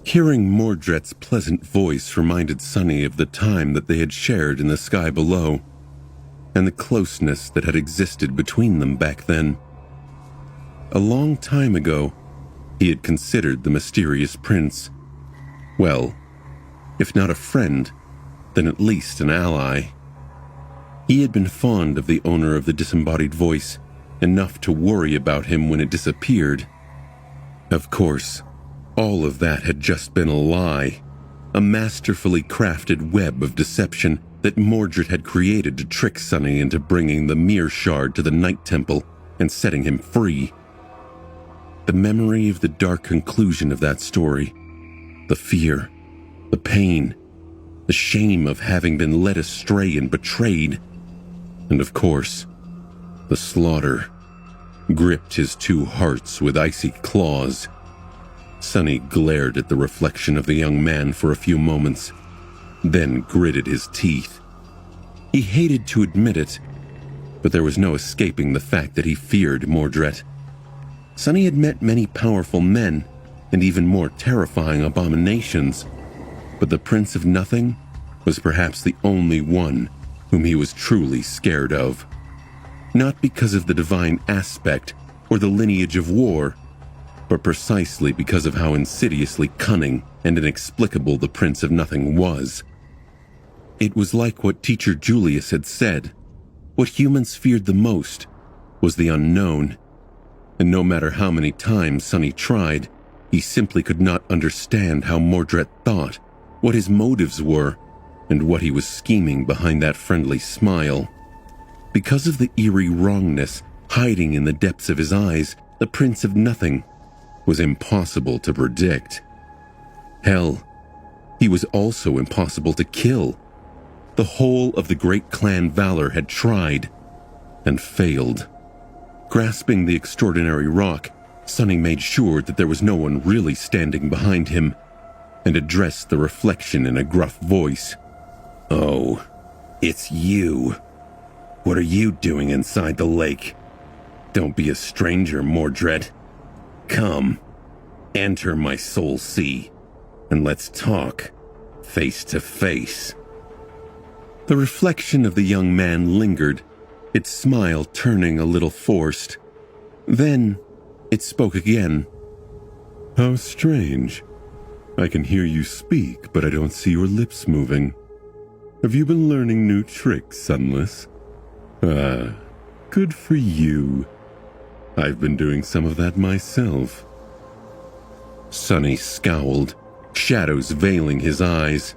Hearing Mordred's pleasant voice reminded Sunny of the time that they had shared in the sky below, and the closeness that had existed between them back then. A long time ago, he had considered the mysterious prince, well, if not a friend, then at least an ally. He had been fond of the owner of the disembodied voice, enough to worry about him when it disappeared. Of course, all of that had just been a lie, a masterfully crafted web of deception that Mordred had created to trick Sunny into bringing the Mirror Shard to the Night Temple and setting him free. The memory of the dark conclusion of that story, the fear, the pain, the shame of having been led astray and betrayed, and of course, the slaughter, gripped his two hearts with icy claws. Sunny glared at the reflection of the young man for a few moments, then gritted his teeth. He hated to admit it, but there was no escaping the fact that he feared Mordred. Sunny had met many powerful men, and even more terrifying abominations, but the Prince of Nothing was perhaps the only one whom he was truly scared of. Not because of the divine aspect or the lineage of war, but precisely because of how insidiously cunning and inexplicable the Prince of Nothing was. It was like what Teacher Julius had said. What humans feared the most was the unknown, and no matter how many times Sunny tried, he simply could not understand how Mordred thought, what his motives were, and what he was scheming behind that friendly smile. Because of the eerie wrongness hiding in the depths of his eyes, the Prince of Nothing was impossible to predict. Hell, he was also impossible to kill. The whole of the great clan Valor had tried and failed. Grasping the extraordinary rock, Sunny made sure that there was no one really standing behind him and addressed the reflection in a gruff voice. "Oh, it's you. What are you doing inside the lake? Don't be a stranger, Mordred. Come, enter my soul sea, and let's talk face to face." The reflection of the young man lingered, its smile turning a little forced. Then it spoke again. "How strange. I can hear you speak, but I don't see your lips moving. Have you been learning new tricks, Sunless? Ah, good for you. I've been doing some of that myself." Sunny scowled, shadows veiling his eyes.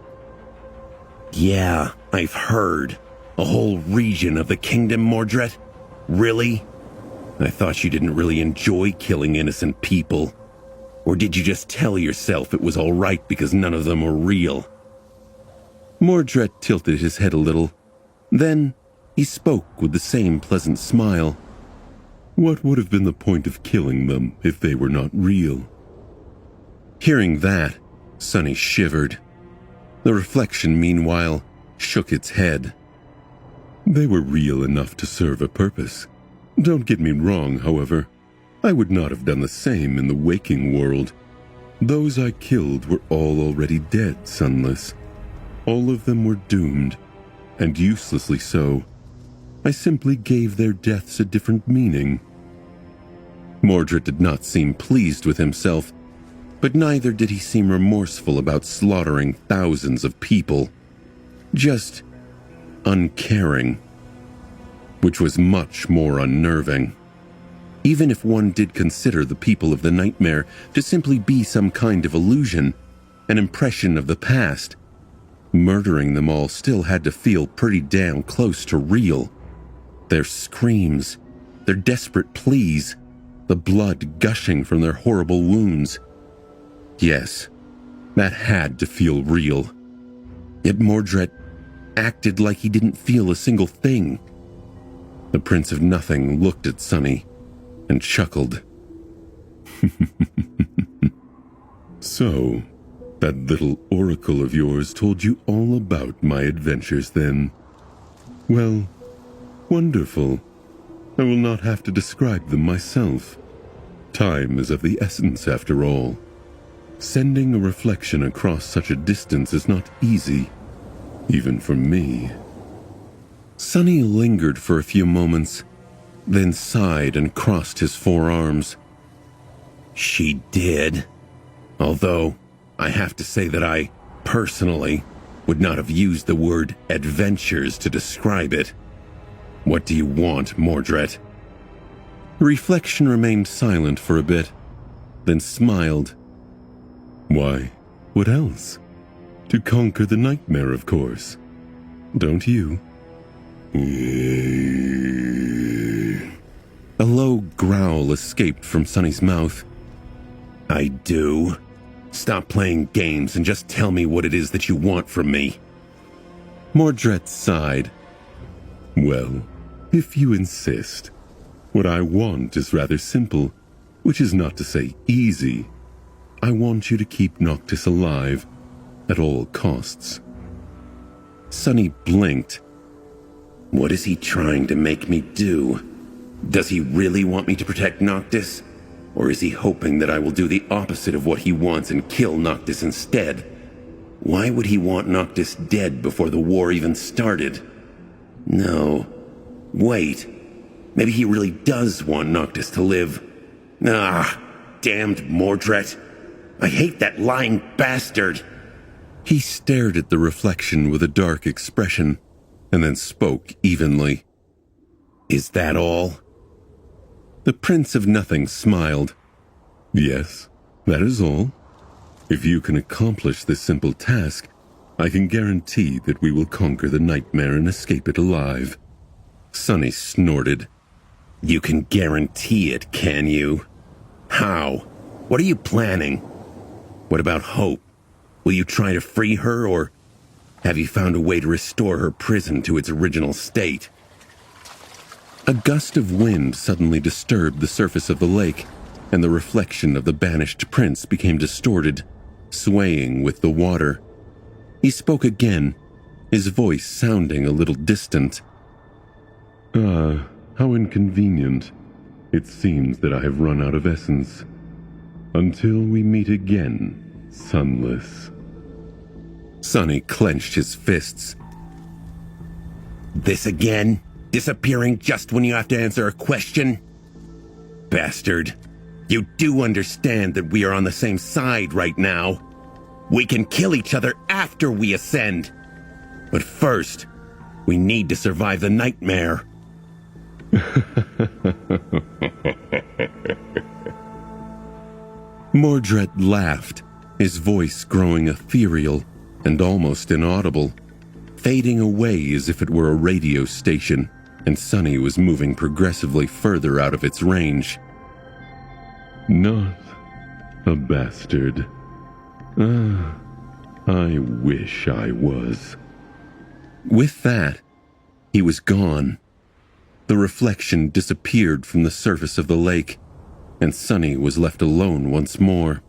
"Yeah, I've heard. A whole region of the kingdom, Mordred? Really? I thought you didn't really enjoy killing innocent people. Or did you just tell yourself it was all right because none of them were real?" Mordred tilted his head a little. Then he spoke with the same pleasant smile. "What would have been the point of killing them if they were not real?" Hearing that, Sunny shivered. The reflection, meanwhile, shook its head. "They were real enough to serve a purpose. Don't get me wrong, however. I would not have done the same in the waking world. Those I killed were all already dead, Sunless. All of them were doomed, and uselessly so. I simply gave their deaths a different meaning." Mordred did not seem pleased with himself, but neither did he seem remorseful about slaughtering thousands of people. Just uncaring, which was much more unnerving. Even if one did consider the people of the nightmare to simply be some kind of illusion, an impression of the past, murdering them all still had to feel pretty damn close to real. Their screams, their desperate pleas, the blood gushing from their horrible wounds. Yes, that had to feel real. Yet Mordred acted like he didn't feel a single thing. The Prince of Nothing looked at Sunny and chuckled. "So, that little oracle of yours told you all about my adventures then? Well, wonderful. I will not have to describe them myself. Time is of the essence after all. Sending a reflection across such a distance is not easy, even for me. Sonny lingered for a few moments, then sighed and crossed his forearms. She did. Although, I have to say that I, personally, would not have used the word adventures to describe it. What do you want, Mordred? Reflection remained silent for a bit, then smiled. Why, what else? To conquer the nightmare, of course. Don't you? A low growl escaped from Sonny's mouth. I do. Stop playing games and just tell me what it is that you want from me. Mordred sighed. Well, if you insist. What I want is rather simple, which is not to say easy. I want you to keep Noctis alive, at all costs. Sonny blinked. What is he trying to make me do? Does he really want me to protect Noctis? Or is he hoping that I will do the opposite of what he wants and kill Noctis instead? Why would he want Noctis dead before the war even started? No. Wait. Maybe he really does want Noctis to live. Ah, damned Mordred. I hate that lying bastard. He stared at the reflection with a dark expression, and then spoke evenly. Is that all? The Prince of Nothing smiled. Yes, that is all. If you can accomplish this simple task, I can guarantee that we will conquer the nightmare and escape it alive. Sonny snorted. You can guarantee it, can you? How? What are you planning? What about Hope? Will you try to free her, or have you found a way to restore her prison to its original state? A gust of wind suddenly disturbed the surface of the lake, and the reflection of the banished prince became distorted, swaying with the water. He spoke again, his voice sounding a little distant. How inconvenient. It seems that I have run out of essence. Until we meet again, Sunless. Sonny clenched his fists. This again? Disappearing just when you have to answer a question? Bastard. You do understand that we are on the same side right now. We can kill each other after we ascend. But first, we need to survive the nightmare. Mordred laughed, his voice growing ethereal and almost inaudible, fading away as if it were a radio station, and Sonny was moving progressively further out of its range. Not a bastard. I wish I was. With that, he was gone. The reflection disappeared from the surface of the lake, and Sonny was left alone once more.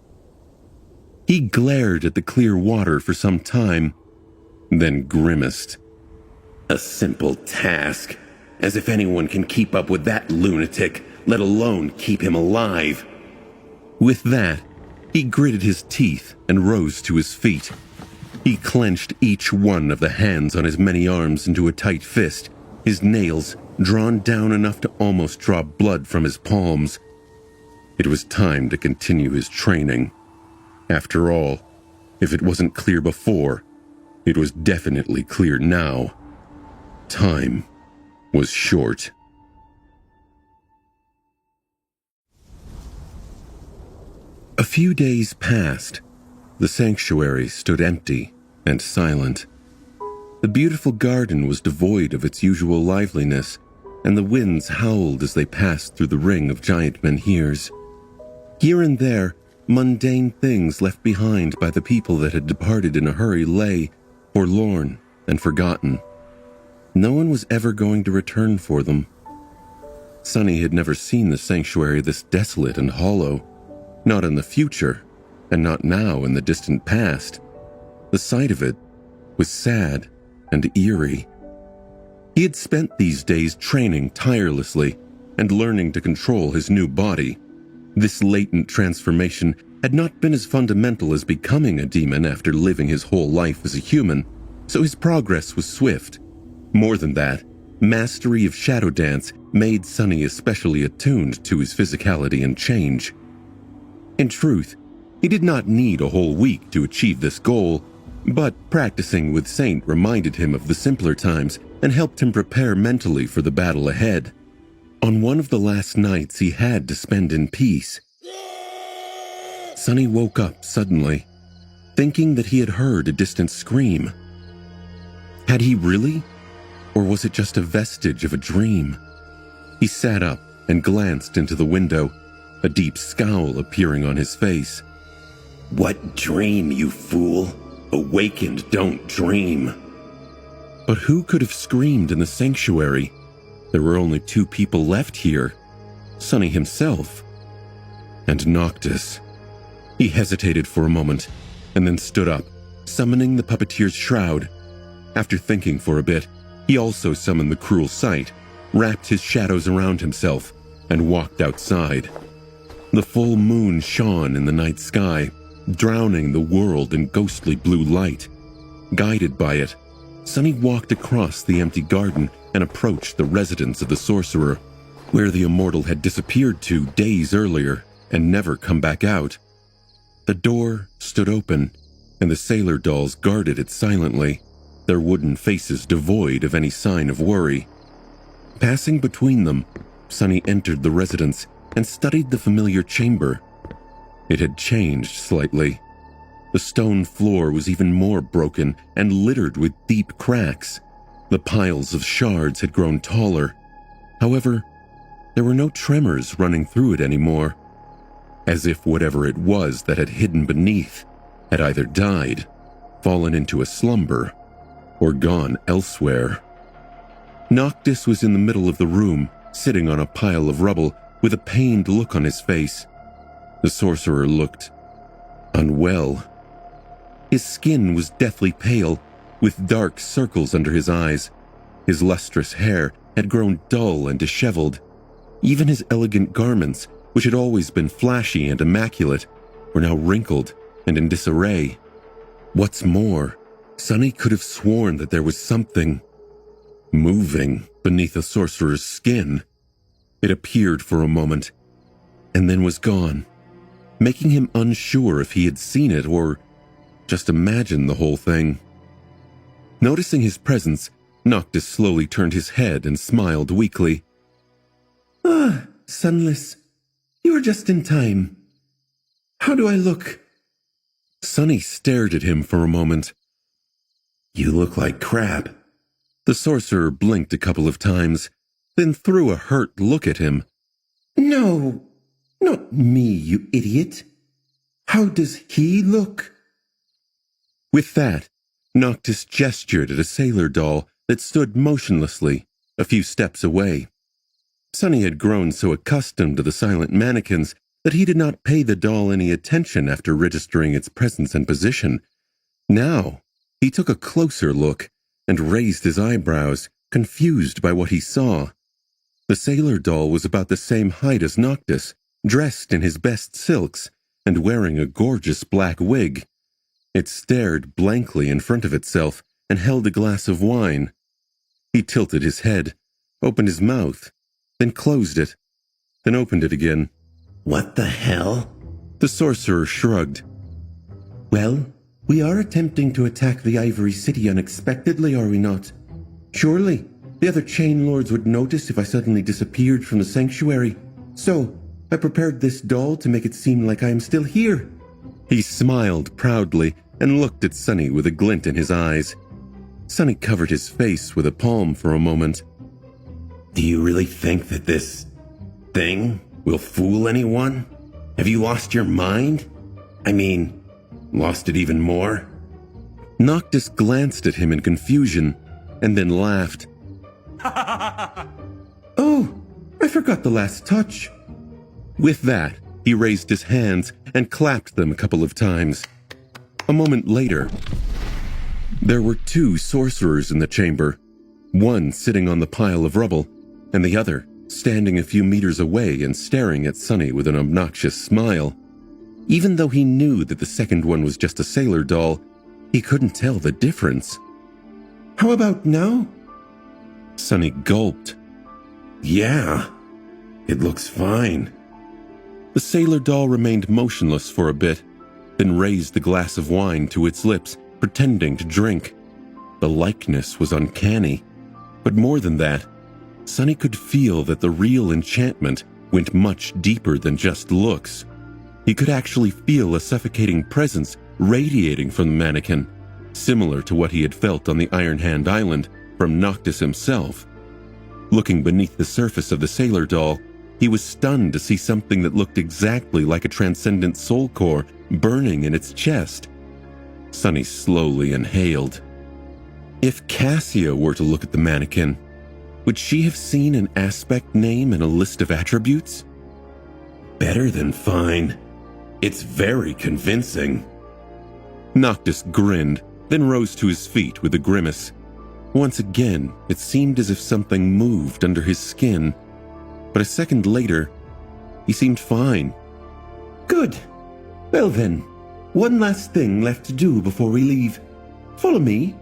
He glared at the clear water for some time, then grimaced. A simple task, as if anyone can keep up with that lunatic, let alone keep him alive. With that, he gritted his teeth and rose to his feet. He clenched each one of the hands on his many arms into a tight fist, his nails drawn down enough to almost draw blood from his palms. It was time to continue his training. After all, if it wasn't clear before, it was definitely clear now. Time was short. A few days passed. The sanctuary stood empty and silent. The beautiful garden was devoid of its usual liveliness, and the winds howled as they passed through the ring of giant menhirs. Here and there, mundane things left behind by the people that had departed in a hurry lay, forlorn and forgotten. No one was ever going to return for them. Sonny had never seen the sanctuary this desolate and hollow, not in the future, and not now in the distant past. The sight of it was sad and eerie. He had spent these days training tirelessly and learning to control his new body. This latent transformation had not been as fundamental as becoming a demon after living his whole life as a human, so his progress was swift. More than that, mastery of shadow dance made Sunny especially attuned to his physicality and change. In truth, he did not need a whole week to achieve this goal, but practicing with Saint reminded him of the simpler times and helped him prepare mentally for the battle ahead. On one of the last nights he had to spend in peace, Sunny woke up suddenly, thinking that he had heard a distant scream. Had he really? Or was it just a vestige of a dream? He sat up and glanced into the window, a deep scowl appearing on his face. "What dream, you fool? Awakened don't dream." But who could have screamed in the sanctuary? There were only 2 people left here, Sunny himself and Noctis. He hesitated for a moment and then stood up, summoning the puppeteer's shroud. After thinking for a bit, he also summoned the cruel sight, wrapped his shadows around himself, and walked outside. The full moon shone in the night sky, drowning the world in ghostly blue light. Guided by it, Sunny walked across the empty garden and approached the residence of the sorcerer, where the immortal had disappeared to days earlier and never come back out. The door stood open, and the sailor dolls guarded it silently, their wooden faces devoid of any sign of worry. Passing between them, Sunny entered the residence and studied the familiar chamber. It had changed slightly. The stone floor was even more broken and littered with deep cracks. The piles of shards had grown taller. However, there were no tremors running through it anymore, as if whatever it was that had hidden beneath had either died, fallen into a slumber, or gone elsewhere. Noctis was in the middle of the room, sitting on a pile of rubble with a pained look on his face. The sorcerer looked unwell. His skin was deathly pale, with dark circles under his eyes. His lustrous hair had grown dull and disheveled. Even his elegant garments, which had always been flashy and immaculate, were now wrinkled and in disarray. What's more, Sunny could have sworn that there was something moving beneath the sorcerer's skin. It appeared for a moment, and then was gone, making him unsure if he had seen it or just imagined the whole thing. Noticing his presence, Noctis slowly turned his head and smiled weakly. "Ah, Sunless, you are just in time. How do I look?" Sunny stared at him for a moment. "You look like crap." The sorcerer blinked a couple of times, then threw a hurt look at him. "No, not me, you idiot. How does he look?" With that, Noctis gestured at a sailor doll that stood motionlessly a few steps away. Sunny had grown so accustomed to the silent mannequins that he did not pay the doll any attention after registering its presence and position. Now, he took a closer look and raised his eyebrows, confused by what he saw. The sailor doll was about the same height as Noctis, dressed in his best silks and wearing a gorgeous black wig. It stared blankly in front of itself and held a glass of wine. He tilted his head, opened his mouth, then closed it, then opened it again. "What the hell?" The sorcerer shrugged. "Well, we are attempting to attack the Ivory City unexpectedly, are we not? Surely, the other chain lords would notice if I suddenly disappeared from the sanctuary. So, I prepared this doll to make it seem like I am still here." He smiled proudly and looked at Sunny with a glint in his eyes. Sunny covered his face with a palm for a moment. "Do you really think that this thing will fool anyone? Have you lost your mind? I mean, lost it even more?" Noctis glanced at him in confusion and then laughed. "Oh, I forgot the last touch." With that, he raised his hands and clapped them a couple of times. A moment later, there were 2 sorcerers in the chamber, one sitting on the pile of rubble, and the other standing a few meters away and staring at Sunny with an obnoxious smile. Even though he knew that the second one was just a sailor doll, he couldn't tell the difference. How about now? Sonny gulped. Yeah, it looks fine. The sailor doll remained motionless for a bit, then raised the glass of wine to its lips, pretending to drink. The likeness was uncanny, but more than that, Sonny could feel that the real enchantment went much deeper than just looks. He could actually feel a suffocating presence radiating from the mannequin, similar to what he had felt on the Iron Hand Island from Noctis himself. Looking beneath the surface of the sailor doll, he was stunned to see something that looked exactly like a transcendent soul core burning in its chest. Sonny slowly inhaled. If Cassia were to look at the mannequin, would she have seen an aspect name and a list of attributes? Better than fine. It's very convincing. Noctis grinned, then rose to his feet with a grimace. Once again, it seemed as if something moved under his skin, but a second later, he seemed fine. Good. Well then, one last thing left to do before we leave. Follow me.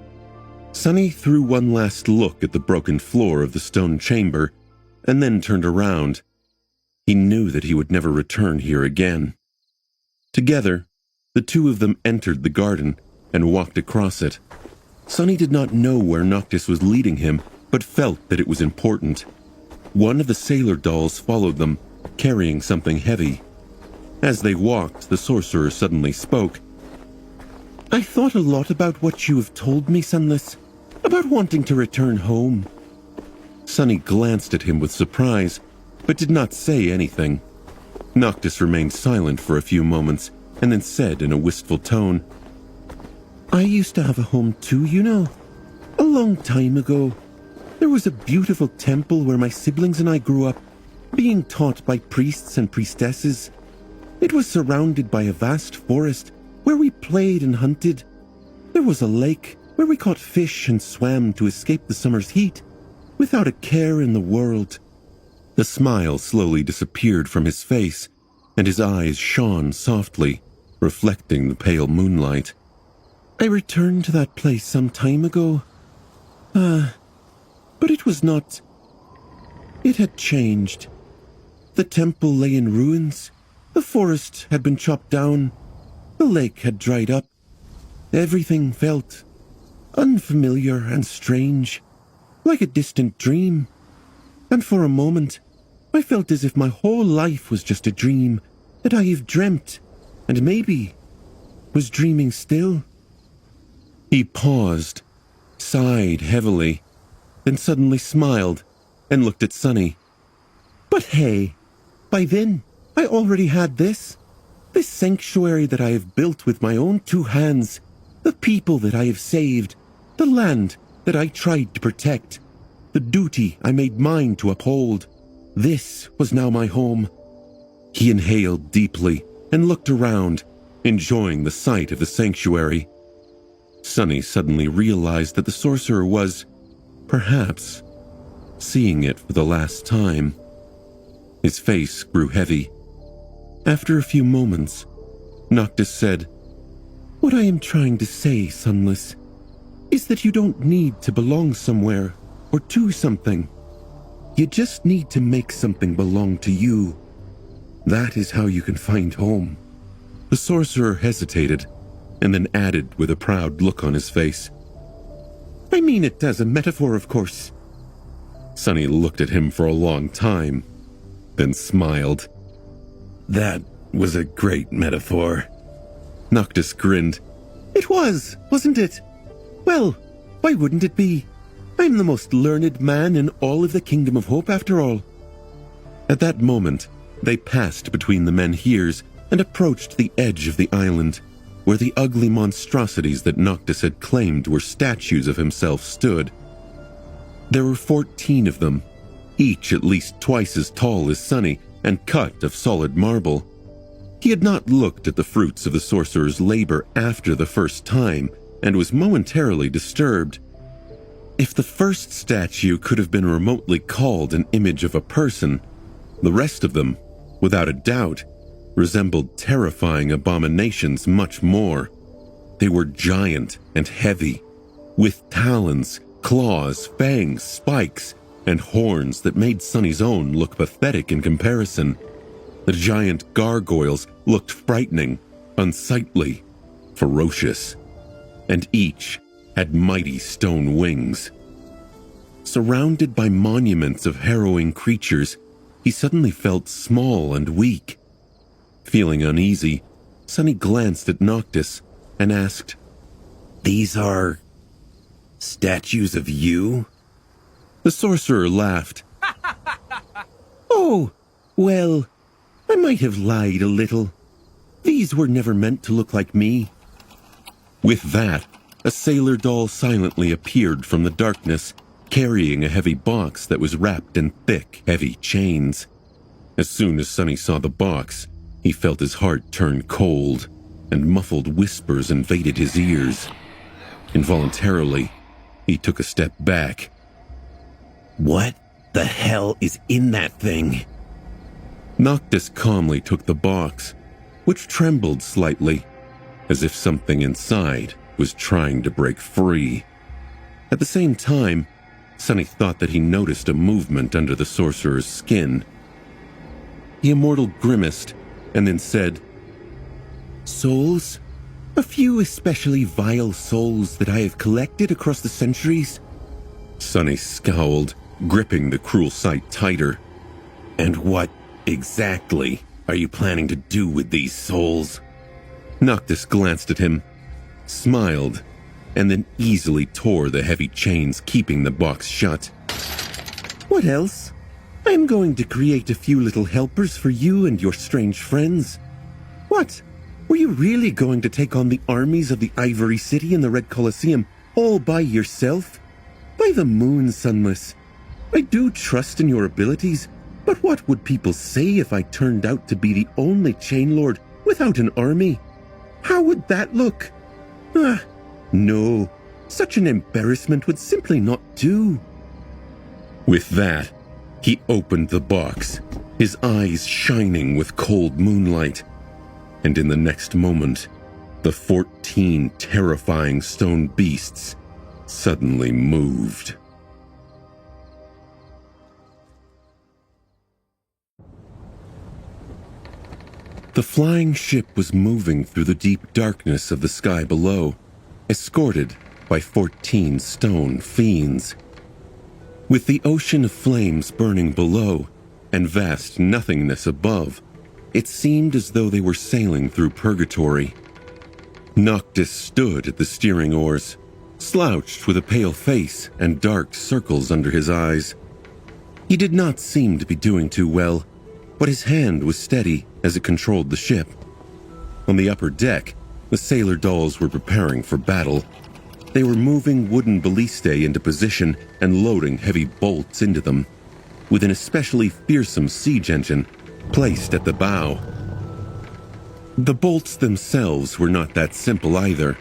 Sonny threw one last look at the broken floor of the stone chamber, and then turned around. He knew that he would never return here again. Together, the two of them entered the garden and walked across it. Sonny did not know where Noctis was leading him, but felt that it was important. One of the sailor dolls followed them, carrying something heavy. As they walked, the sorcerer suddenly spoke. I thought a lot about what you have told me, Sunless, about wanting to return home. Sonny glanced at him with surprise, but did not say anything. Noctis remained silent for a few moments, and then said in a wistful tone, I used to have a home too, you know. A long time ago. There was a beautiful temple where my siblings and I grew up, being taught by priests and priestesses. It was surrounded by a vast forest where we played and hunted. There was a lake where we caught fish and swam to escape the summer's heat, without a care in the world. The smile slowly disappeared from his face, and his eyes shone softly, reflecting the pale moonlight. I returned to that place some time ago. But it was not. It had changed. The temple lay in ruins. The forest had been chopped down. The lake had dried up. Everything felt unfamiliar and strange, like a distant dream. And for a moment, I felt as if my whole life was just a dream that I have dreamt, and maybe was dreaming still. He paused, sighed heavily, then suddenly smiled and looked at Sonny. But hey, by then, I already had this sanctuary that I have built with my own two hands, the people that I have saved, the land that I tried to protect, the duty I made mine to uphold. This was now my home. He inhaled deeply and looked around, enjoying the sight of the sanctuary. Sonny suddenly realized that the sorcerer was, perhaps, seeing it for the last time. His face grew heavy. After a few moments, Noctis said, What I am trying to say, Sunless, is that you don't need to belong somewhere or to something. You just need to make something belong to you. That is how you can find home. The sorcerer hesitated, and then added with a proud look on his face, I mean it as a metaphor, of course. Sonny looked at him for a long time, then smiled. That was a great metaphor. Noctis grinned. It was, wasn't it? Well, why wouldn't it be? I'm the most learned man in all of the Kingdom of Hope, after all. At that moment, they passed between the menhirs and approached the edge of the island, where the ugly monstrosities that Noctis had claimed were statues of himself stood. There were 14 of them, each at least twice as tall as Sonny and cut of solid marble. He had not looked at the fruits of the sorcerer's labor after the first time and was momentarily disturbed. If the first statue could have been remotely called an image of a person, the rest of them, without a doubt, resembled terrifying abominations much more. They were giant and heavy, with talons, claws, fangs, spikes, and horns that made Sunny's own look pathetic in comparison. The giant gargoyles looked frightening, unsightly, ferocious, and each had mighty stone wings. Surrounded by monuments of harrowing creatures, he suddenly felt small and weak. Feeling uneasy, Sunny glanced at Noctis and asked, "These are statues of you?" The sorcerer laughed. Oh, well, I might have lied a little. These were never meant to look like me. With that, a sailor doll silently appeared from the darkness, carrying a heavy box that was wrapped in thick, heavy chains. As soon as Sunny saw the box, he felt his heart turn cold, and muffled whispers invaded his ears. Involuntarily, he took a step back. "What the hell is in that thing?" Noctis calmly took the box, which trembled slightly, as if something inside was trying to break free. At the same time, Sunny thought that he noticed a movement under the sorcerer's skin. The immortal grimaced and then said, Souls? A few especially vile souls that I have collected across the centuries. Sunny scowled, gripping the cruel sight tighter. "And what exactly are you planning to do with these souls?" Noctis glanced at him, smiled, and then easily tore the heavy chains keeping the box shut. What else? I am going to create a few little helpers for you and your strange friends. What? Were you really going to take on the armies of the Ivory City and the Red Colosseum all by yourself? By the moon, Sunless. I do trust in your abilities, but what would people say if I turned out to be the only Chain Lord without an army? How would that look? No. Such an embarrassment would simply not do. With that, he opened the box, his eyes shining with cold moonlight. And in the next moment, the 14 terrifying stone beasts suddenly moved. The flying ship was moving through the deep darkness of the sky below, escorted by 14 stone fiends. With the ocean of flames burning below and vast nothingness above, it seemed as though they were sailing through purgatory. Noctis stood at the steering oars, slouched with a pale face and dark circles under his eyes. He did not seem to be doing too well, but his hand was steady as it controlled the ship. On the upper deck, the sailor dolls were preparing for battle. They were moving wooden ballistae into position and loading heavy bolts into them, with an especially fearsome siege engine placed at the bow. The bolts themselves were not that simple either.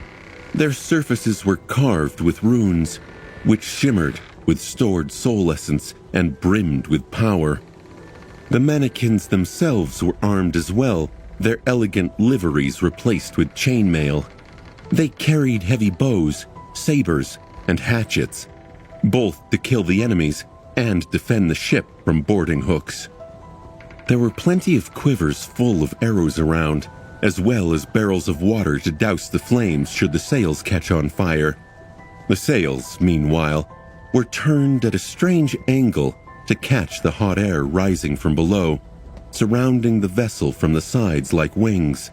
Their surfaces were carved with runes, which shimmered with stored soul essence and brimmed with power. The mannequins themselves were armed as well, their elegant liveries replaced with chainmail. They carried heavy bows, sabers, and hatchets, both to kill the enemies and defend the ship from boarding hooks. There were plenty of quivers full of arrows around, as well as barrels of water to douse the flames should the sails catch on fire. The sails, meanwhile, were turned at a strange angle to catch the hot air rising from below, surrounding the vessel from the sides like wings.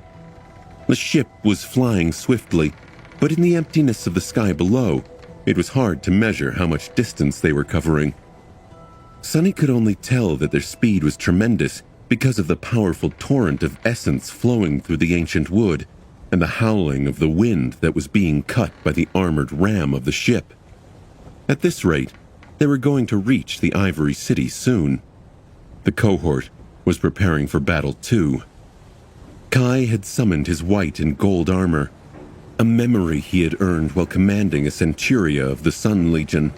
The ship was flying swiftly, but in the emptiness of the sky below, it was hard to measure how much distance they were covering. Sunny could only tell that their speed was tremendous because of the powerful torrent of essence flowing through the ancient wood and the howling of the wind that was being cut by the armored ram of the ship. At this rate, they were going to reach the Ivory City soon. The cohort was preparing for battle too. Kai had summoned his white and gold armor, a memory he had earned while commanding a centuria of the Sun Legion.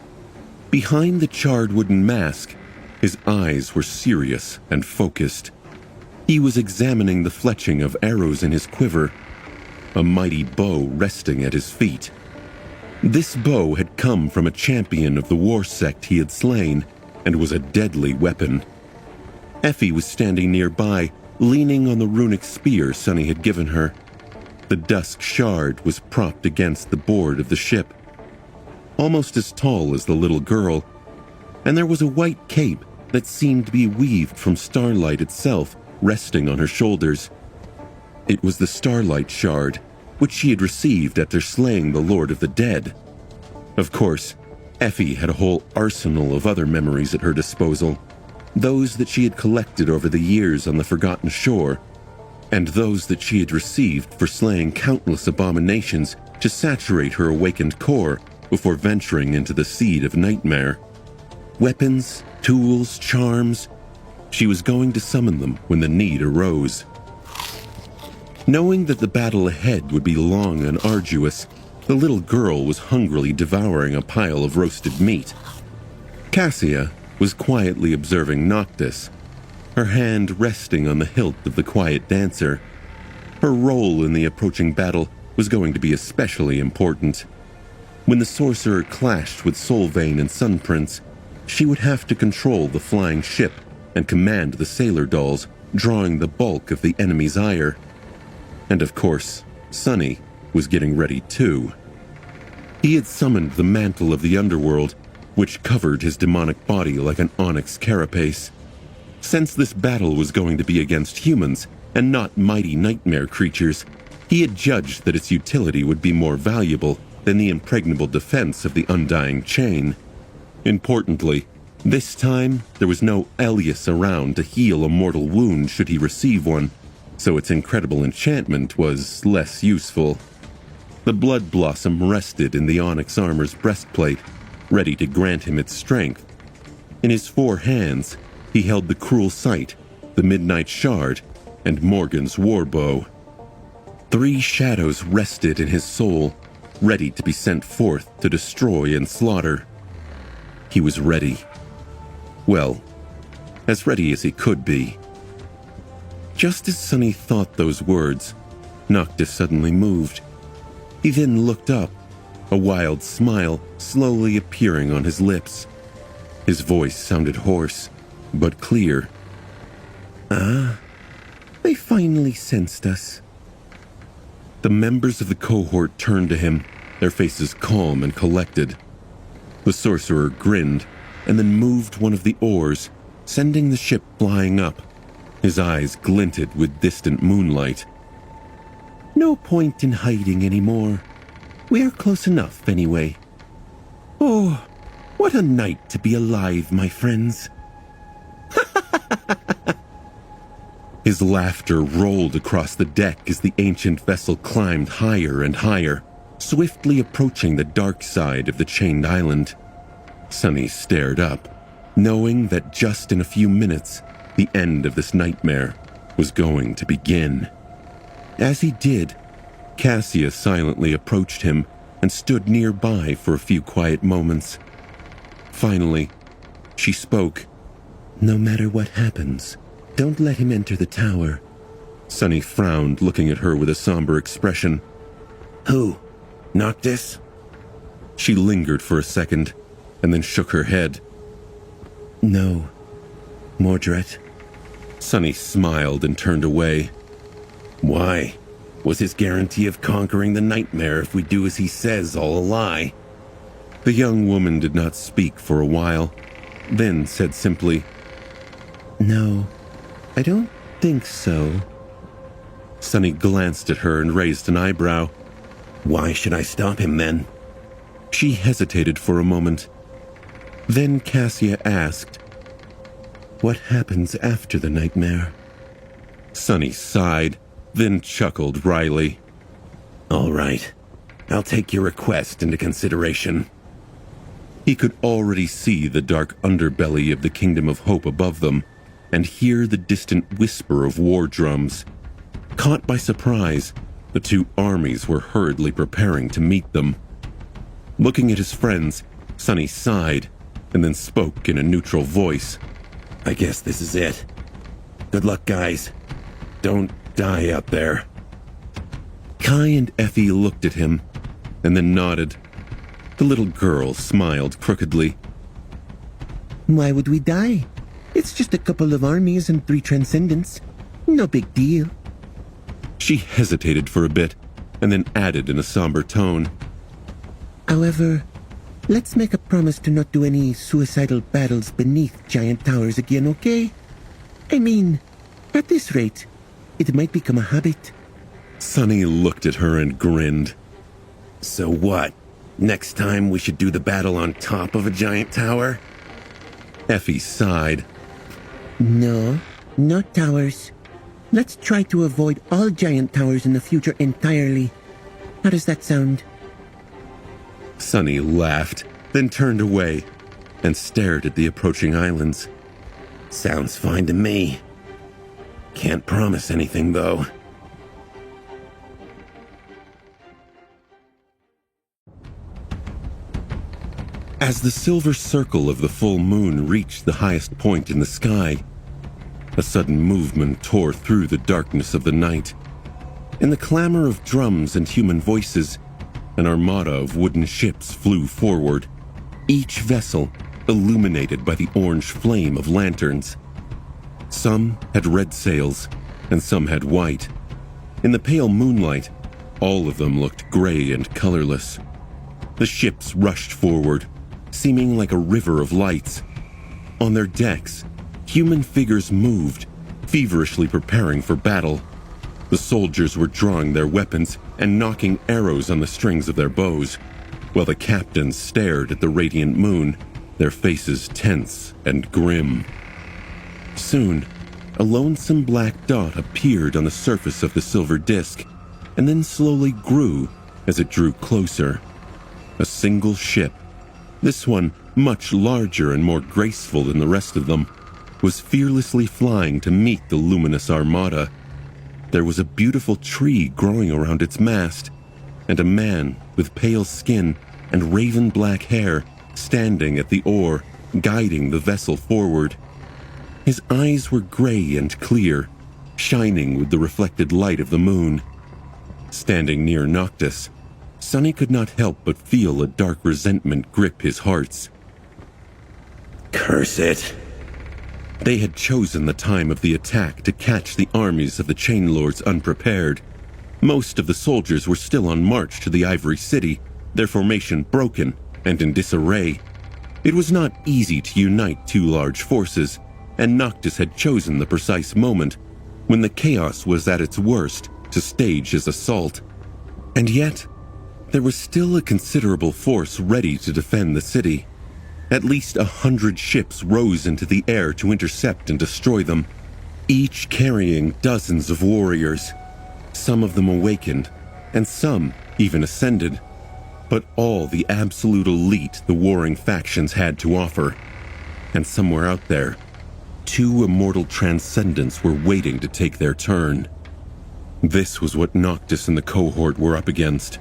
Behind the charred wooden mask, his eyes were serious and focused. He was examining the fletching of arrows in his quiver, a mighty bow resting at his feet. This bow had come from a champion of the war sect he had slain, and was a deadly weapon. Effie was standing nearby, leaning on the runic spear Sunny had given her. The dusk shard was propped against the board of the ship, almost as tall as the little girl, and there was a white cape that seemed to be weaved from starlight itself resting on her shoulders. It was the starlight shard, which she had received after slaying the Lord of the Dead. Of course, Effie had a whole arsenal of other memories at her disposal, those that she had collected over the years on the Forgotten Shore, and those that she had received for slaying countless abominations to saturate her awakened core before venturing into the seed of nightmare. Weapons, tools, charms. She was going to summon them when the need arose. Knowing that the battle ahead would be long and arduous, the little girl was hungrily devouring a pile of roasted meat. Cassia was quietly observing Noctis, her hand resting on the hilt of the quiet dancer. Her role in the approaching battle was going to be especially important. When the sorcerer clashed with Solvane and Sunprince, she would have to control the flying ship and command the sailor dolls, drawing the bulk of the enemy's ire. And of course, Sunny was getting ready too. He had summoned the mantle of the underworld, which covered his demonic body like an onyx carapace. Since this battle was going to be against humans and not mighty nightmare creatures, he had judged that its utility would be more valuable than the impregnable defense of the undying chain. Importantly, this time there was no Elias around to heal a mortal wound should he receive one, so its incredible enchantment was less useful. The blood blossom rested in the onyx armor's breastplate, ready to grant him its strength. In his 4 hands, he held the cruel sight, the midnight shard, and Morgan's warbow. 3 shadows rested in his soul, ready to be sent forth to destroy and slaughter. He was ready. Well, as ready as he could be. Just as Sunny thought those words, Noctis suddenly moved. He then looked up, a wild smile slowly appearing on his lips. His voice sounded hoarse, but clear. "Ah, they finally sensed us." The members of the cohort turned to him, their faces calm and collected. The sorcerer grinned and then moved one of the oars, sending the ship flying up. His eyes glinted with distant moonlight. "No point in hiding anymore. We are close enough anyway. Oh, what a night to be alive, my friends." His laughter rolled across the deck as the ancient vessel climbed higher and higher, swiftly approaching the dark side of the chained island. Sunny stared up, knowing that just in a few minutes, the end of this nightmare was going to begin. As he did, Cassia silently approached him and stood nearby for a few quiet moments. Finally, she spoke. "No matter what happens, don't let him enter the tower." Sunny frowned, looking at her with a somber expression. Who? Noctis? She lingered for a second, and then shook her head. "No, Mordred." Sunny smiled and turned away. Why? Was his guarantee of conquering the nightmare if we do as he says all a lie? The young woman did not speak for a while, then said simply, "No, I don't think so." Sunny glanced at her and raised an eyebrow. Why should I stop him then? She hesitated for a moment. Then Cassia asked, "What happens after the nightmare?" Sunny sighed, then chuckled wryly. All right, I'll take your request into consideration. He could already see the dark underbelly of the Kingdom of Hope above them, and hear the distant whisper of war drums. Caught by surprise, the 2 armies were hurriedly preparing to meet them. Looking at his friends, Sunny sighed, and then spoke in a neutral voice. I guess this is it. Good luck, guys. don't die out there. Kai and Effie looked at him and then nodded. The little girl smiled crookedly. Why would we die? It's just a couple of armies and 3 transcendents. No big deal. She hesitated for a bit and then added in a somber tone. However, let's make a promise to not do any suicidal battles beneath giant towers again, okay? I mean, at this rate, it might become a habit. Sunny looked at her and grinned. So what? Next time we should do the battle on top of a giant tower? Effie sighed. No, not towers. Let's try to avoid all giant towers in the future entirely. How does that sound? Sunny laughed, then turned away and stared at the approaching islands. Sounds fine to me. Can't promise anything, though. As the silver circle of the full moon reached the highest point in the sky, a sudden movement tore through the darkness of the night. In the clamor of drums and human voices, an armada of wooden ships flew forward, each vessel illuminated by the orange flame of lanterns. Some had red sails, and some had white. In the pale moonlight, all of them looked gray and colorless. The ships rushed forward, seeming like a river of lights. On their decks, human figures moved, feverishly preparing for battle. The soldiers were drawing their weapons and knocking arrows on the strings of their bows, while the captains stared at the radiant moon, their faces tense and grim. Soon, a lonesome black dot appeared on the surface of the silver disk, and then slowly grew as it drew closer. A single ship, this one much larger and more graceful than the rest of them, was fearlessly flying to meet the luminous armada. There was a beautiful tree growing around its mast, and a man with pale skin and raven black hair standing at the oar, guiding the vessel forward. His eyes were gray and clear, shining with the reflected light of the moon. Standing near Noctis, Sunny could not help but feel a dark resentment grip his hearts. Curse it. They had chosen the time of the attack to catch the armies of the Chain Lords unprepared. Most of the soldiers were still on march to the Ivory City, their formation broken and in disarray. It was not easy to unite 2 large forces, and Noctis had chosen the precise moment when the chaos was at its worst to stage his assault. And yet, there was still a considerable force ready to defend the city. At least 100 ships rose into the air to intercept and destroy them, each carrying dozens of warriors. Some of them awakened, and some even ascended, but all the absolute elite the warring factions had to offer. And somewhere out there, 2 immortal transcendents were waiting to take their turn. This was what Noctis and the cohort were up against.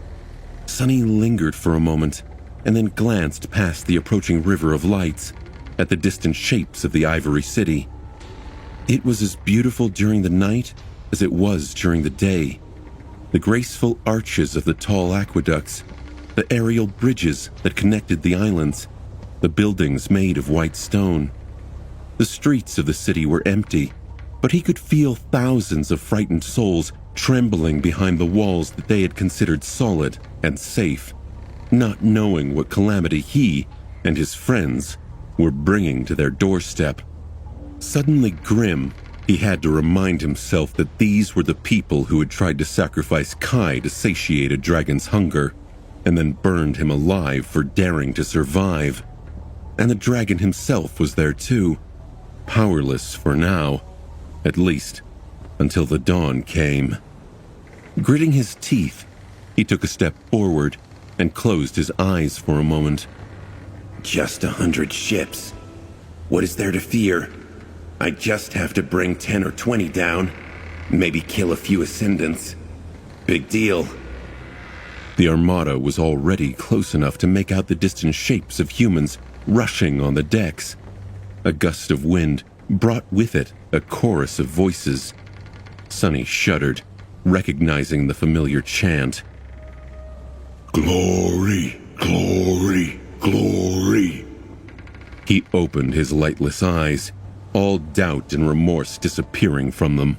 Sunny lingered for a moment, and then glanced past the approaching river of lights at the distant shapes of the Ivory City. It was as beautiful during the night as it was during the day. The graceful arches of the tall aqueducts, the aerial bridges that connected the islands, the buildings made of white stone. The streets of the city were empty, but he could feel thousands of frightened souls trembling behind the walls that they had considered solid and safe, not knowing what calamity he and his friends were bringing to their doorstep. Suddenly grim, he had to remind himself that these were the people who had tried to sacrifice Kai to satiate a dragon's hunger, and then burned him alive for daring to survive. And the dragon himself was there too, powerless for now, at least until the dawn came. Gritting his teeth, he took a step forward and closed his eyes for a moment. Just 100 ships. What is there to fear? I just have to bring 10 or 20 down, maybe kill a few ascendants. Big deal. The armada was already close enough to make out the distant shapes of humans rushing on the decks. A gust of wind brought with it a chorus of voices. Sonny shuddered, recognizing the familiar chant. Glory, glory, glory. He opened his lightless eyes, all doubt and remorse disappearing from them,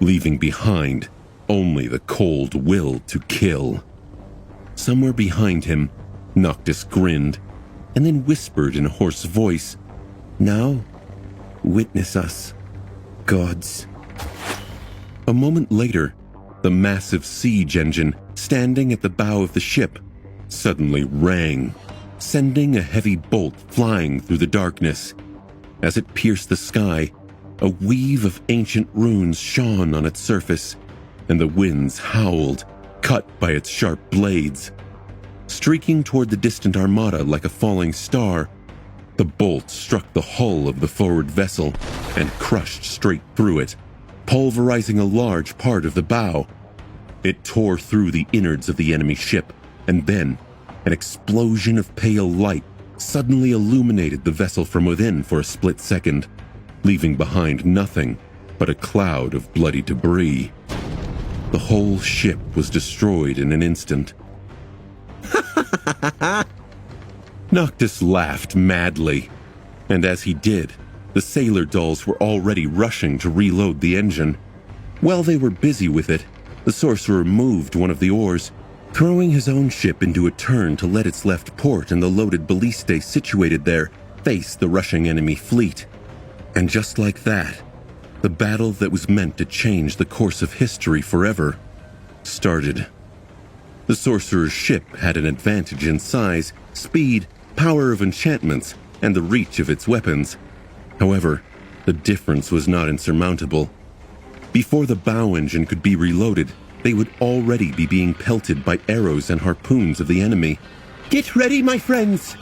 leaving behind only the cold will to kill. Somewhere behind him, Noctis grinned, and then whispered in a hoarse voice, Now, witness us, gods. A moment later, the massive siege engine standing at the bow of the ship suddenly rang, sending a heavy bolt flying through the darkness. As it pierced the sky, a weave of ancient runes shone on its surface, and the winds howled, cut by its sharp blades. Streaking toward the distant armada like a falling star, the bolt struck the hull of the forward vessel and crushed straight through it, pulverizing a large part of the bow. It tore through the innards of the enemy ship, and then an explosion of pale light suddenly illuminated the vessel from within for a split second, leaving behind nothing but a cloud of bloody debris. The whole ship was destroyed in an instant. Noctis laughed madly, and as he did, the sailor dolls were already rushing to reload the engine. While they were busy with it, the sorcerer moved one of the oars, throwing his own ship into a turn to let its left port and the loaded ballista situated there face the rushing enemy fleet. And just like that, the battle that was meant to change the course of history forever started. The sorcerer's ship had an advantage in size, speed, power of enchantments, and the reach of its weapons. However, the difference was not insurmountable. Before the bow engine could be reloaded, they would already be being pelted by arrows and harpoons of the enemy. "Get ready, my friends!"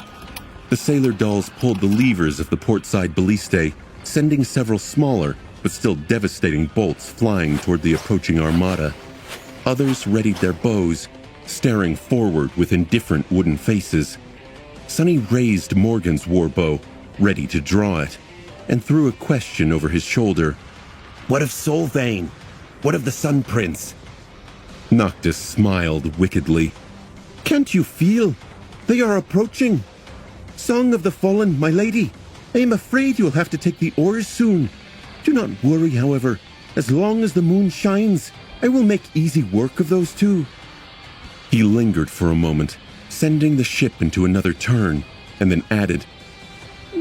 The sailor dolls pulled the levers of the portside ballistae, sending several smaller but still devastating bolts flying toward the approaching armada. Others readied their bows, staring forward with indifferent wooden faces. Sonny raised Morgan's warbow, ready to draw it, and threw a question over his shoulder. What of Solvane? What of the Sun Prince? Noctis smiled wickedly. Can't you feel? They are approaching. Song of the Fallen, my lady, I am afraid you'll have to take the oars soon. Do not worry, however. As long as the moon shines, I will make easy work of those two. He lingered for a moment, sending the ship into another turn, and then added,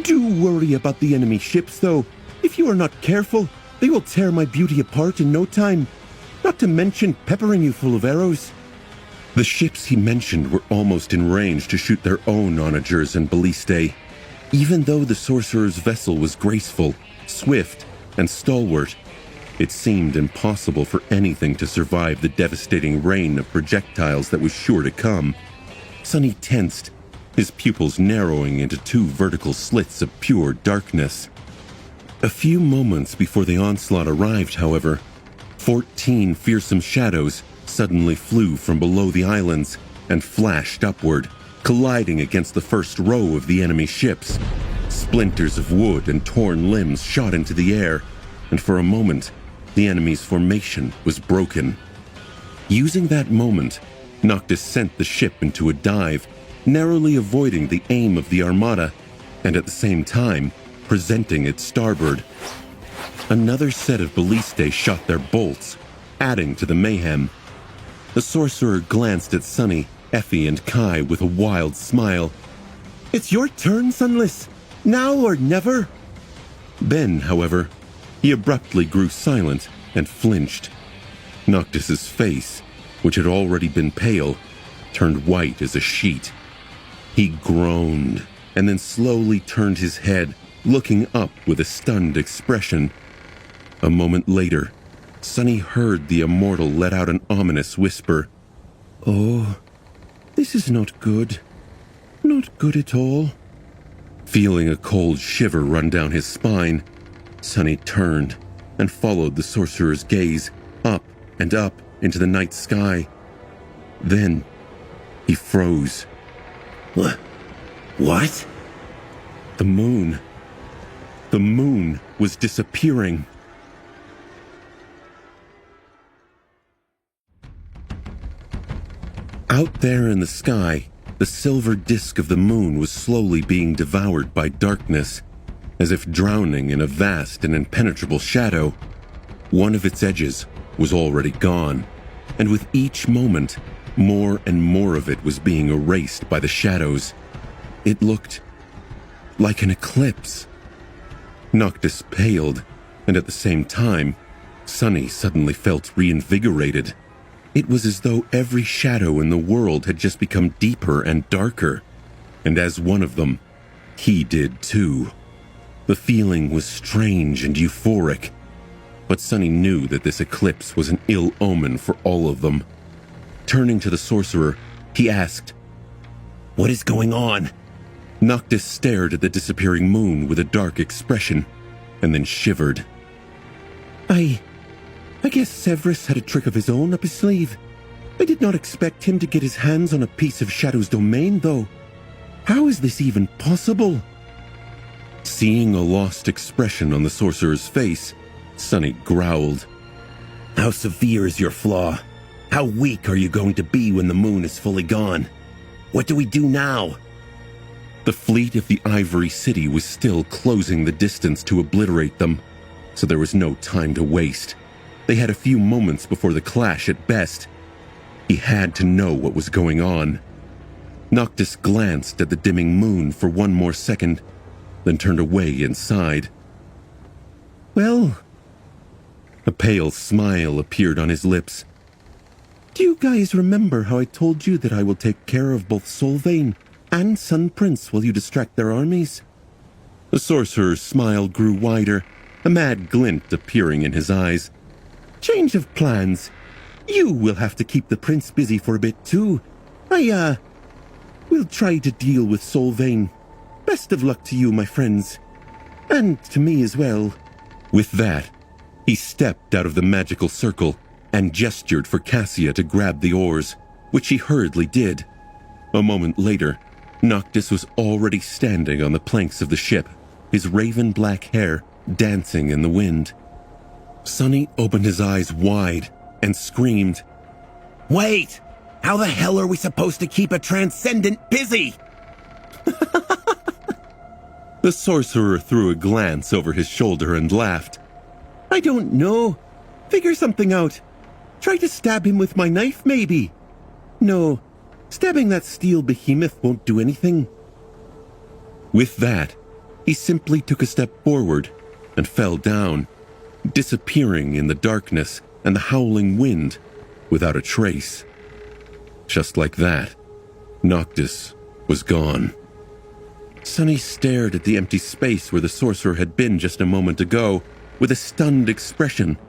Do worry about the enemy ships, though. If you are not careful, they will tear my beauty apart in no time. Not to mention peppering you full of arrows. The ships he mentioned were almost in range to shoot their own onagers and ballistae. Even though the sorcerer's vessel was graceful, swift, and stalwart, it seemed impossible for anything to survive the devastating rain of projectiles that was sure to come. Sonny tensed, his pupils narrowing into two vertical slits of pure darkness. A few moments before the onslaught arrived, however, 14 fearsome shadows suddenly flew from below the islands and flashed upward, colliding against the first row of the enemy ships. Splinters of wood and torn limbs shot into the air, and for a moment, the enemy's formation was broken. Using that moment, Noctis sent the ship into a dive, narrowly avoiding the aim of the armada, and at the same time, presenting its starboard. Another set of ballistae shot their bolts, adding to the mayhem. The sorcerer glanced at Sonny, Effie, and Kai with a wild smile. It's your turn, Sunless. Now or never. Then, however, he abruptly grew silent and flinched. Noctis's face, which had already been pale, turned white as a sheet. He groaned and then slowly turned his head, looking up with a stunned expression. A moment later, Sonny heard the immortal let out an ominous whisper. Oh, this is not good. Not good at all. Feeling a cold shiver run down his spine, Sonny turned and followed the sorcerer's gaze up and up into the night sky. Then he froze. What? The moon was disappearing. Out there in the sky, the silver disk of the moon was slowly being devoured by darkness, as if drowning in a vast and impenetrable shadow. One of its edges was already gone, and with each moment, more and more of it was being erased by the shadows. It looked like an eclipse. Noctis paled, and at the same time, Sunny suddenly felt reinvigorated. It was as though every shadow in the world had just become deeper and darker, and as one of them, he did too. The feeling was strange and euphoric, but Sunny knew that this eclipse was an ill omen for all of them. Turning to the sorcerer, he asked, "What is going on?" Noctis stared at the disappearing moon with a dark expression, and then shivered. I guess Severus had a trick of his own up his sleeve. I did not expect him to get his hands on a piece of Shadow's domain, though. How is this even possible? Seeing a lost expression on the sorcerer's face, Sunny growled. "How severe is your flaw? How weak are you going to be when the moon is fully gone? What do we do now?" The fleet of the Ivory City was still closing the distance to obliterate them, so there was no time to waste. They had a few moments before the clash at best. He had to know what was going on. Noctis glanced at the dimming moon for one more second, then turned away and sighed. Well, a pale smile appeared on his lips. Do you guys remember how I told you that I will take care of both Solvane and Sun Prince while you distract their armies? The sorcerer's smile grew wider, a mad glint appearing in his eyes. Change of plans. You will have to keep the prince busy for a bit too. We'll try to deal with Solvane. Best of luck to you, my friends. And to me as well. With that, he stepped out of the magical circle and gestured for Cassia to grab the oars, which she hurriedly did. A moment later, Noctis was already standing on the planks of the ship, his raven black hair dancing in the wind. Sunny opened his eyes wide and screamed, "Wait! How the hell are we supposed to keep a transcendent busy?" The sorcerer threw a glance over his shoulder and laughed. I don't know. Figure something out. Try to stab him with my knife, maybe. No, stabbing that steel behemoth won't do anything. With that, he simply took a step forward and fell down, disappearing in the darkness and the howling wind without a trace. Just like that, Noctis was gone. Sunny stared at the empty space where the sorcerer had been just a moment ago with a stunned expression.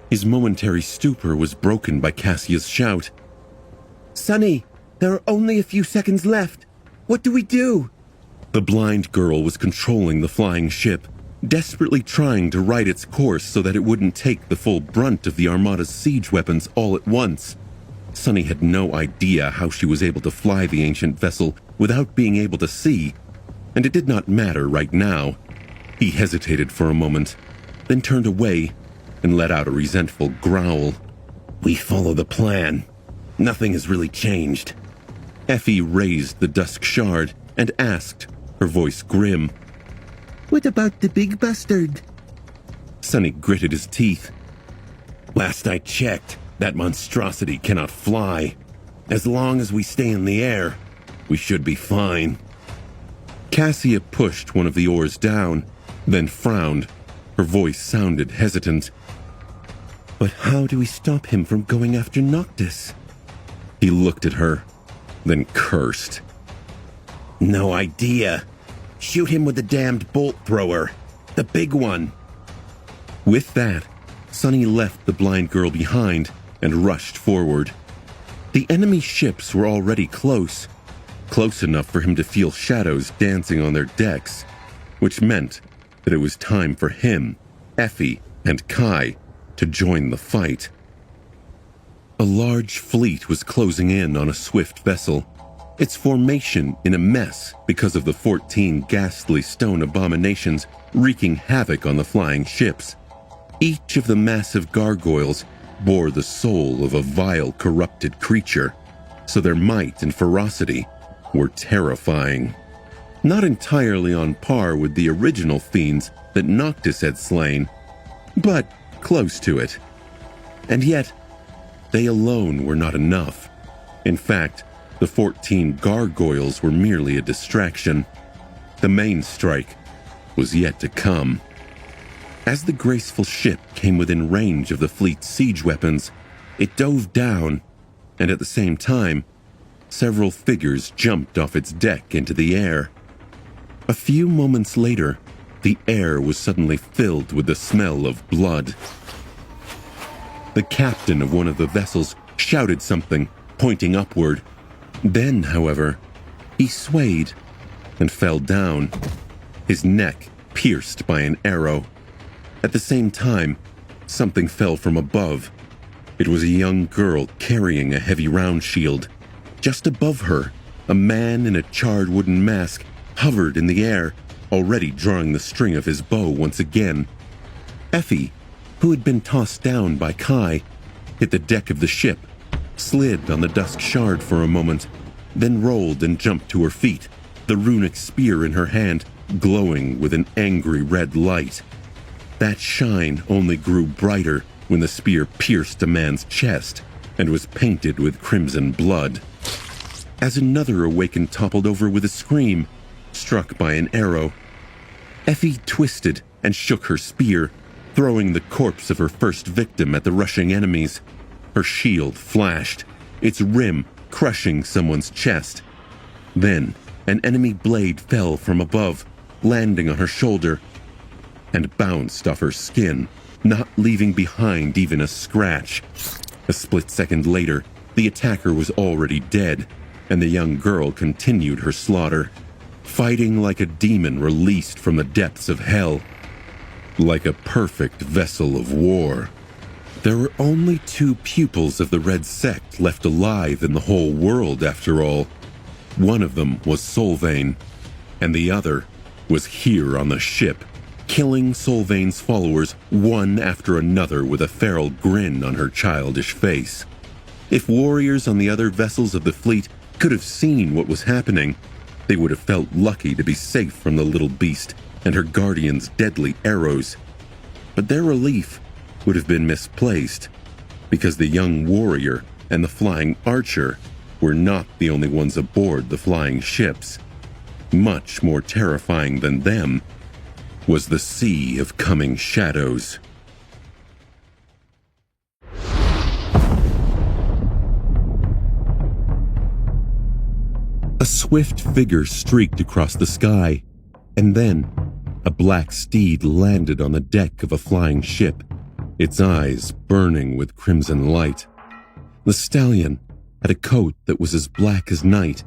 His momentary stupor was broken by Cassia's shout. Sunny, there are only a few seconds left. What do we do? The blind girl was controlling the flying ship, desperately trying to right its course so that it wouldn't take the full brunt of the Armada's siege weapons all at once. Sunny had no idea how she was able to fly the ancient vessel without being able to see, and it did not matter right now. He hesitated for a moment, then turned away and let out a resentful growl. "We follow the plan. Nothing has really changed." Effie raised the dusk shard and asked, her voice grim, What about the big bastard? Sunny gritted his teeth. "Last I checked, that monstrosity cannot fly. As long as we stay in the air, we should be fine." Cassia pushed one of the oars down, then frowned. Her voice sounded hesitant. But how do we stop him from going after Noctis? He looked at her, then cursed. "No idea. Shoot him with the damned bolt thrower. The big one." With that, Sunny left the blind girl behind and rushed forward. The enemy ships were already close enough for him to feel shadows dancing on their decks, which meant that it was time for him, Effie, and Kai to join the fight. A large fleet was closing in on a swift vessel, its formation in a mess because of the 14 ghastly stone abominations wreaking havoc on the flying ships. Each of the massive gargoyles bore the soul of a vile, corrupted creature, so their might and ferocity were terrifying. Not entirely on par with the original fiends that Noctis had slain, but close to it. And yet, they alone were not enough. In fact, the 14 gargoyles were merely a distraction. The main strike was yet to come. As the graceful ship came within range of the fleet's siege weapons, it dove down, and at the same time, several figures jumped off its deck into the air. A few moments later, the air was suddenly filled with the smell of blood. The captain of one of the vessels shouted something, pointing upward. Then, however, he swayed and fell down, his neck pierced by an arrow. At the same time, something fell from above. It was a young girl carrying a heavy round shield. Just above her, a man in a charred wooden mask hovered in the air, already drawing the string of his bow once again. Effie, who had been tossed down by Kai, hit the deck of the ship, slid on the dusk shard for a moment, then rolled and jumped to her feet, the runic spear in her hand glowing with an angry red light. That shine only grew brighter when the spear pierced a man's chest and was painted with crimson blood. As another awakened toppled over with a scream, struck by an arrow, Effie twisted and shook her spear, throwing the corpse of her first victim at the rushing enemies. Her shield flashed, its rim crushing someone's chest. Then, an enemy blade fell from above, landing on her shoulder, and bounced off her skin, not leaving behind even a scratch. A split second later, the attacker was already dead, and the young girl continued her slaughter, fighting like a demon released from the depths of hell, like a perfect vessel of war. There were only 2 pupils of the Red Sect left alive in the whole world, after all. One of them was Solvain, and the other was here on the ship, killing Solvain's followers one after another with a feral grin on her childish face. If warriors on the other vessels of the fleet could have seen what was happening, they would have felt lucky to be safe from the little beast and her guardian's deadly arrows. But their relief would have been misplaced, because the young warrior and the flying archer were not the only ones aboard the flying ships. Much more terrifying than them was the sea of coming shadows. A swift figure streaked across the sky, and then a black steed landed on the deck of a flying ship, its eyes burning with crimson light. The stallion had a coat that was as black as night,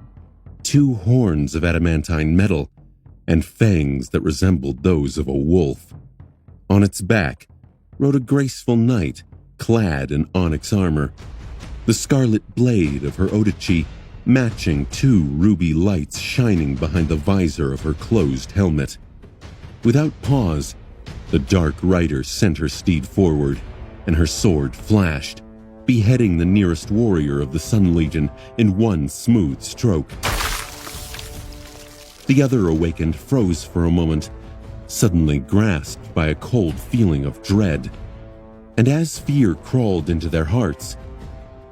2 horns of adamantine metal, and fangs that resembled those of a wolf. On its back rode a graceful knight clad in onyx armor, the scarlet blade of her Odachi matching 2 ruby lights shining behind the visor of her closed helmet. Without pause, the dark rider sent her steed forward, and her sword flashed, beheading the nearest warrior of the Sun Legion in one smooth stroke. The other awakened froze for a moment, suddenly grasped by a cold feeling of dread. And as fear crawled into their hearts,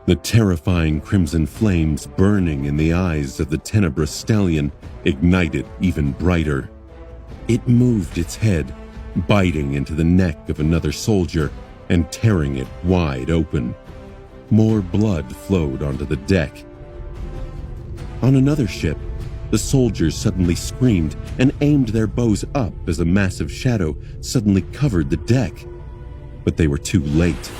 the terrifying crimson flames burning in the eyes of the tenebrous stallion ignited even brighter. It moved its head, biting into the neck of another soldier and tearing it wide open. More blood flowed onto the deck. On another ship, the soldiers suddenly screamed and aimed their bows up as a massive shadow suddenly covered the deck. But they were too late.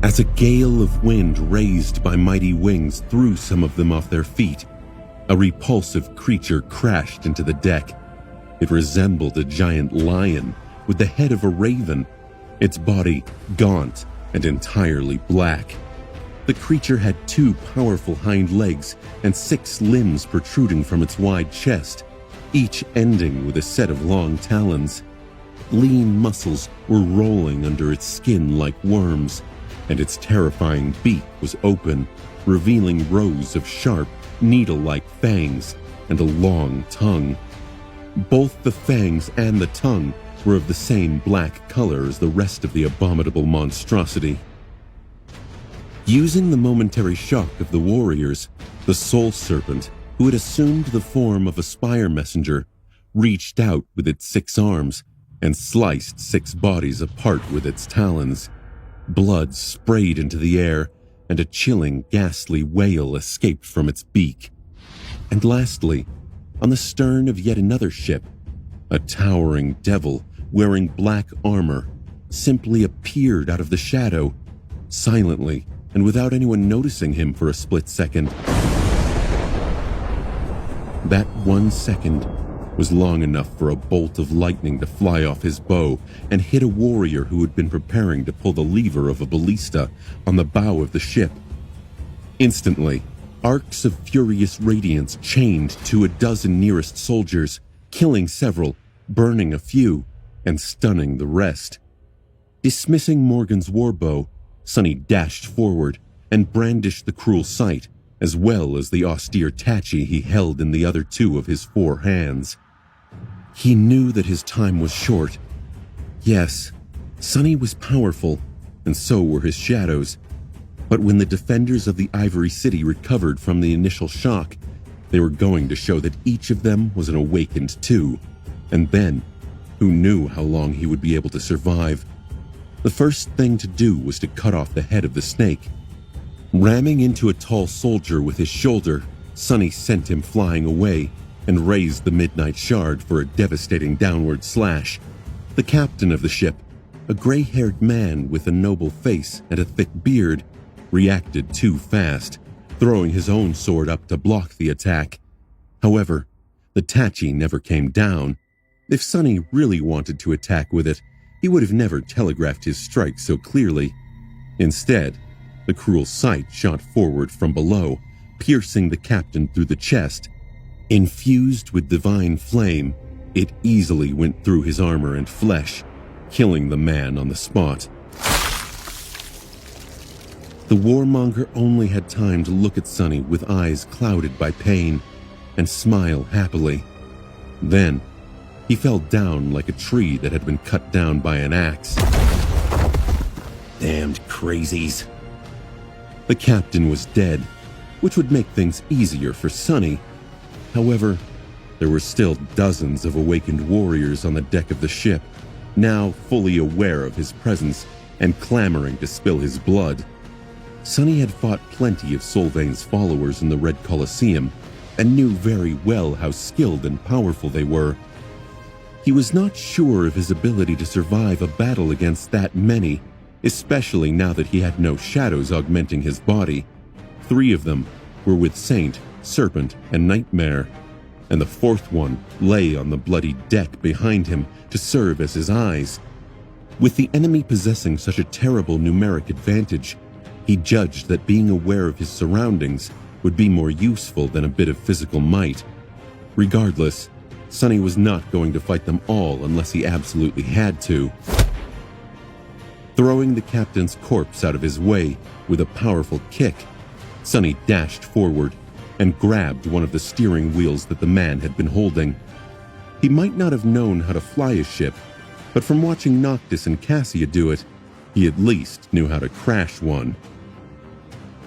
As a gale of wind raised by mighty wings threw some of them off their feet, a repulsive creature crashed into the deck. It resembled a giant lion with the head of a raven, its body gaunt and entirely black. The creature had 2 powerful hind legs and 6 limbs protruding from its wide chest, each ending with a set of long talons. Lean muscles were rolling under its skin like worms, and its terrifying beak was open, revealing rows of sharp, needle-like fangs and a long tongue. Both the fangs and the tongue were of the same black color as the rest of the abominable monstrosity. Using the momentary shock of the warriors, the Soul Serpent, who had assumed the form of a spire messenger, reached out with its 6 arms and sliced 6 bodies apart with its talons. Blood sprayed into the air, and a chilling, ghastly wail escaped from its beak. And lastly, on the stern of yet another ship, a towering devil wearing black armor simply appeared out of the shadow, silently and without anyone noticing him for a split second. That 1 second was long enough for a bolt of lightning to fly off his bow and hit a warrior who had been preparing to pull the lever of a ballista on the bow of the ship. Instantly, arcs of furious radiance chained to a dozen nearest soldiers, killing several, burning a few, and stunning the rest. Dismissing Morgan's warbow, Sonny dashed forward and brandished the cruel sight, as well as the austere tachi he held in the other 2 of his 4 hands. He knew that his time was short. Yes, Sonny was powerful, and so were his shadows. But when the defenders of the Ivory City recovered from the initial shock, they were going to show that each of them was an awakened too. And then, who knew how long he would be able to survive? The first thing to do was to cut off the head of the snake. Ramming into a tall soldier with his shoulder, Sonny sent him flying away and raised the Midnight Shard for a devastating downward slash. The captain of the ship, a gray-haired man with a noble face and a thick beard, reacted too fast, throwing his own sword up to block the attack. However, the tachi never came down. If Sonny really wanted to attack with it, he would have never telegraphed his strike so clearly. Instead, the cruel sight shot forward from below, piercing the captain through the chest. Infused with divine flame, it easily went through his armor and flesh, killing the man on the spot. The warmonger only had time to look at Sonny with eyes clouded by pain and smile happily. Then, he fell down like a tree that had been cut down by an axe. Damned crazies. The captain was dead, which would make things easier for Sonny. However, there were still dozens of awakened warriors on the deck of the ship, now fully aware of his presence and clamoring to spill his blood. Sonny had fought plenty of Solvain's followers in the Red Colosseum and knew very well how skilled and powerful they were. He was not sure of his ability to survive a battle against that many, especially now that he had no shadows augmenting his body. 3 of them were with Saint, Serpent, and Nightmare, and the 4th one lay on the bloody deck behind him to serve as his eyes. With the enemy possessing such a terrible numeric advantage, he judged that being aware of his surroundings would be more useful than a bit of physical might. Regardless, Sonny was not going to fight them all unless he absolutely had to. Throwing the captain's corpse out of his way with a powerful kick, Sonny dashed forward and grabbed one of the steering wheels that the man had been holding. He might not have known how to fly a ship, but from watching Noctis and Cassia do it, he at least knew how to crash one.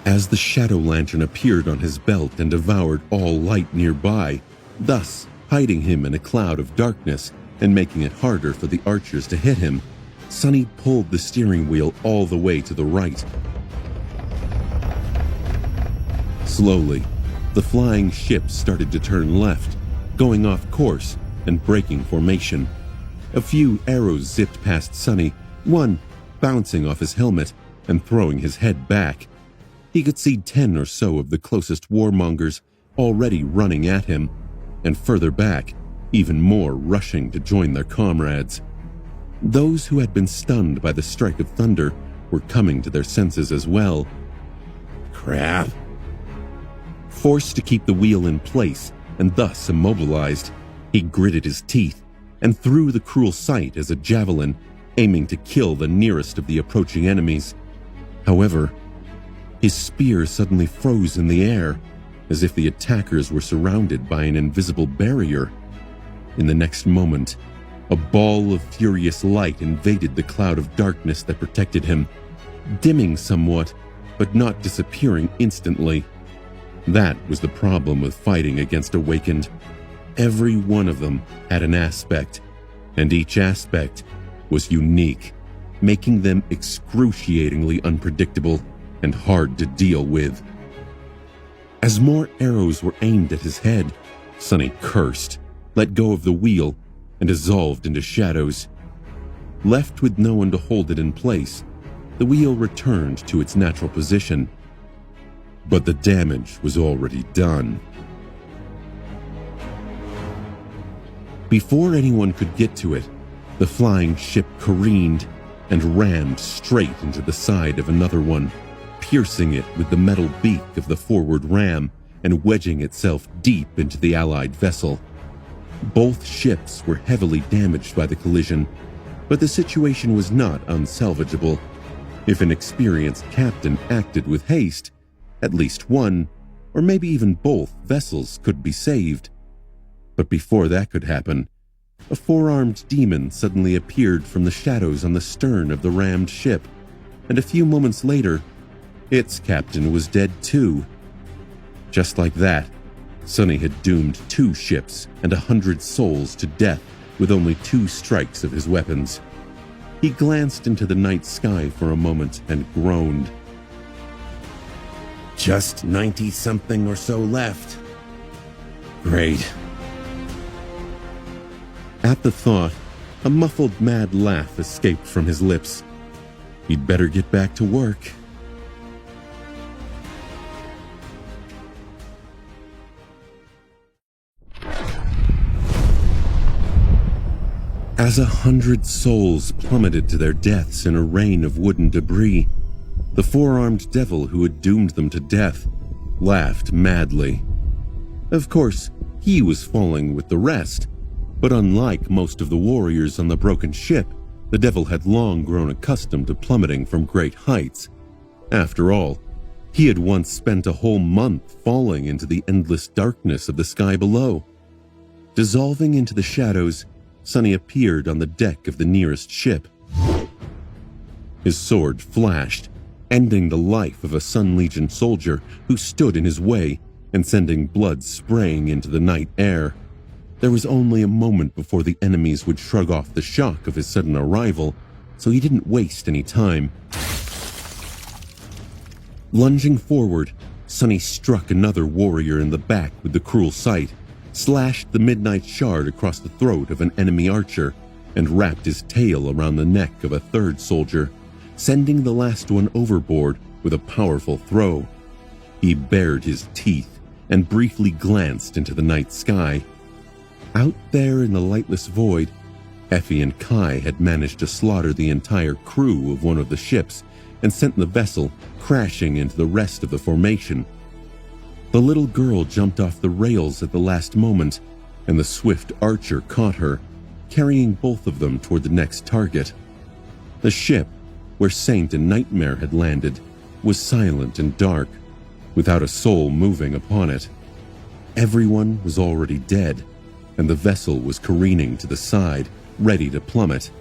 As the shadow lantern appeared on his belt and devoured all light nearby, thus hiding him in a cloud of darkness and making it harder for the archers to hit him, Sonny pulled the steering wheel all the way to the right. Slowly, the flying ship started to turn left, going off course and breaking formation. A few arrows zipped past Sonny, one bouncing off his helmet and throwing his head back. He could see 10 or so of the closest warmongers already running at him, and further back, even more rushing to join their comrades. Those who had been stunned by the strike of thunder were coming to their senses as well. Crap. Forced to keep the wheel in place and thus immobilized, he gritted his teeth and threw the cruel sight as a javelin, aiming to kill the nearest of the approaching enemies. However, his spear suddenly froze in the air, as if the attackers were surrounded by an invisible barrier. In the next moment, a ball of furious light invaded the cloud of darkness that protected him, dimming somewhat, but not disappearing instantly. That was the problem with fighting against Awakened. Every one of them had an aspect, and each aspect was unique, making them excruciatingly unpredictable and hard to deal with. As more arrows were aimed at his head, Sonny cursed, let go of the wheel, and dissolved into shadows. Left with no one to hold it in place, the wheel returned to its natural position. But the damage was already done. Before anyone could get to it, the flying ship careened and rammed straight into the side of another one, piercing it with the metal beak of the forward ram and wedging itself deep into the Allied vessel. Both ships were heavily damaged by the collision, but the situation was not unsalvageable. If an experienced captain acted with haste, at least one, or maybe even both vessels could be saved. But before that could happen, a four-armed demon suddenly appeared from the shadows on the stern of the rammed ship, and a few moments later, its captain was dead too. Just like that, Sonny had doomed 2 ships and 100 souls to death with only 2 strikes of his weapons. He glanced into the night sky for a moment and groaned. Just 90-something or so left. Great. At the thought, a muffled mad laugh escaped from his lips. He'd better get back to work. As 100 souls plummeted to their deaths in a rain of wooden debris, the four-armed devil who had doomed them to death laughed madly. Of course, he was falling with the rest, but unlike most of the warriors on the broken ship, the devil had long grown accustomed to plummeting from great heights. After all, he had once spent a whole month falling into the endless darkness of the sky below. Dissolving into the shadows, Sonny appeared on the deck of the nearest ship. His sword flashed, ending the life of a Sun Legion soldier who stood in his way and sending blood spraying into the night air. There was only a moment before the enemies would shrug off the shock of his sudden arrival, so he didn't waste any time. Lunging forward, Sonny struck another warrior in the back with the cruel sight, slashed the midnight shard across the throat of an enemy archer, and wrapped his tail around the neck of a third soldier, sending the last one overboard with a powerful throw. He bared his teeth and briefly glanced into the night sky. Out there in the lightless void, Effie and Kai had managed to slaughter the entire crew of one of the ships and sent the vessel crashing into the rest of the formation. The little girl jumped off the rails at the last moment, and the swift archer caught her, carrying both of them toward the next target. The ship, where Saint and Nightmare had landed, was silent and dark, without a soul moving upon it. Everyone was already dead, and the vessel was careening to the side, ready to plummet.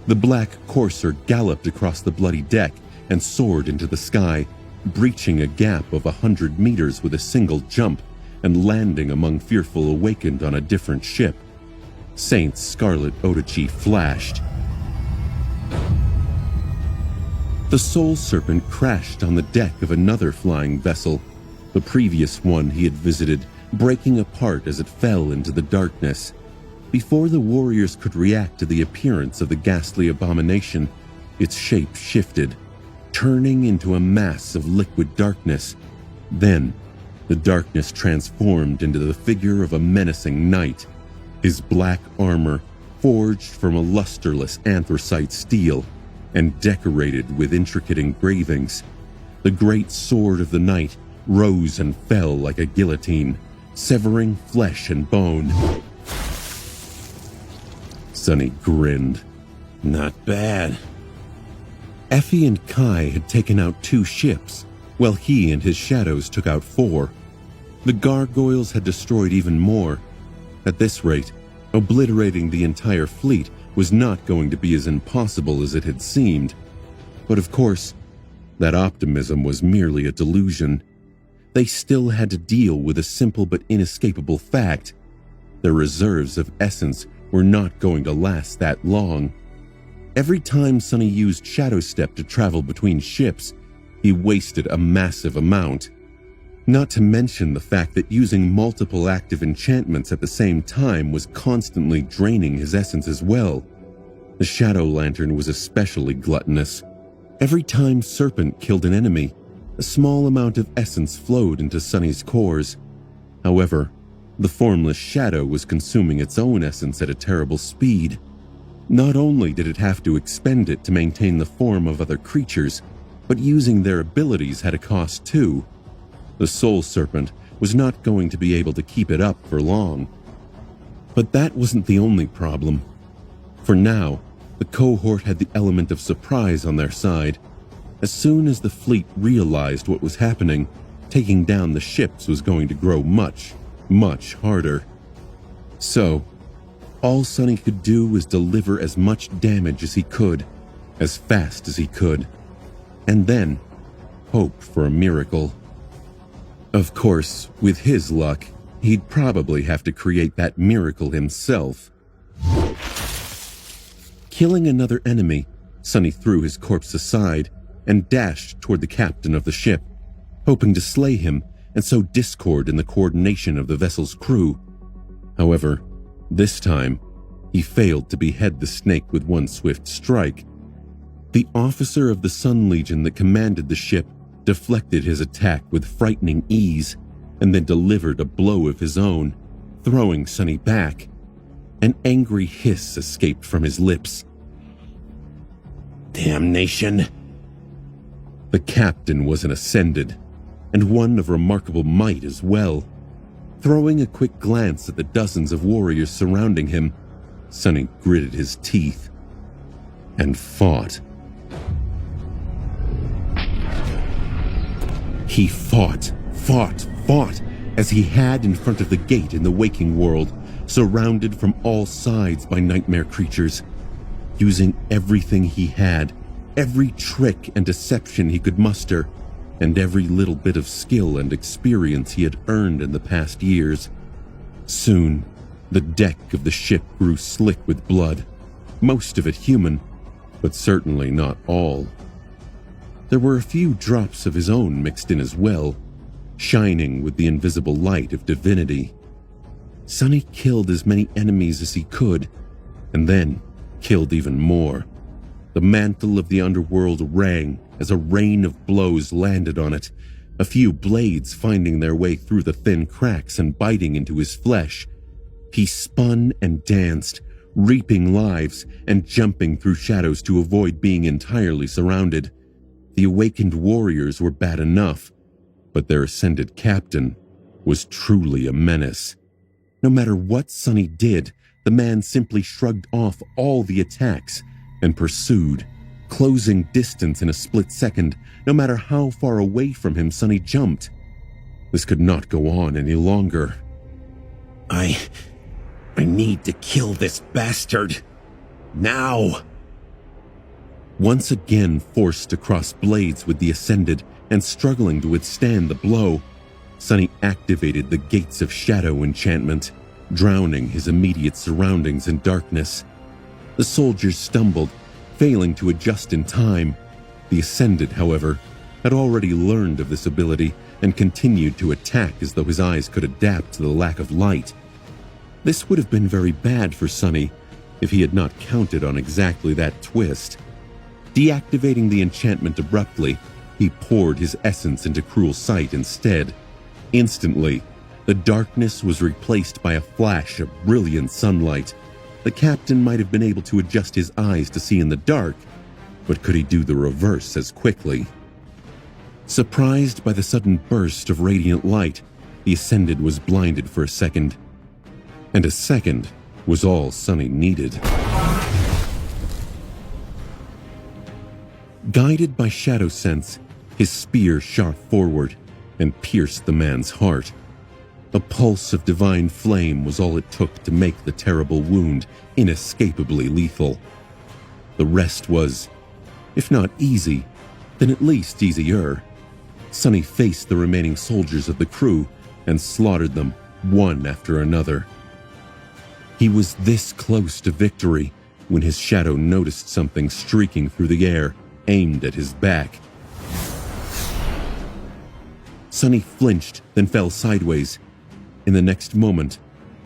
The black courser galloped across the bloody deck and soared into the sky, breaching a gap of 100 meters with a single jump and landing among Fearful Awakened on a different ship. Saint's scarlet Odachi flashed. The Soul Serpent crashed on the deck of another flying vessel, the previous one he had visited, breaking apart as it fell into the darkness. Before the warriors could react to the appearance of the ghastly abomination, its shape shifted, turning into a mass of liquid darkness. Then, the darkness transformed into the figure of a menacing knight, his black armor forged from a lusterless anthracite steel and decorated with intricate engravings. The great sword of the knight rose and fell like a guillotine, severing flesh and bone. Sonny grinned. Not bad. Effie and Kai had taken out 2 ships, while he and his shadows took out 4. The gargoyles had destroyed even more. At this rate, obliterating the entire fleet was not going to be as impossible as it had seemed. But of course, that optimism was merely a delusion. They still had to deal with a simple but inescapable fact. Their reserves of essence were not going to last that long. Every time Sunny used Shadow Step to travel between ships, he wasted a massive amount. Not to mention the fact that using multiple active enchantments at the same time was constantly draining his essence as well. The Shadow Lantern was especially gluttonous. Every time Serpent killed an enemy, a small amount of essence flowed into Sunny's cores. However, the formless shadow was consuming its own essence at a terrible speed. Not only did it have to expend it to maintain the form of other creatures, but using their abilities had a cost too. The Soul Serpent was not going to be able to keep it up for long. But that wasn't the only problem. For now, the cohort had the element of surprise on their side. As soon as the fleet realized what was happening, taking down the ships was going to grow much, much harder. So, all Sunny could do was deliver as much damage as he could, as fast as he could, and then hope for a miracle. Of course, with his luck, he'd probably have to create that miracle himself. Killing another enemy, Sunny threw his corpse aside and dashed toward the captain of the ship, hoping to slay him and sow discord in the coordination of the vessel's crew. However, this time, he failed to behead the snake with one swift strike. The officer of the Sun Legion that commanded the ship deflected his attack with frightening ease and then delivered a blow of his own, throwing Sunny back. An angry hiss escaped from his lips. Damnation! The captain was an Ascended, and one of remarkable might as well. Throwing a quick glance at the dozens of warriors surrounding him, Sunny gritted his teeth and fought. He fought as he had in front of the gate in the waking world, surrounded from all sides by nightmare creatures. Using everything he had, every trick and deception he could muster, and every little bit of skill and experience he had earned in the past years. Soon, the deck of the ship grew slick with blood, most of it human, but certainly not all. There were a few drops of his own mixed in as well, shining with the invisible light of divinity. Sunny killed as many enemies as he could, and then killed even more. The mantle of the underworld rang as a rain of blows landed on it, a few blades finding their way through the thin cracks and biting into his flesh. He spun and danced, reaping lives and jumping through shadows to avoid being entirely surrounded. The awakened warriors were bad enough, but their Ascended captain was truly a menace. No matter what Sunny did, the man simply shrugged off all the attacks and pursued, closing distance in a split second, no matter how far away from him Sunny jumped. This could not go on any longer. I need to kill this bastard. Now! Once again forced to cross blades with the Ascended and struggling to withstand the blow, Sunny activated the Gates of Shadow enchantment, drowning his immediate surroundings in darkness. The soldiers stumbled, failing to adjust in time. The Ascended, however, had already learned of this ability and continued to attack as though his eyes could adapt to the lack of light. This would have been very bad for Sunny if he had not counted on exactly that twist. Deactivating the enchantment abruptly, he poured his essence into Cruel Sight instead. Instantly, the darkness was replaced by a flash of brilliant sunlight. The captain might have been able to adjust his eyes to see in the dark, but could he do the reverse as quickly? Surprised by the sudden burst of radiant light, the Ascended was blinded for a second. And a second was all Sunny needed. Guided by shadow sense, his spear shot forward and pierced the man's heart. A pulse of divine flame was all it took to make the terrible wound inescapably lethal. The rest was, if not easy, then at least easier. Sonny faced the remaining soldiers of the crew and slaughtered them one after another. He was this close to victory when his shadow noticed something streaking through the air, aimed at his back. Sonny flinched, then fell sideways. In the next moment,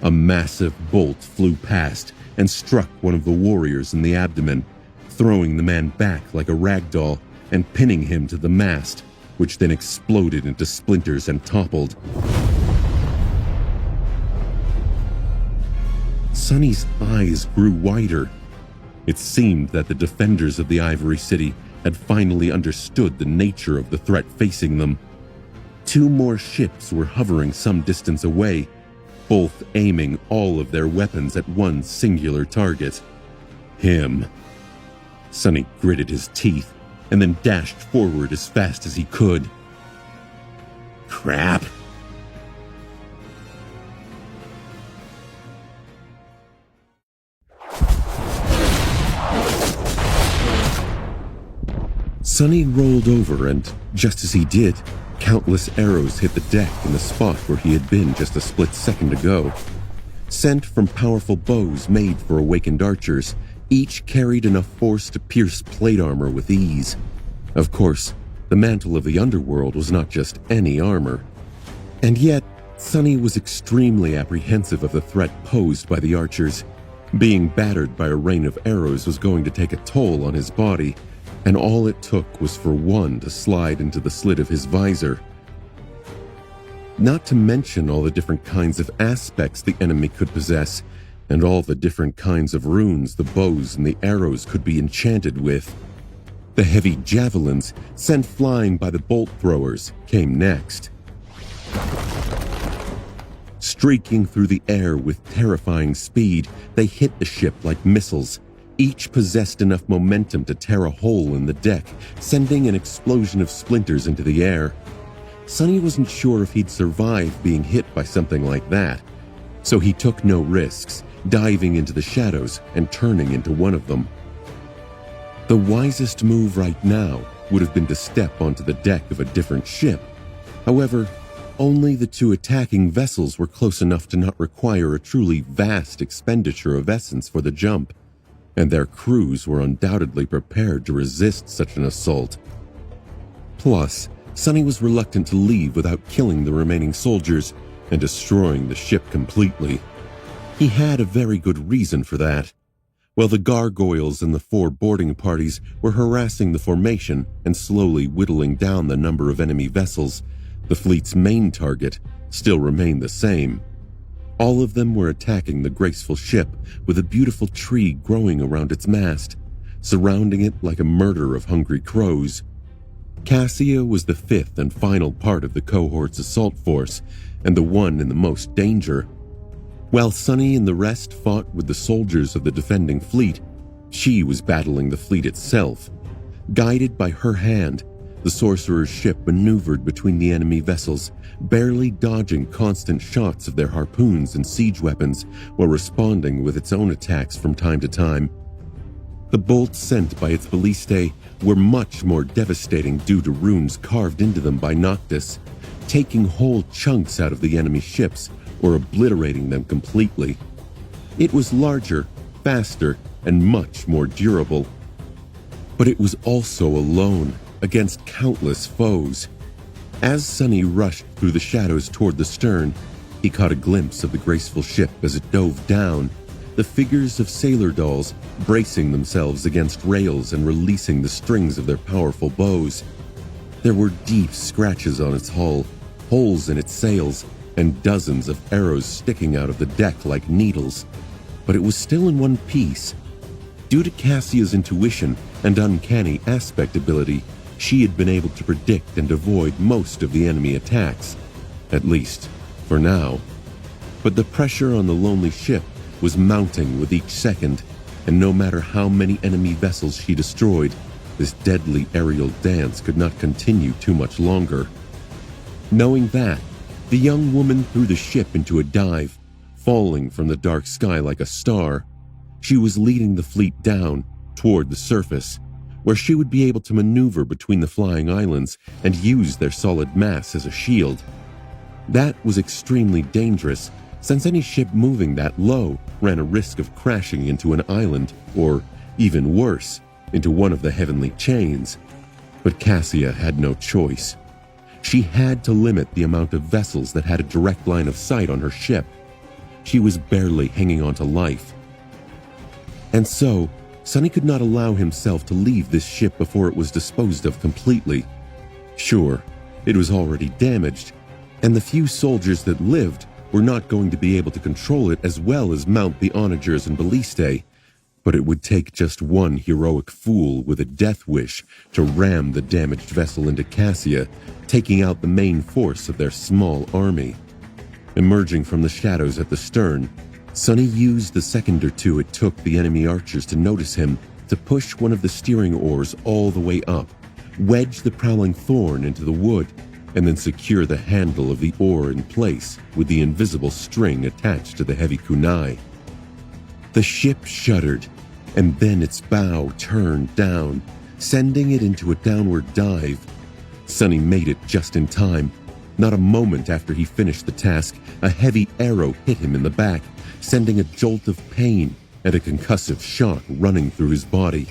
a massive bolt flew past and struck one of the warriors in the abdomen, throwing the man back like a rag doll and pinning him to the mast, which then exploded into splinters and toppled. Sonny's eyes grew wider. It seemed that the defenders of the Ivory City had finally understood the nature of the threat facing them. 2 more ships were hovering some distance away, both aiming all of their weapons at one singular target: him. Sonny gritted his teeth and then dashed forward as fast as he could. Crap. Sonny rolled over, and just as he did, countless arrows hit the deck in the spot where he had been just a split second ago. Sent from powerful bows made for awakened archers, each carried enough force to pierce plate armor with ease. Of course, the mantle of the underworld was not just any armor. And yet, Sonny was extremely apprehensive of the threat posed by the archers. Being battered by a rain of arrows was going to take a toll on his body, and all it took was for one to slide into the slit of his visor. Not to mention all the different kinds of aspects the enemy could possess, and all the different kinds of runes the bows and the arrows could be enchanted with. The heavy javelins sent flying by the bolt throwers came next. Streaking through the air with terrifying speed, they hit the ship like missiles. Each possessed enough momentum to tear a hole in the deck, sending an explosion of splinters into the air. Sonny wasn't sure if he'd survive being hit by something like that, so he took no risks, diving into the shadows and turning into one of them. The wisest move right now would have been to step onto the deck of a different ship. However, only the 2 attacking vessels were close enough to not require a truly vast expenditure of essence for the jump, and their crews were undoubtedly prepared to resist such an assault. Plus, Sonny was reluctant to leave without killing the remaining soldiers and destroying the ship completely. He had a very good reason for that. While the gargoyles and the 4 boarding parties were harassing the formation and slowly whittling down the number of enemy vessels, the fleet's main target still remained the same. All of them were attacking the graceful ship with a beautiful tree growing around its mast, surrounding it like a murder of hungry crows. Cassia was the 5th and final part of the cohort's assault force, and the one in the most danger. While Sonny and the rest fought with the soldiers of the defending fleet, she was battling the fleet itself. Guided by her hand, the sorcerer's ship maneuvered between the enemy vessels, barely dodging constant shots of their harpoons and siege weapons while responding with its own attacks from time to time. The bolts sent by its ballistae were much more devastating due to runes carved into them by Noctis, taking whole chunks out of the enemy ships or obliterating them completely. It was larger, faster, and much more durable. But it was also alone against countless foes. As Sonny rushed through the shadows toward the stern, he caught a glimpse of the graceful ship as it dove down, the figures of sailor dolls bracing themselves against rails and releasing the strings of their powerful bows. There were deep scratches on its hull, holes in its sails, and dozens of arrows sticking out of the deck like needles, but it was still in one piece. Due to Cassia's intuition and uncanny aspect ability, she had been able to predict and avoid most of the enemy attacks, at least for now. But the pressure on the lonely ship was mounting with each second, and no matter how many enemy vessels she destroyed, this deadly aerial dance could not continue too much longer. Knowing that, the young woman threw the ship into a dive, falling from the dark sky like a star. She was leading the fleet down toward the surface, where she would be able to maneuver between the flying islands and use their solid mass as a shield. That was extremely dangerous, since any ship moving that low ran a risk of crashing into an island, or, even worse, into one of the heavenly chains. But Cassia had no choice. She had to limit the amount of vessels that had a direct line of sight on her ship. She was barely hanging on to life. And so, Sonny could not allow himself to leave this ship before it was disposed of completely. Sure, it was already damaged, and the few soldiers that lived were not going to be able to control it as well as mount the onagers and ballistae, but it would take just one heroic fool with a death wish to ram the damaged vessel into Cassia, taking out the main force of their small army. Emerging from the shadows at the stern, Sonny used the second or two it took the enemy archers to notice him to push one of the steering oars all the way up, wedge the prowling thorn into the wood, and then secure the handle of the oar in place with the invisible string attached to the heavy kunai. The ship shuddered, and then its bow turned down, sending it into a downward dive. Sonny made it just in time. Not a moment after he finished the task, a heavy arrow hit him in the back, sending a jolt of pain and a concussive shock running through his body.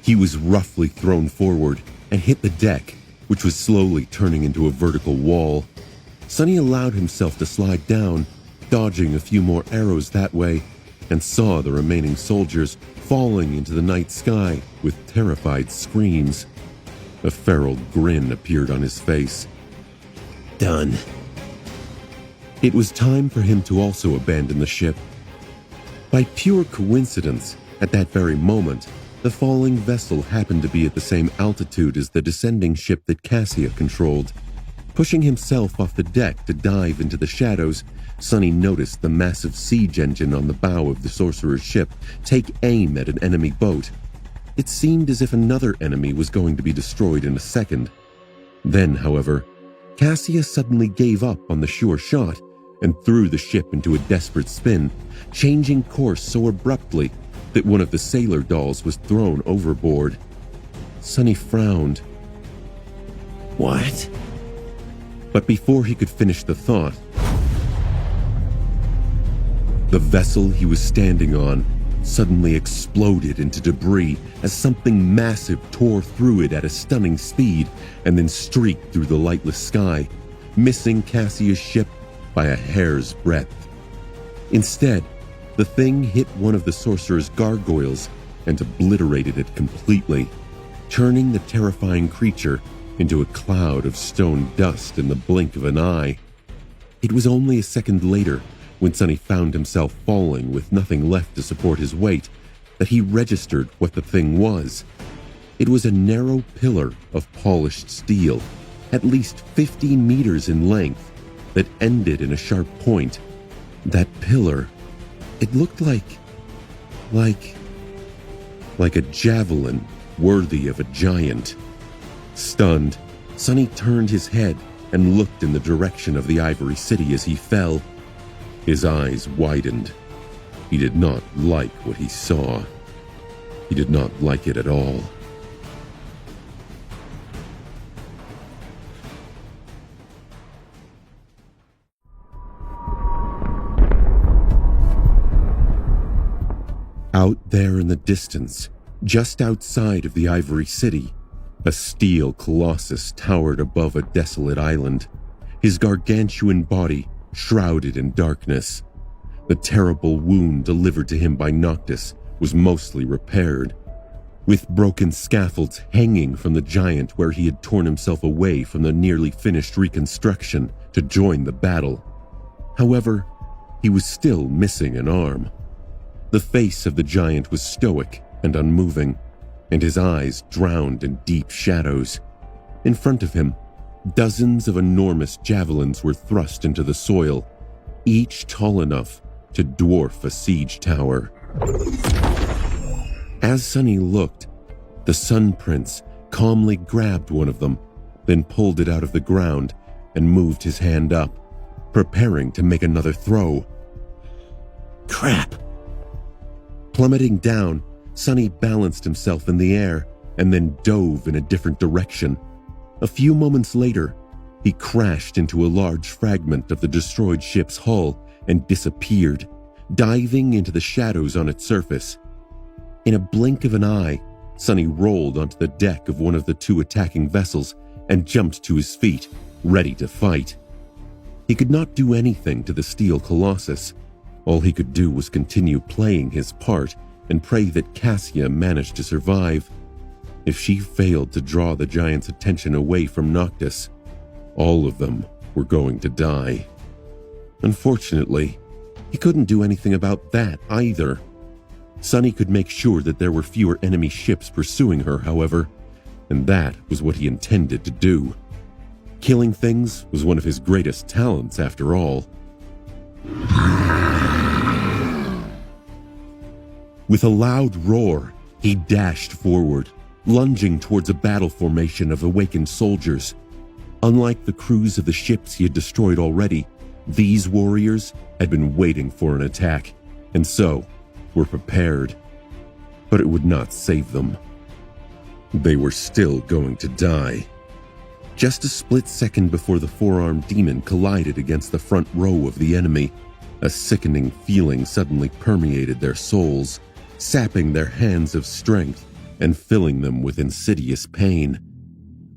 He was roughly thrown forward and hit the deck, which was slowly turning into a vertical wall. Sonny allowed himself to slide down, dodging a few more arrows that way, and saw the remaining soldiers falling into the night sky with terrified screams. A feral grin appeared on his face. Done. It was time for him to also abandon the ship. By pure coincidence, at that very moment, the falling vessel happened to be at the same altitude as the descending ship that Cassia controlled. Pushing himself off the deck to dive into the shadows, Sonny noticed the massive siege engine on the bow of the sorcerer's ship take aim at an enemy boat. It seemed as if another enemy was going to be destroyed in a second. Then, however, Cassia suddenly gave up on the sure shot and threw the ship into a desperate spin, changing course so abruptly that one of the sailor dolls was thrown overboard. Sonny frowned. What? But before he could finish the thought, the vessel he was standing on suddenly exploded into debris as something massive tore through it at a stunning speed and then streaked through the lightless sky, missing Cassia's ship by a hair's breadth. Instead, the thing hit one of the sorcerer's gargoyles and obliterated it completely, turning the terrifying creature into a cloud of stone dust in the blink of an eye. It was only a second later, when Sonny found himself falling with nothing left to support his weight, that he registered what the thing was. It was a narrow pillar of polished steel, at least 50 meters in length, that ended in a sharp point. That pillar, it looked like a javelin worthy of a giant. Stunned, Sonny turned his head and looked in the direction of the Ivory City as he fell. His eyes widened. He did not like what he saw. He did not like it at all. Out there in the distance, just outside of the Ivory City, a steel colossus towered above a desolate island, his gargantuan body shrouded in darkness. The terrible wound delivered to him by Noctis was mostly repaired, with broken scaffolds hanging from the giant where he had torn himself away from the nearly finished reconstruction to join the battle. However, he was still missing an arm. The face of the giant was stoic and unmoving, and his eyes drowned in deep shadows. In front of him, dozens of enormous javelins were thrust into the soil, each tall enough to dwarf a siege tower. As Sunny looked, the Sun Prince calmly grabbed one of them, then pulled it out of the ground and moved his hand up, preparing to make another throw. Crap! Plummeting down, Sunny balanced himself in the air and then dove in a different direction. A few moments later, he crashed into a large fragment of the destroyed ship's hull and disappeared, diving into the shadows on its surface. In a blink of an eye, Sunny rolled onto the deck of one of the two attacking vessels and jumped to his feet, ready to fight. He could not do anything to the steel colossus. All he could do was continue playing his part and pray that Cassia managed to survive. If she failed to draw the giant's attention away from Noctis, all of them were going to die. Unfortunately, he couldn't do anything about that either. Sunny could make sure that there were fewer enemy ships pursuing her, however, and that was what he intended to do. Killing things was one of his greatest talents, after all. With a loud roar, he dashed forward, lunging towards a battle formation of awakened soldiers. Unlike the crews of the ships he had destroyed already, these warriors had been waiting for an attack, and so were prepared. But it would not save them. They were still going to die. Just a split second before the four-armed demon collided against the front row of the enemy, a sickening feeling suddenly permeated their souls, sapping their hands of strength and filling them with insidious pain.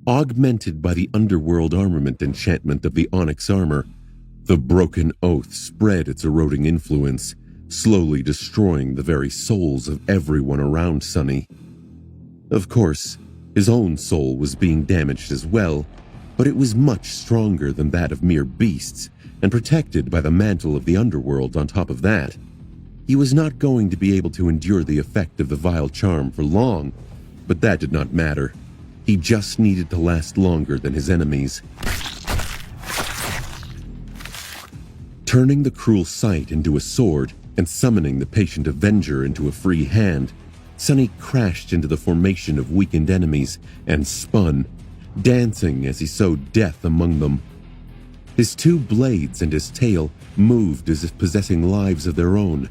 Augmented by the underworld armament enchantment of the onyx armor, the broken oath spread its eroding influence, slowly destroying the very souls of everyone around Sunny. Of course, his own soul was being damaged as well, but it was much stronger than that of mere beasts, and protected by the mantle of the underworld on top of that. He was not going to be able to endure the effect of the vile charm for long, but that did not matter. He just needed to last longer than his enemies. Turning the cruel sight into a sword and summoning the patient avenger into a free hand, Sunny crashed into the formation of weakened enemies and spun, dancing as he sowed death among them. His two blades and his tail moved as if possessing lives of their own,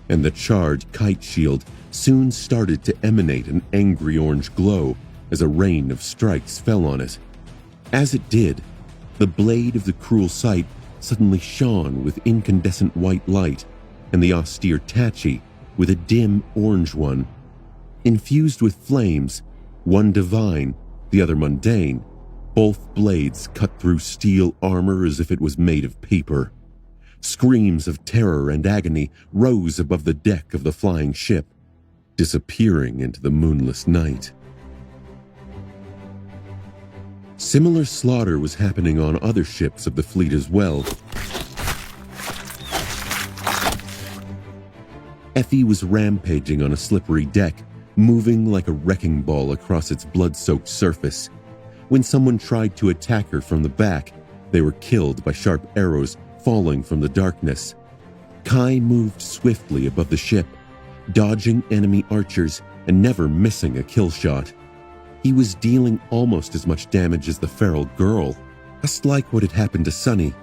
and the charred kite shield soon started to emanate an angry orange glow as a rain of strikes fell on it. As it did, the blade of the cruel sight suddenly shone with incandescent white light, and the austere Tachi with a dim orange one. Infused with flames, one divine, the other mundane, both blades cut through steel armor as if it was made of paper. Screams of terror and agony rose above the deck of the flying ship, disappearing into the moonless night. Similar slaughter was happening on other ships of the fleet as well. Effie was rampaging on a slippery deck, moving like a wrecking ball across its blood-soaked surface. When someone tried to attack her from the back, they were killed by sharp arrows falling from the darkness. Kai moved swiftly above the ship, dodging enemy archers and never missing a kill shot. He was dealing almost as much damage as the feral girl. Just like what had happened to Sunny,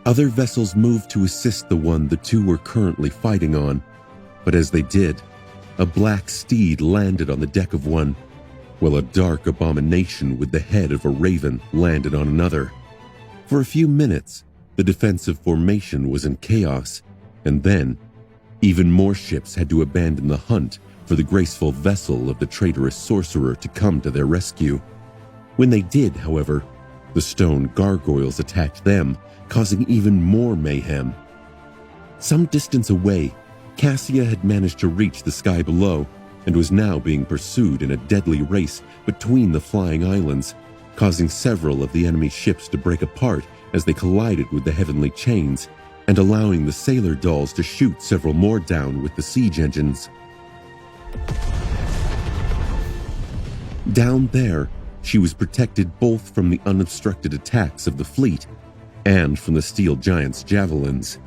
other vessels moved to assist the one the two were currently fighting on. But as they did, a black steed landed on the deck of one, while a dark abomination with the head of a raven landed on another. For a few minutes, the defensive formation was in chaos, and then, even more ships had to abandon the hunt for the graceful vessel of the traitorous sorcerer to come to their rescue. When they did, however, the stone gargoyles attacked them, causing even more mayhem. Some distance away, Cassia had managed to reach the sky below and was now being pursued in a deadly race between the flying islands, causing several of the enemy ships to break apart as they collided with the heavenly chains, and allowing the sailor dolls to shoot several more down with the siege engines. Down there, she was protected both from the unobstructed attacks of the fleet and from the steel giant's javelins.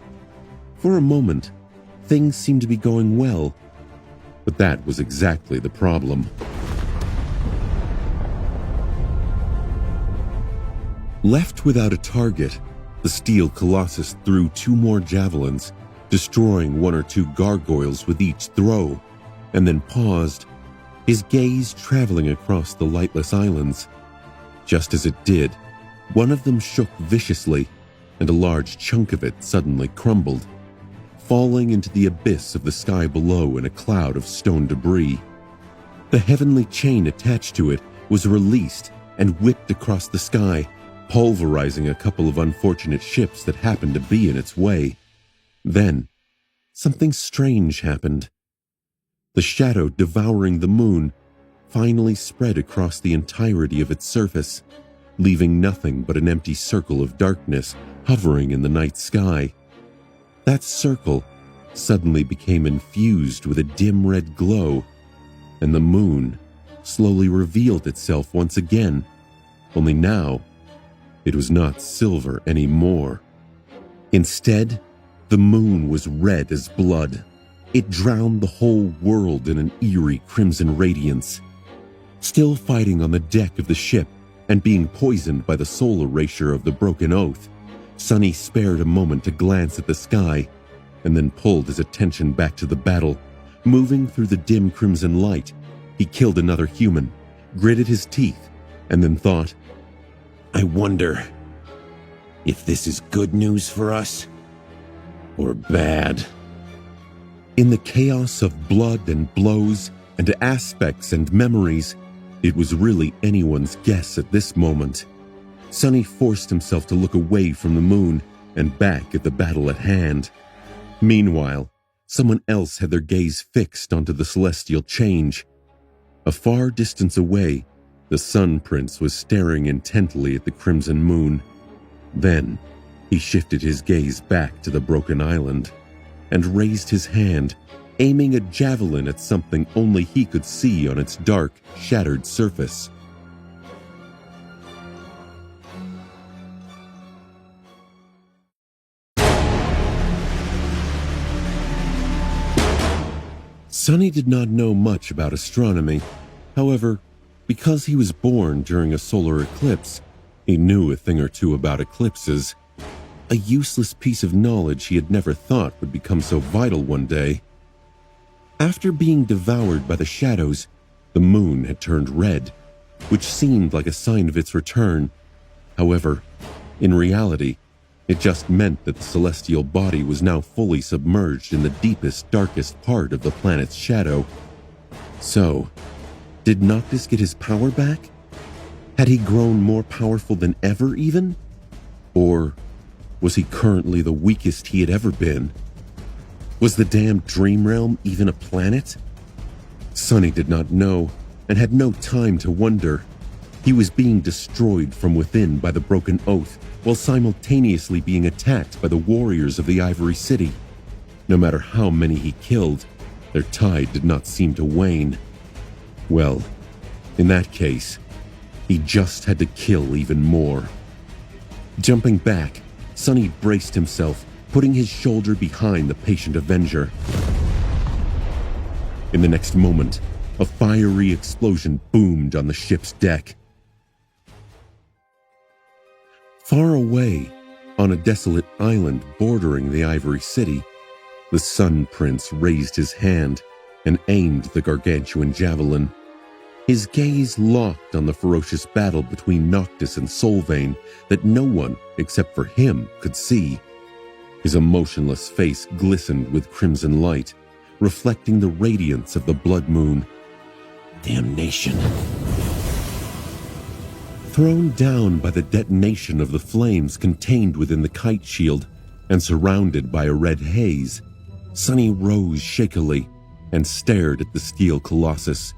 For a moment, things seemed to be going well. But that was exactly the problem. Left without a target, the steel colossus threw 2 more javelins, destroying 1 or 2 gargoyles with each throw, and then paused, his gaze traveling across the lightless islands. Just as it did, one of them shook viciously, and a large chunk of it suddenly crumbled, falling into the abyss of the sky below in a cloud of stone debris. The heavenly chain attached to it was released and whipped across the sky, pulverizing a couple of unfortunate ships that happened to be in its way. Then, something strange happened. The shadow devouring the moon finally spread across the entirety of its surface, leaving nothing but an empty circle of darkness hovering in the night sky. That circle suddenly became infused with a dim red glow, and the moon slowly revealed itself once again, only now it was not silver anymore. Instead, the moon was red as blood. It drowned the whole world in an eerie crimson radiance. Still fighting on the deck of the ship and being poisoned by the soul erasure of the Broken Oath, Sonny spared a moment to glance at the sky and then pulled his attention back to the battle. Moving through the dim crimson light, he killed another human, gritted his teeth, and then thought, I wonder if this is good news for us or bad. In the chaos of blood and blows and aspects and memories, it was really anyone's guess at this moment. Sonny forced himself to look away from the moon and back at the battle at hand. Meanwhile, someone else had their gaze fixed onto the celestial change. A far distance away, the Sun Prince was staring intently at the crimson moon. Then, he shifted his gaze back to the broken island and raised his hand, aiming a javelin at something only he could see on its dark, shattered surface. Sonny did not know much about astronomy. However, because he was born during a solar eclipse, he knew a thing or two about eclipses. A useless piece of knowledge he had never thought would become so vital one day. After being devoured by the shadows, the moon had turned red, which seemed like a sign of its return. However, in reality, it just meant that the celestial body was now fully submerged in the deepest, darkest part of the planet's shadow. So, did Noctis get his power back? Had he grown more powerful than ever even? Or was he currently the weakest he had ever been? Was the damned Dream Realm even a planet? Sonny did not know and had no time to wonder. He was being destroyed from within by the Broken Oath while simultaneously being attacked by the warriors of the Ivory City. No matter how many he killed, their tide did not seem to wane. Well, in that case, he just had to kill even more. Jumping back, Sonny braced himself, putting his shoulder behind the patient Avenger. In the next moment, a fiery explosion boomed on the ship's deck. Far away, on a desolate island bordering the Ivory City, the Sun Prince raised his hand and aimed the gargantuan javelin. His gaze locked on the ferocious battle between Noctis and Solvayne that no one, except for him, could see. His emotionless face glistened with crimson light, reflecting the radiance of the blood moon. Damnation. Thrown down by the detonation of the flames contained within the kite shield and surrounded by a red haze, Sonny rose shakily and stared at the steel colossus,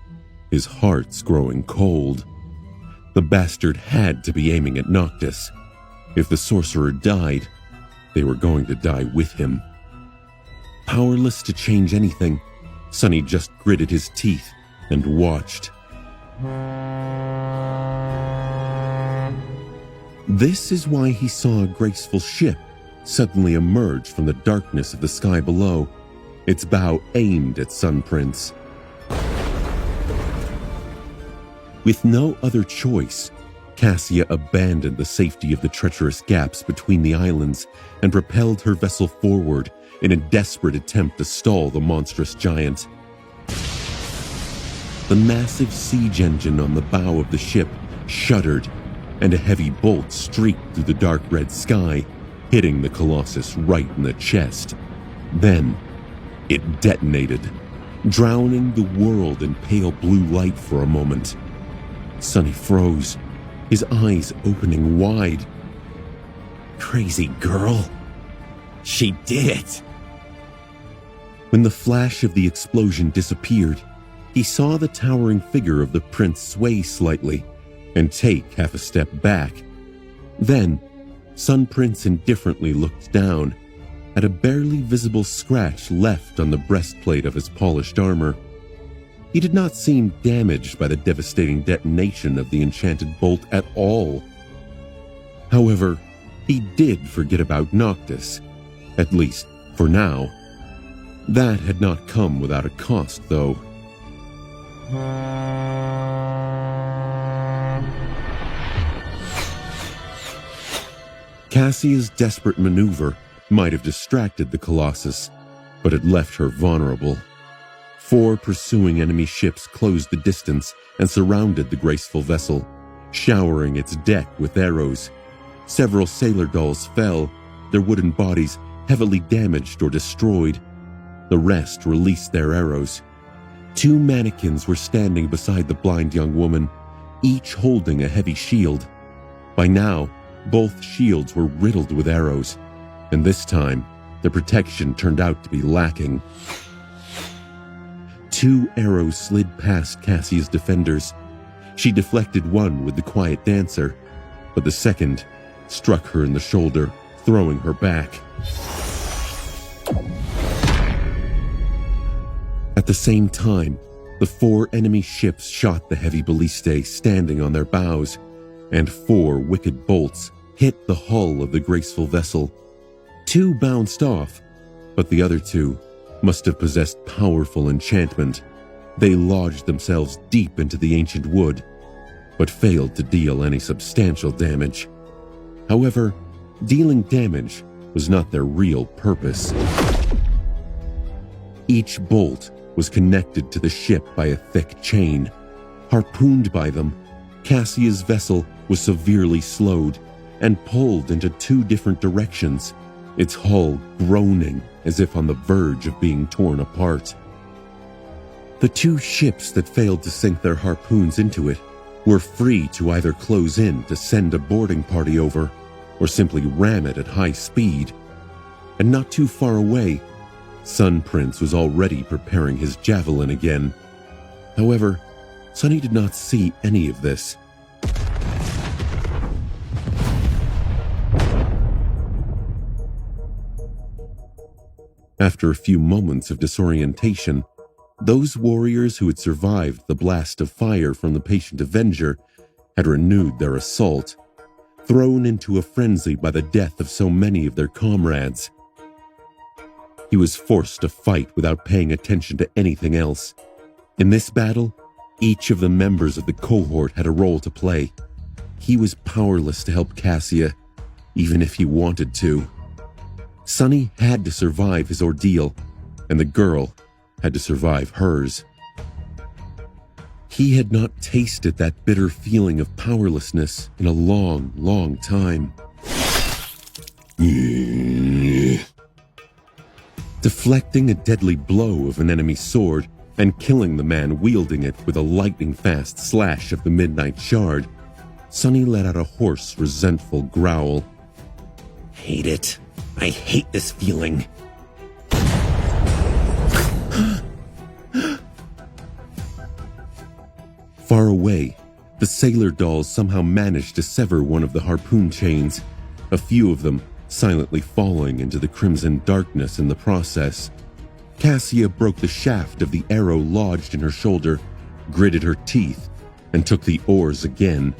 his heart's growing cold. The bastard had to be aiming at Noctis. If the sorcerer died, they were going to die with him. Powerless to change anything, Sonny just gritted his teeth and watched. This is why he saw a graceful ship suddenly emerge from the darkness of the sky below, its bow aimed at Sun Prince. With no other choice, Cassia abandoned the safety of the treacherous gaps between the islands and propelled her vessel forward in a desperate attempt to stall the monstrous giant. The massive siege engine on the bow of the ship shuddered, and a heavy bolt streaked through the dark red sky, hitting the Colossus right in the chest. Then, it detonated, drowning the world in pale blue light for a moment. Sonny froze, his eyes opening wide. Crazy girl. She did it. When the flash of the explosion disappeared, he saw the towering figure of the prince sway slightly and take half a step back. Then, Sun Prince indifferently looked down at a barely visible scratch left on the breastplate of his polished armor. He did not seem damaged by the devastating detonation of the enchanted bolt at all. However, he did forget about Noctis, at least for now. That had not come without a cost, though. Cassia's desperate maneuver might have distracted the Colossus, but it left her vulnerable. 4 pursuing enemy ships closed the distance and surrounded the graceful vessel, showering its deck with arrows. Several sailor dolls fell, their wooden bodies heavily damaged or destroyed. The rest released their arrows. 2 mannequins were standing beside the blind young woman, each holding a heavy shield. By now, both shields were riddled with arrows, and this time, the protection turned out to be lacking. 2 arrows slid past Cassia's defenders. She deflected one with the quiet dancer, but the second struck her in the shoulder, throwing her back. At the same time, the 4 enemy ships shot the heavy ballistae standing on their bows, and 4 wicked bolts hit the hull of the graceful vessel. 2 bounced off, but the other 2 must have possessed powerful enchantment. They lodged themselves deep into the ancient wood, but failed to deal any substantial damage. However, dealing damage was not their real purpose. Each bolt was connected to the ship by a thick chain. Harpooned by them, Cassia's vessel was severely slowed and pulled into 2 different directions, its hull groaning as if on the verge of being torn apart. The 2 ships that failed to sink their harpoons into it were free to either close in to send a boarding party over, or simply ram it at high speed. And not too far away, Sun Prince was already preparing his javelin again. However, Sunny did not see any of this. After a few moments of disorientation, those warriors who had survived the blast of fire from the patient Avenger had renewed their assault, thrown into a frenzy by the death of so many of their comrades. He was forced to fight without paying attention to anything else. In this battle, each of the members of the cohort had a role to play. He was powerless to help Cassia, even if he wanted to. Sunny had to survive his ordeal, and the girl had to survive hers. He had not tasted that bitter feeling of powerlessness in a long, long time. Deflecting a deadly blow of an enemy's sword and killing the man wielding it with a lightning-fast slash of the Midnight Shard, Sunny let out a hoarse, resentful growl. Hate it. I hate this feeling. Far away, the sailor dolls somehow managed to sever one of the harpoon chains, a few of them silently falling into the crimson darkness in the process. Cassia broke the shaft of the arrow lodged in her shoulder, gritted her teeth, and took the oars again.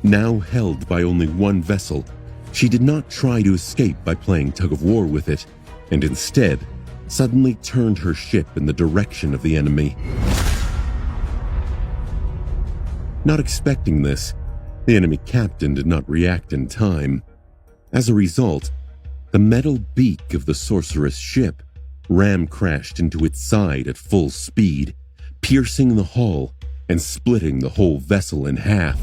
Now held by only one vessel, she did not try to escape by playing tug-of-war with it, and instead suddenly turned her ship in the direction of the enemy. Not expecting this, the enemy captain did not react in time. As a result, the metal beak of the sorceress ship ram-crashed into its side at full speed, piercing the hull and splitting the whole vessel in half.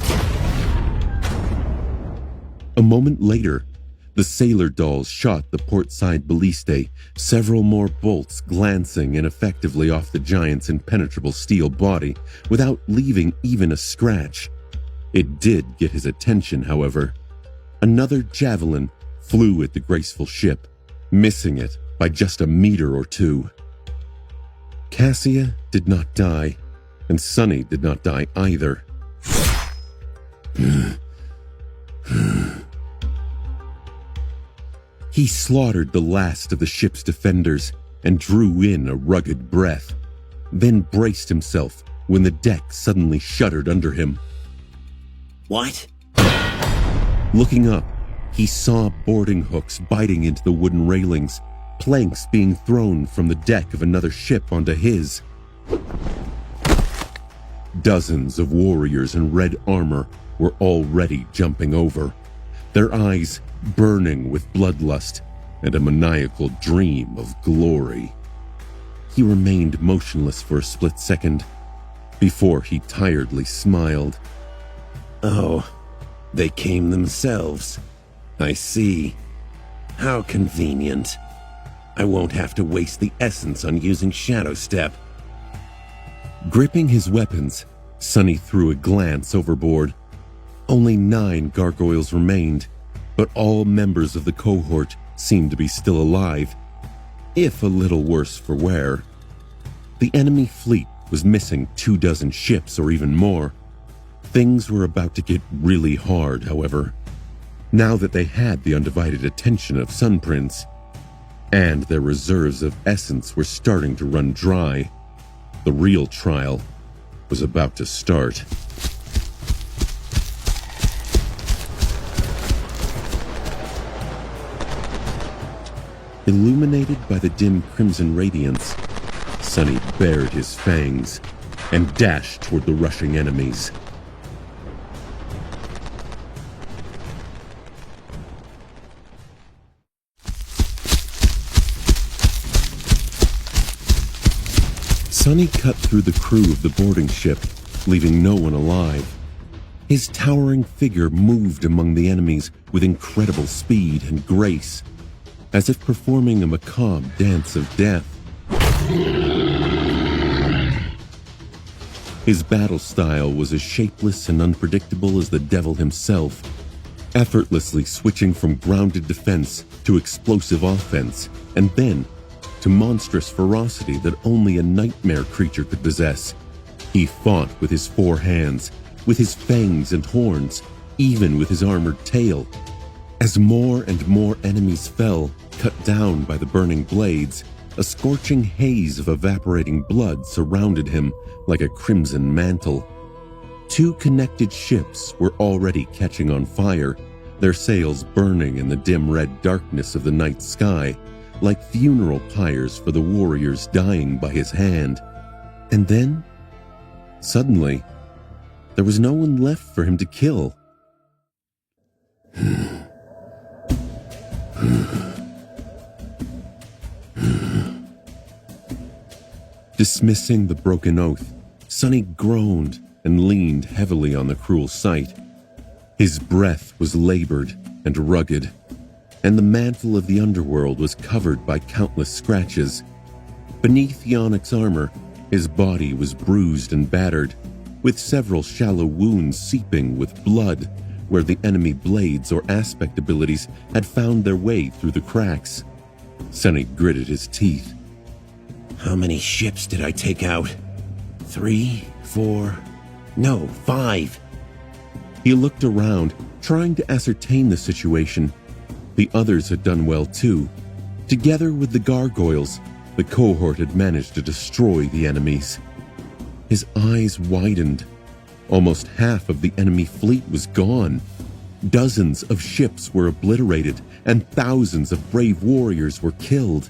A moment later, the sailor dolls shot the portside balliste, several more bolts glancing ineffectively off the giant's impenetrable steel body without leaving even a scratch. It did get his attention, however. Another javelin flew at the graceful ship, missing it by just a meter or two. Cassia did not die, and Sunny did not die either. He slaughtered the last of the ship's defenders and drew in a rugged breath, then braced himself when the deck suddenly shuddered under him. What? Looking up, he saw boarding hooks biting into the wooden railings, planks being thrown from the deck of another ship onto his. Dozens of warriors in red armor were already jumping over, their eyes burning with bloodlust and a maniacal dream of glory. He remained motionless for a split second before he tiredly smiled. Oh, they came themselves. I see. How convenient. I won't have to waste the essence on using Shadow Step. Gripping his weapons, Sunny threw a glance overboard. Only 9 gargoyles remained, but all members of the cohort seemed to be still alive, if a little worse for wear. The enemy fleet was missing 24 ships or even more. Things were about to get really hard, however, now that they had the undivided attention of Sun Prince, and their reserves of essence were starting to run dry. The real trial was about to start. Illuminated by the dim crimson radiance, Sunny bared his fangs and dashed toward the rushing enemies. Sunny cut through the crew of the boarding ship, leaving no one alive. His towering figure moved among the enemies with incredible speed and grace, as if performing a macabre dance of death. His battle style was as shapeless and unpredictable as the devil himself, effortlessly switching from grounded defense to explosive offense, and then to monstrous ferocity that only a nightmare creature could possess. He fought with his 4 hands, with his fangs and horns, even with his armored tail. As more and more enemies fell, cut down by the burning blades, a scorching haze of evaporating blood surrounded him like a crimson mantle. 2 connected ships were already catching on fire, their sails burning in the dim red darkness of the night sky, like funeral pyres for the warriors dying by his hand. And then, suddenly, there was no one left for him to kill. Dismissing the broken oath, Sunny groaned and leaned heavily on the cruel sight. His breath was labored and rugged, and the mantle of the underworld was covered by countless scratches. Beneath the onyx armor, his body was bruised and battered, with several shallow wounds seeping with blood where the enemy blades or aspect abilities had found their way through the cracks. Sunny gritted his teeth. How many ships did I take out? 3, 4, no, 5. He looked around, trying to ascertain the situation. The others had done well too. Together with the gargoyles, the cohort had managed to destroy the enemies. His eyes widened. Almost half of the enemy fleet was gone. Dozens of ships were obliterated, and thousands of brave warriors were killed.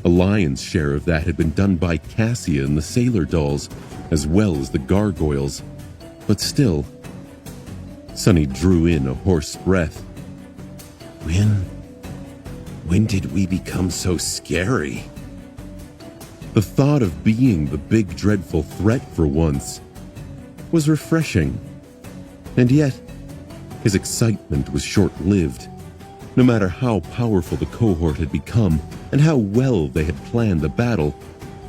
A lion's share of that had been done by Cassia and the sailor dolls, as well as the gargoyles. but still. Sonny drew in a hoarse breath. When did we become so scary? The thought of being the big dreadful threat for once was refreshing. And yet, his excitement was short-lived. No matter how powerful the cohort had become and how well they had planned the battle,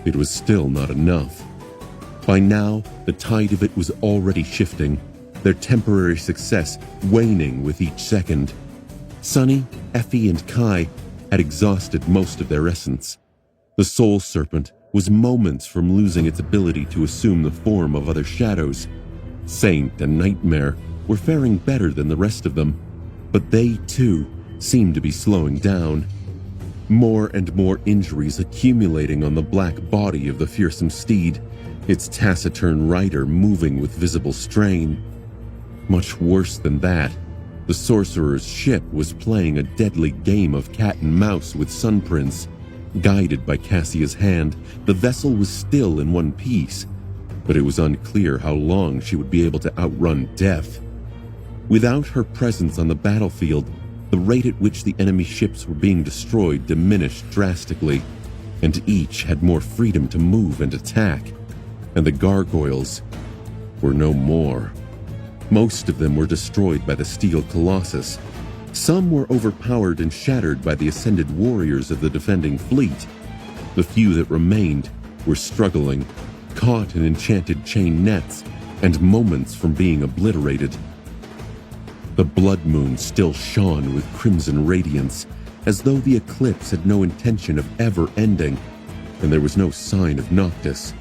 it was still not enough. By now, the tide of it was already shifting, their temporary success waning with each second. Sonny, Effie, and Kai had exhausted most of their essence. The Soul Serpent was moments from losing its ability to assume the form of other shadows. Saint and Nightmare were faring better than the rest of them, but they, too, seemed to be slowing down. More and more injuries accumulating on the black body of the fearsome steed, its taciturn rider moving with visible strain. Much worse than that, the sorcerer's ship was playing a deadly game of cat and mouse with Sun Prince. Guided by Cassia's hand, the vessel was still in one piece, but it was unclear how long she would be able to outrun death. Without her presence on the battlefield, the rate at which the enemy ships were being destroyed diminished drastically, and each had more freedom to move and attack, and the gargoyles were no more. Most of them were destroyed by the Steel Colossus. Some were overpowered and shattered by the ascended warriors of the defending fleet. The few that remained were struggling, caught in enchanted chain nets, and moments from being obliterated. The blood moon still shone with crimson radiance, as though the eclipse had no intention of ever ending, and there was no sign of Noctis.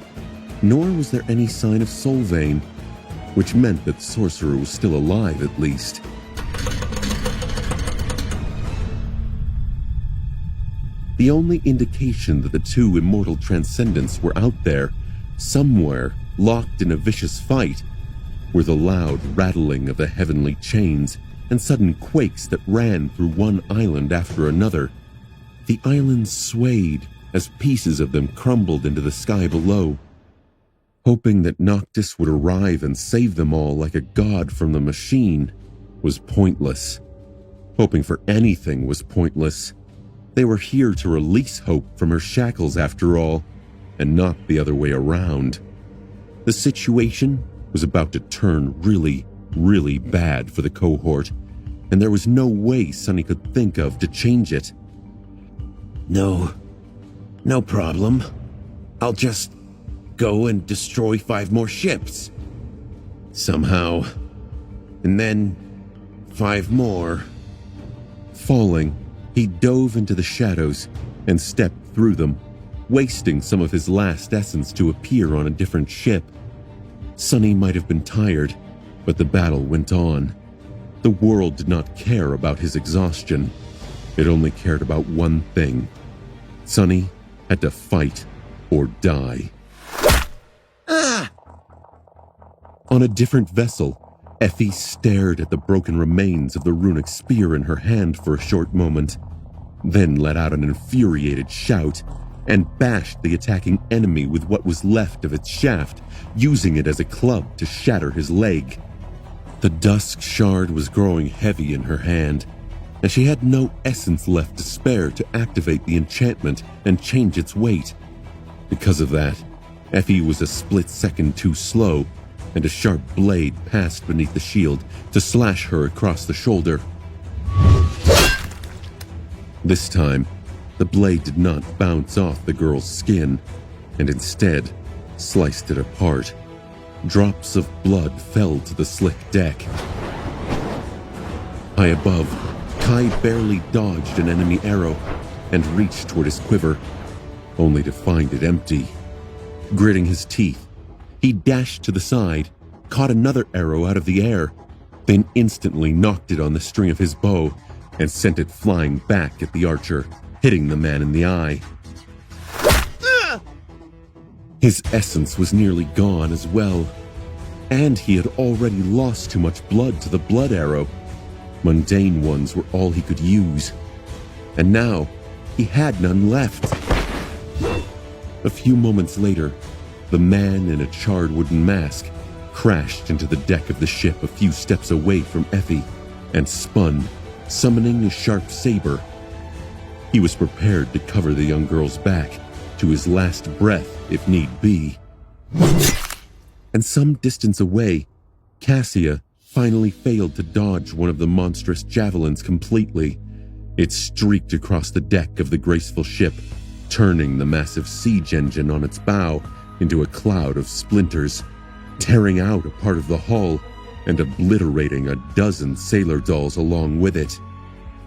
Nor was there any sign of Solvane, which meant that the sorcerer was still alive at least. The only indication that the two immortal transcendents were out there, somewhere, locked in a vicious fight, were the loud rattling of the heavenly chains and sudden quakes that ran through one island after another. The islands swayed as pieces of them crumbled into the sky below. Hoping that Noctis would arrive and save them all like a god from the machine was pointless. Hoping for anything was pointless. They were here to release Hope from her shackles after all, and not the other way around. The situation was about to turn really, really bad for the cohort, and there was no way Sonny could think of to change it. No problem. I'll just go and destroy 5 more ships. Somehow. And then 5 more. Falling, he dove into the shadows and stepped through them, wasting some of his last essence to appear on a different ship. Sonny might have been tired, but the battle went on. The world did not care about his exhaustion. It only cared about one thing. Sonny had to fight or die. On a different vessel, Effie stared at the broken remains of the runic spear in her hand for a short moment, then let out an infuriated shout and bashed the attacking enemy with what was left of its shaft, using it as a club to shatter his leg. The dusk shard was growing heavy in her hand, and she had no essence left to spare to activate the enchantment and change its weight. Because of that, Effie was a split second too slow, and a sharp blade passed beneath the shield to slash her across the shoulder. This time, the blade did not bounce off the girl's skin, and instead sliced it apart. Drops of blood fell to the slick deck. High above, Kai barely dodged an enemy arrow and reached toward his quiver, only to find it empty. Gritting his teeth, he dashed to the side, caught another arrow out of the air, then instantly knocked it on the string of his bow and sent it flying back at the archer, hitting the man in the eye. His essence was nearly gone as well, and he had already lost too much blood to the blood arrow. Mundane ones were all he could use, and now he had none left. A few moments later, the man in a charred wooden mask crashed into the deck of the ship a few steps away from Effie and spun, summoning a sharp saber. He was prepared to cover the young girl's back to his last breath if need be. And some distance away, Cassia finally failed to dodge one of the monstrous javelins completely. It streaked across the deck of the graceful ship, turning the massive siege engine on its bow into a cloud of splinters, tearing out a part of the hull and obliterating a dozen sailor dolls along with it.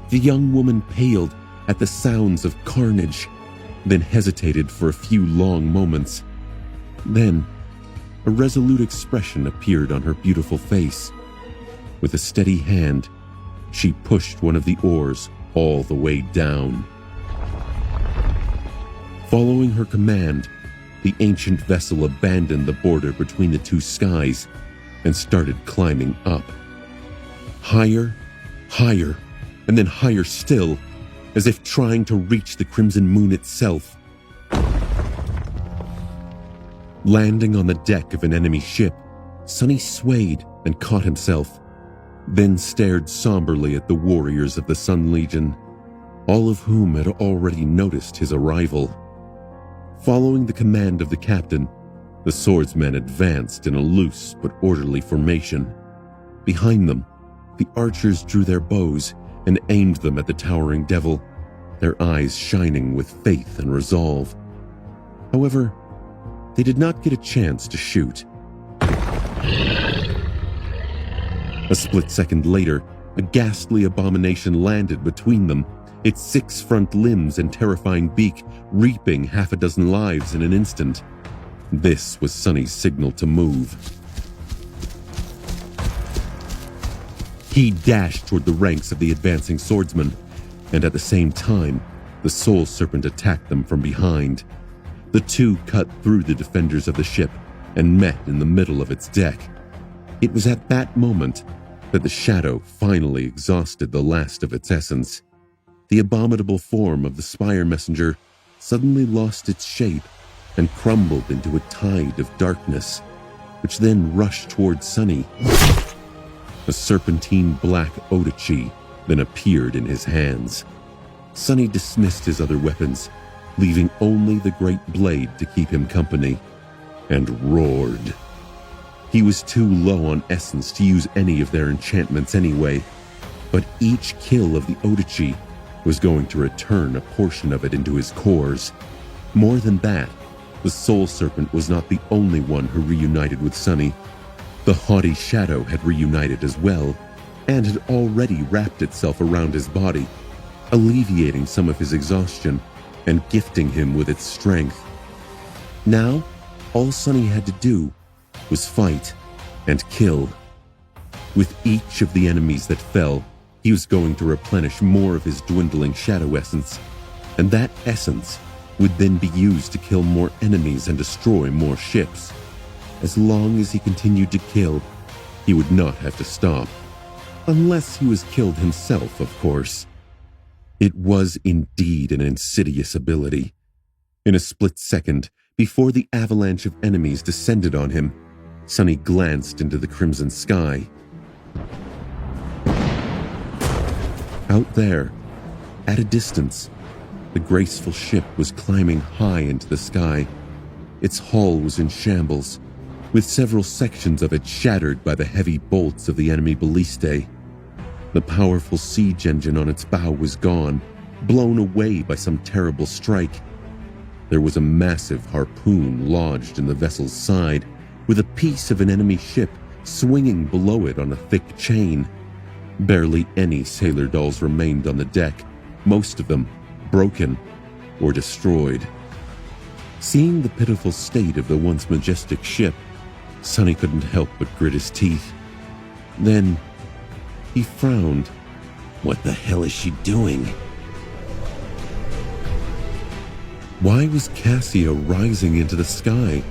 The young woman paled at the sounds of carnage, then hesitated for a few long moments. Then, a resolute expression appeared on her beautiful face. With a steady hand, she pushed one of the oars all the way down. Following her command, the ancient vessel abandoned the border between the two skies and started climbing up. Higher, higher, and then higher still, as if trying to reach the crimson moon itself. Landing on the deck of an enemy ship, Sonny swayed and caught himself, then stared somberly at the warriors of the Sun Legion, all of whom had already noticed his arrival. Following the command of the captain, the swordsmen advanced in a loose but orderly formation. Behind them, the archers drew their bows and aimed them at the towering devil, their eyes shining with faith and resolve. However, they did not get a chance to shoot. A split second later, a ghastly abomination landed between them, its 6 front limbs and terrifying beak reaping half a dozen lives in an instant. This was Sonny's signal to move. He dashed toward the ranks of the advancing swordsmen, and at the same time, the Soul Serpent attacked them from behind. The two cut through the defenders of the ship and met in the middle of its deck. It was at that moment that the shadow finally exhausted the last of its essence. The abominable form of the Spire Messenger suddenly lost its shape and crumbled into a tide of darkness, which then rushed towards Sonny. A serpentine black Odachi then appeared in his hands. Sonny dismissed his other weapons, leaving only the great blade to keep him company, and roared. He was too low on essence to use any of their enchantments anyway, but each kill of the Odachi was going to return a portion of it into his cores. More than that, the Soul Serpent was not the only one who reunited with Sonny. The haughty shadow had reunited as well, and had already wrapped itself around his body, alleviating some of his exhaustion and gifting him with its strength. Now, all Sonny had to do was fight and kill. With each of the enemies that fell, he was going to replenish more of his dwindling shadow essence, and that essence would then be used to kill more enemies and destroy more ships. As long as he continued to kill, he would not have to stop. Unless he was killed himself, of course. It was indeed an insidious ability. In a split second, before the avalanche of enemies descended on him, Sonny glanced into the crimson sky. Out there, at a distance, the graceful ship was climbing high into the sky. Its hull was in shambles, with several sections of it shattered by the heavy bolts of the enemy ballistae. The powerful siege engine on its bow was gone, blown away by some terrible strike. There was a massive harpoon lodged in the vessel's side, with a piece of an enemy ship swinging below it on a thick chain. Barely any sailor dolls remained on the deck, most of them broken or destroyed. Seeing the pitiful state of the once majestic ship, Sonny couldn't help but grit his teeth. Then, he frowned. What the hell is she doing? Why was Cassia rising into the sky?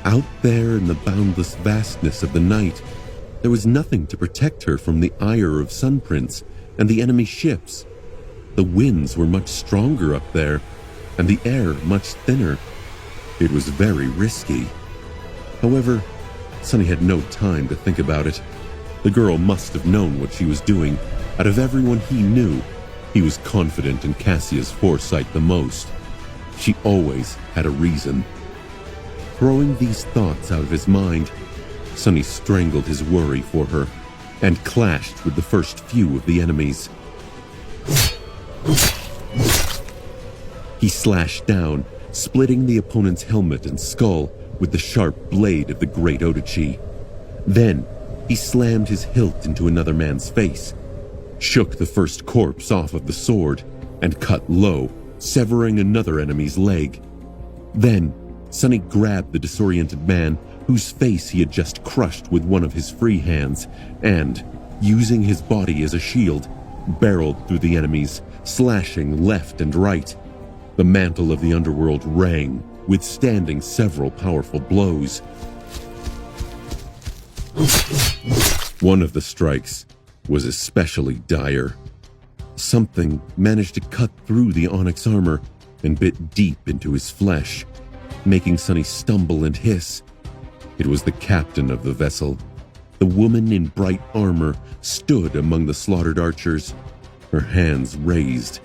Out there in the boundless vastness of the night, there was nothing to protect her from the ire of Sunprince and the enemy ships. The winds were much stronger up there, and the air much thinner. It was very risky. However, Sonny had no time to think about it. The girl must have known what she was doing. Out of everyone he knew, he was confident in Cassia's foresight the most. She always had a reason. Throwing these thoughts out of his mind, Sonny strangled his worry for her and clashed with the first few of the enemies. He slashed down, splitting the opponent's helmet and skull with the sharp blade of the great Odachi. Then, he slammed his hilt into another man's face, shook the first corpse off of the sword, and cut low, severing another enemy's leg. Then, Sonny grabbed the disoriented man whose face he had just crushed with one of his free hands and, using his body as a shield, barreled through the enemies, slashing left and right. The mantle of the underworld rang, withstanding several powerful blows. One of the strikes was especially dire. Something managed to cut through the onyx armor and bit deep into his flesh, making Sonny stumble and hiss. It was the captain of the vessel. The woman in bright armor stood among the slaughtered archers, her hands raised,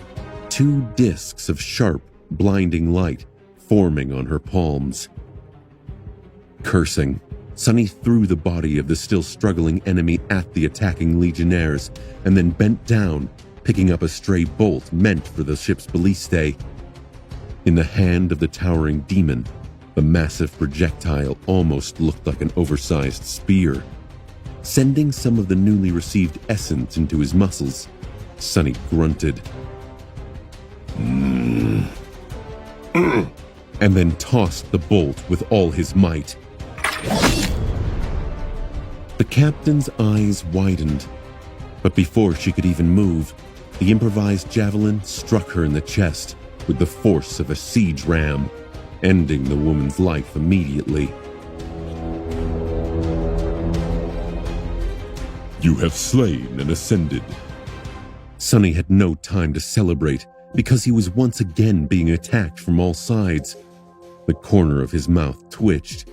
2 discs of sharp, blinding light forming on her palms. Cursing, Sonny threw the body of the still struggling enemy at the attacking legionnaires and then bent down, picking up a stray bolt meant for the ship's ballista. In the hand of the towering demon, the massive projectile almost looked like an oversized spear. Sending some of the newly received essence into his muscles, Sonny grunted. And then tossed the bolt with all his might. The captain's eyes widened, but before she could even move, the improvised javelin struck her in the chest with the force of a siege ram, ending the woman's life immediately. You have slain and ascended. Sonny had no time to celebrate because he was once again being attacked from all sides. The corner of his mouth twitched.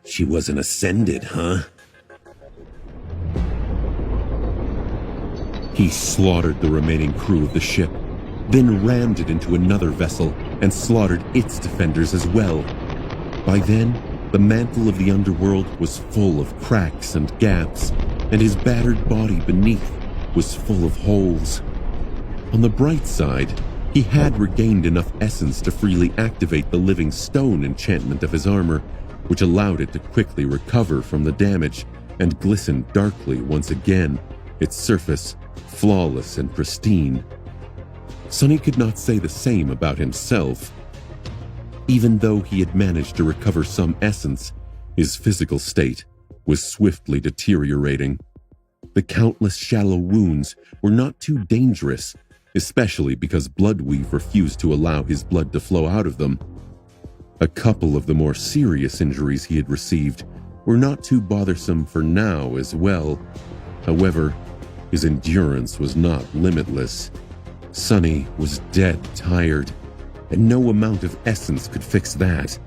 She wasn't ascended, huh? He slaughtered the remaining crew of the ship, then rammed it into another vessel and slaughtered its defenders as well. By then, the mantle of the underworld was full of cracks and gaps, and his battered body beneath was full of holes. On the bright side, he had regained enough essence to freely activate the living stone enchantment of his armor, which allowed it to quickly recover from the damage and glisten darkly once again, its surface flawless and pristine. Sonny could not say the same about himself. Even though he had managed to recover some essence, his physical state was swiftly deteriorating. The countless shallow wounds were not too dangerous, especially because Bloodweave refused to allow his blood to flow out of them. A couple of the more serious injuries he had received were not too bothersome for now as well. However, his endurance was not limitless. Sonny was dead tired, and no amount of essence could fix that.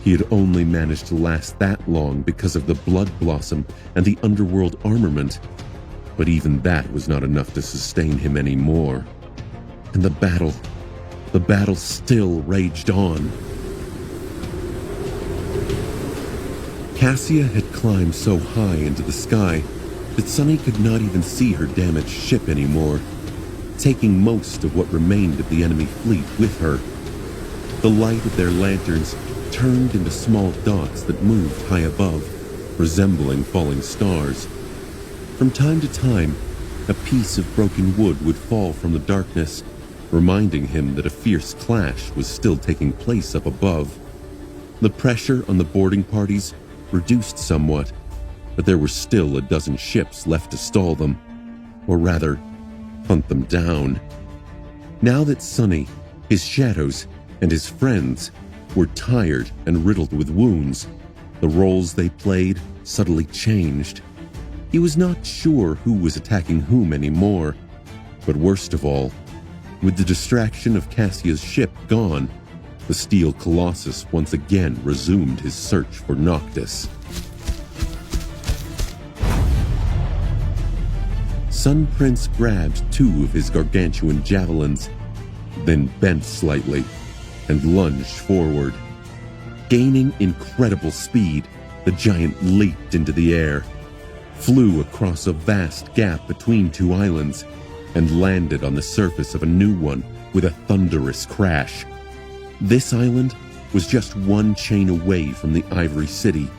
He had only managed to last that long because of the Blood Blossom and the underworld armament, but even that was not enough to sustain him anymore. And the battle still raged on. Cassia had climbed so high into the sky that Sonny could not even see her damaged ship anymore, taking most of what remained of the enemy fleet with her. The light of their lanterns turned into small dots that moved high above, resembling falling stars. From time to time, a piece of broken wood would fall from the darkness, reminding him that a fierce clash was still taking place up above. The pressure on the boarding parties reduced somewhat, but there were still a dozen ships left to stall them, or rather, hunt them down. Now that Sonny, his shadows, and his friends were tired and riddled with wounds, the roles they played subtly changed. He was not sure who was attacking whom anymore, but worst of all, with the distraction of Cassia's ship gone, the Steel Colossus once again resumed his search for Noctis. Sun Prince grabbed two of his gargantuan javelins, then bent slightly and lunged forward. Gaining incredible speed, the giant leaped into the air, flew across a vast gap between two islands, and landed on the surface of a new one with a thunderous crash. This island was just one chain away from the Ivory City,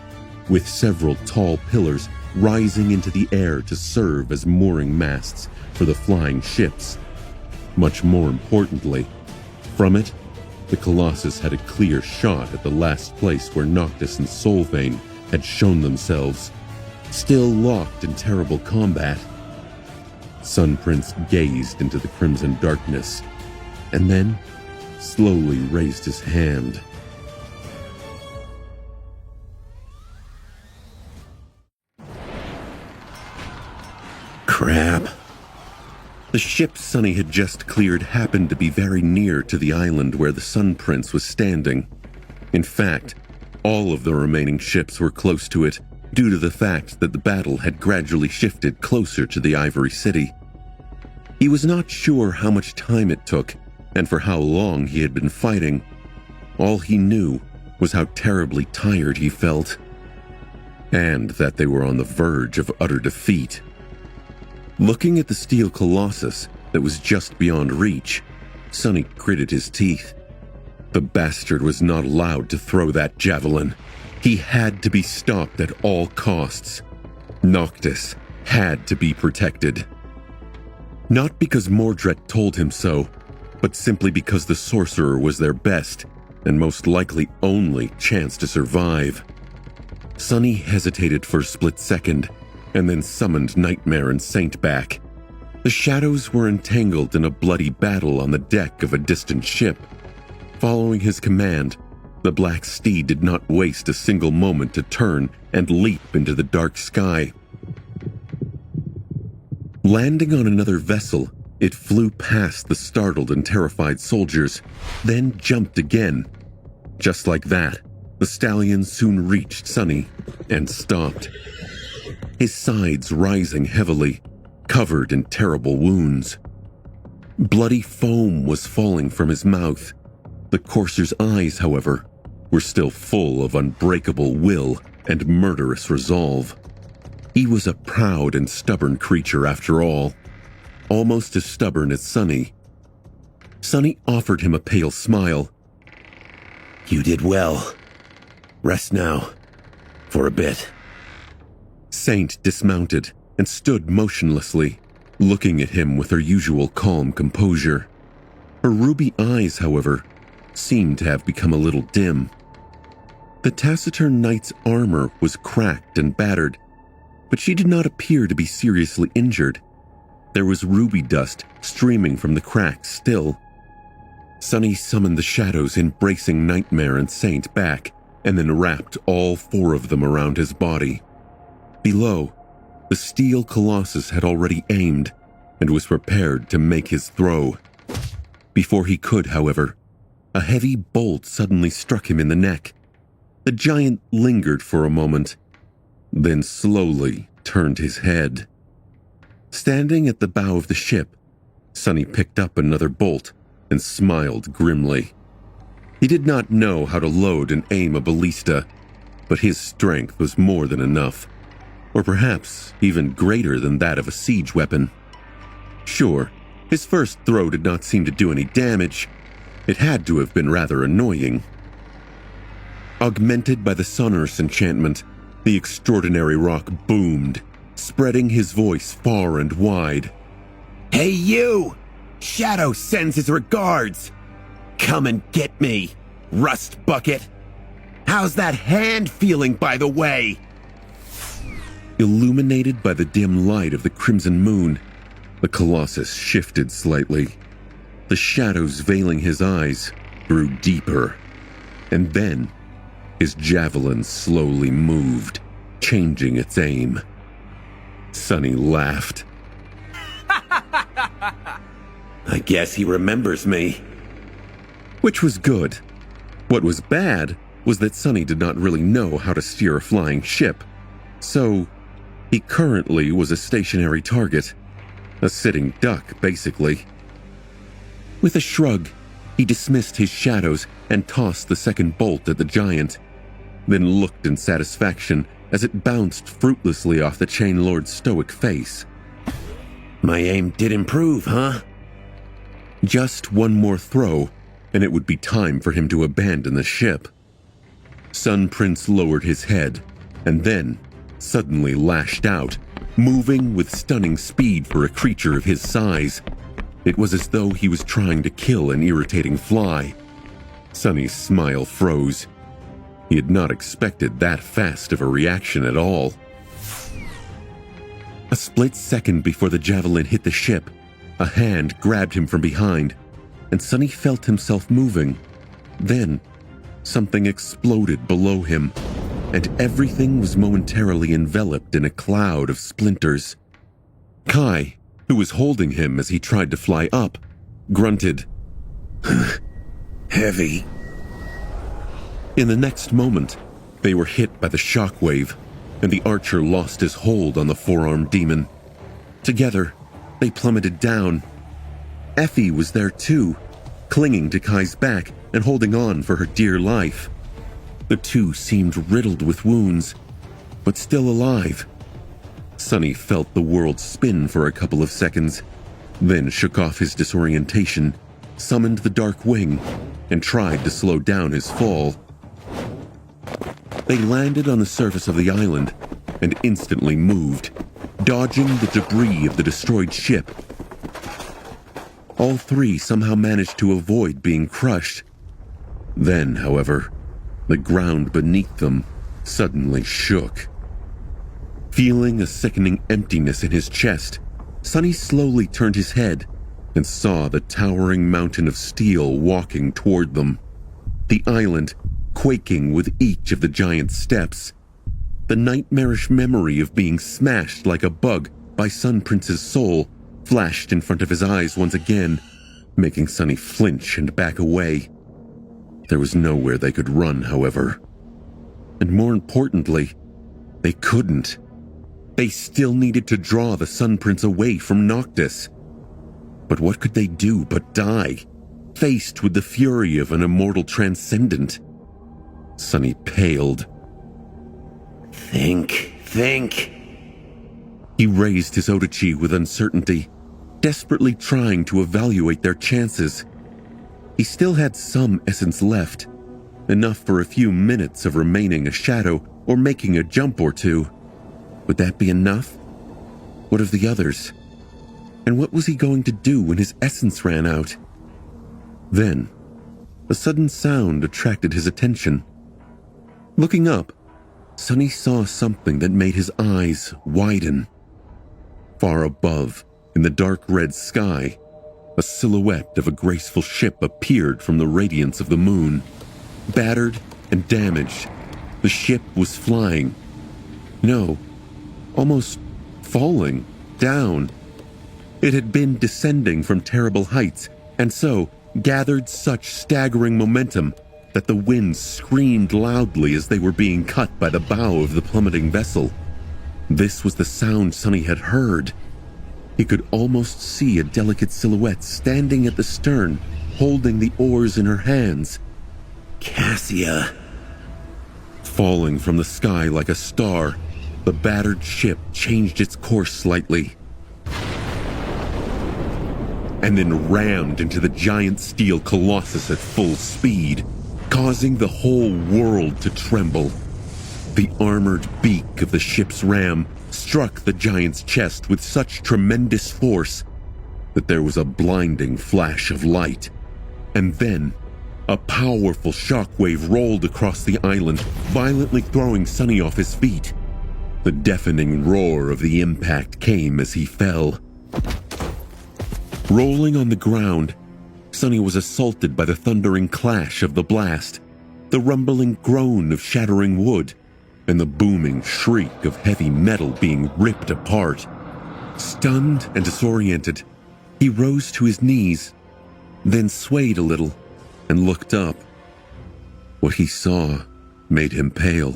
with several tall pillars rising into the air to serve as mooring masts for the flying ships. Much more importantly, from it, the Colossus had a clear shot at the last place where Noctis and Solvane had shown themselves, still locked in terrible combat. Sun Prince gazed into the crimson darkness, and then slowly raised his hand. Crap. The ship Sunny had just cleared happened to be very near to the island where the Sun Prince was standing. In fact, all of the remaining ships were close to it, due to the fact that the battle had gradually shifted closer to the Ivory City. He was not sure how much time it took, and for how long he had been fighting. All he knew was how terribly tired he felt, and that they were on the verge of utter defeat. Looking at the steel colossus that was just beyond reach, Sunny gritted his teeth. The bastard was not allowed to throw that javelin. He had to be stopped at all costs. Noctis had to be protected. Not because Mordred told him so, but simply because the sorcerer was their best and most likely only chance to survive. Sunny hesitated for a split second, and then summoned Nightmare and Saint back. The shadows were entangled in a bloody battle on the deck of a distant ship. Following his command, the black steed did not waste a single moment to turn and leap into the dark sky. Landing on another vessel, it flew past the startled and terrified soldiers, then jumped again. Just like that, the stallion soon reached Sunny and stopped. His sides rising heavily, covered in terrible wounds. Bloody foam was falling from his mouth. The courser's eyes, however, were still full of unbreakable will and murderous resolve. He was a proud and stubborn creature after all, almost as stubborn as Sunny. Sunny offered him a pale smile. You did well. Rest now. For a bit. Saint dismounted and stood motionlessly, looking at him with her usual calm composure. Her ruby eyes, however, seemed to have become a little dim. The taciturn knight's armor was cracked and battered, but she did not appear to be seriously injured. There was ruby dust streaming from the cracks still. Sunny summoned the shadows, embracing Nightmare and Saint back, and then wrapped all four of them around his body. Below, the steel colossus had already aimed and was prepared to make his throw. Before he could, however, a heavy bolt suddenly struck him in the neck. The giant lingered for a moment, then slowly turned his head. Standing at the bow of the ship, Sunny picked up another bolt and smiled grimly. He did not know how to load and aim a ballista, but his strength was more than enough, or perhaps even greater than that of a siege weapon. Sure, his first throw did not seem to do any damage. It had to have been rather annoying. Augmented by the sonorous enchantment, the extraordinary rock boomed, spreading his voice far and wide. Hey you! Shadow sends his regards! Come and get me, Rust Bucket! How's that hand feeling, by the way? Illuminated by the dim light of the crimson moon, the Colossus shifted slightly. The shadows veiling his eyes grew deeper, and then his javelin slowly moved, changing its aim. Sunny laughed. I guess he remembers me. Which was good. What was bad was that Sunny did not really know how to steer a flying ship, so he currently was a stationary target, A sitting duck, basically. With a shrug, he dismissed his shadows and tossed the second bolt at the giant, then looked in satisfaction as it bounced fruitlessly off the Chain Lord's stoic face. My aim did improve, huh? Just one more throw, and it would be time for him to abandon the ship. Sun Prince lowered his head, and then suddenly lashed out, moving with stunning speed for a creature of his size. It was as though he was trying to kill an irritating fly. Sunny's smile froze. He had not expected that fast of a reaction at all. A split second before the javelin hit the ship, a hand grabbed him from behind, and Sunny felt himself moving. Then, something exploded below him, and everything was momentarily enveloped in a cloud of splinters. Kai, who was holding him as he tried to fly up, grunted, Heavy. In the next moment, they were hit by the shockwave, and the archer lost his hold on the four-armed demon. Together, they plummeted down. Effie was there too, clinging to Kai's back and holding on for her dear life. The two seemed riddled with wounds, but still alive. Sunny felt the world spin for a couple of seconds, then shook off his disorientation, summoned the Dark Wing, and tried to slow down his fall. They landed on the surface of the island and instantly moved, dodging the debris of the destroyed ship. All three somehow managed to avoid being crushed. Then, however, the ground beneath them suddenly shook. Feeling a sickening emptiness in his chest, Sunny slowly turned his head and saw the towering mountain of steel walking toward them. The island quaking with each of the giant's steps. The nightmarish memory of being smashed like a bug by Sun Prince's soul flashed in front of his eyes once again, making Sunny flinch and back away. There was nowhere they could run, however. And more importantly, they couldn't. They still needed to draw the Sun Prince away from Noctis. But what could they do but die, faced with the fury of an immortal transcendent? Sunny paled. Think. He raised his Odachi with uncertainty, desperately trying to evaluate their chances. He still had some essence left, enough for a few minutes of remaining a shadow or making a jump or two. Would that be enough? What of the others? And what was he going to do when his essence ran out? Then, a sudden sound attracted his attention. Looking up, Sunny saw something that made his eyes widen. Far above, in the dark red sky, a silhouette of a graceful ship appeared from the radiance of the moon. Battered and damaged, the ship was flying. No, almost falling down. It had been descending from terrible heights, and so gathered such staggering momentum that the wind screamed loudly as they were being cut by the bow of the plummeting vessel. This was the sound Sunny had heard. He could almost see a delicate silhouette standing at the stern, holding the oars in her hands. Cassia. Falling from the sky like a star, the battered ship changed its course slightly, and then rammed into the giant steel colossus at full speed, causing the whole world to tremble. The armored beak of the ship's ram struck the giant's chest with such tremendous force that there was a blinding flash of light, and then a powerful shockwave rolled across the island, violently throwing Sunny off his feet. The deafening roar of the impact came as he fell. Rolling on the ground, Sunny was assaulted by the thundering clash of the blast, the rumbling groan of shattering wood, and the booming shriek of heavy metal being ripped apart. Stunned and disoriented, he rose to his knees, then swayed a little and looked up. What he saw made him pale.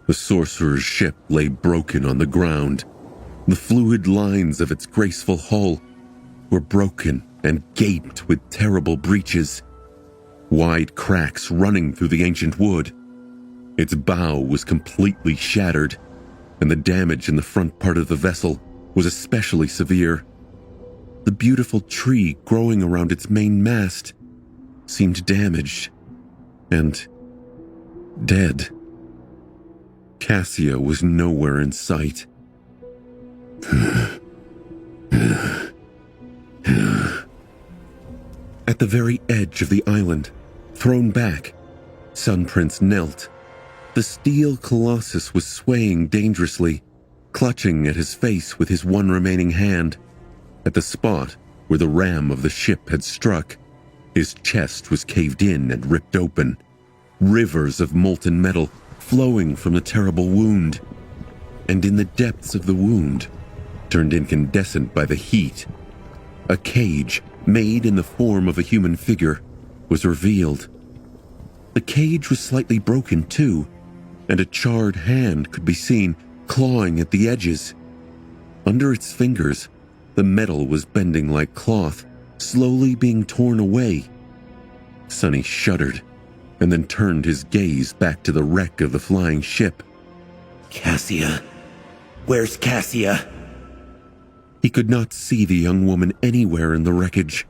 The sorcerer's ship lay broken on the ground, The fluid lines of its graceful hull were broken and gaped with terrible breaches, wide cracks running through the ancient wood. Its bow was completely shattered, and the damage in the front part of the vessel was especially severe. The beautiful tree growing around its main mast seemed damaged and dead. Cassia was nowhere in sight. At the very edge of the island, thrown back, Sun Prince knelt. The steel colossus was swaying dangerously, clutching at his face with his one remaining hand. At the spot where the ram of the ship had struck, his chest was caved in and ripped open, rivers of molten metal flowing from the terrible wound. And in the depths of the wound, turned incandescent by the heat, a cage made in the form of a human figure was revealed. The cage was slightly broken too, and a charred hand could be seen clawing at the edges. Under its fingers, the metal was bending like cloth, slowly being torn away. Sonny shuddered, and then turned his gaze back to the wreck of the flying ship. Cassia? Where's Cassia? He could not see the young woman anywhere in the wreckage.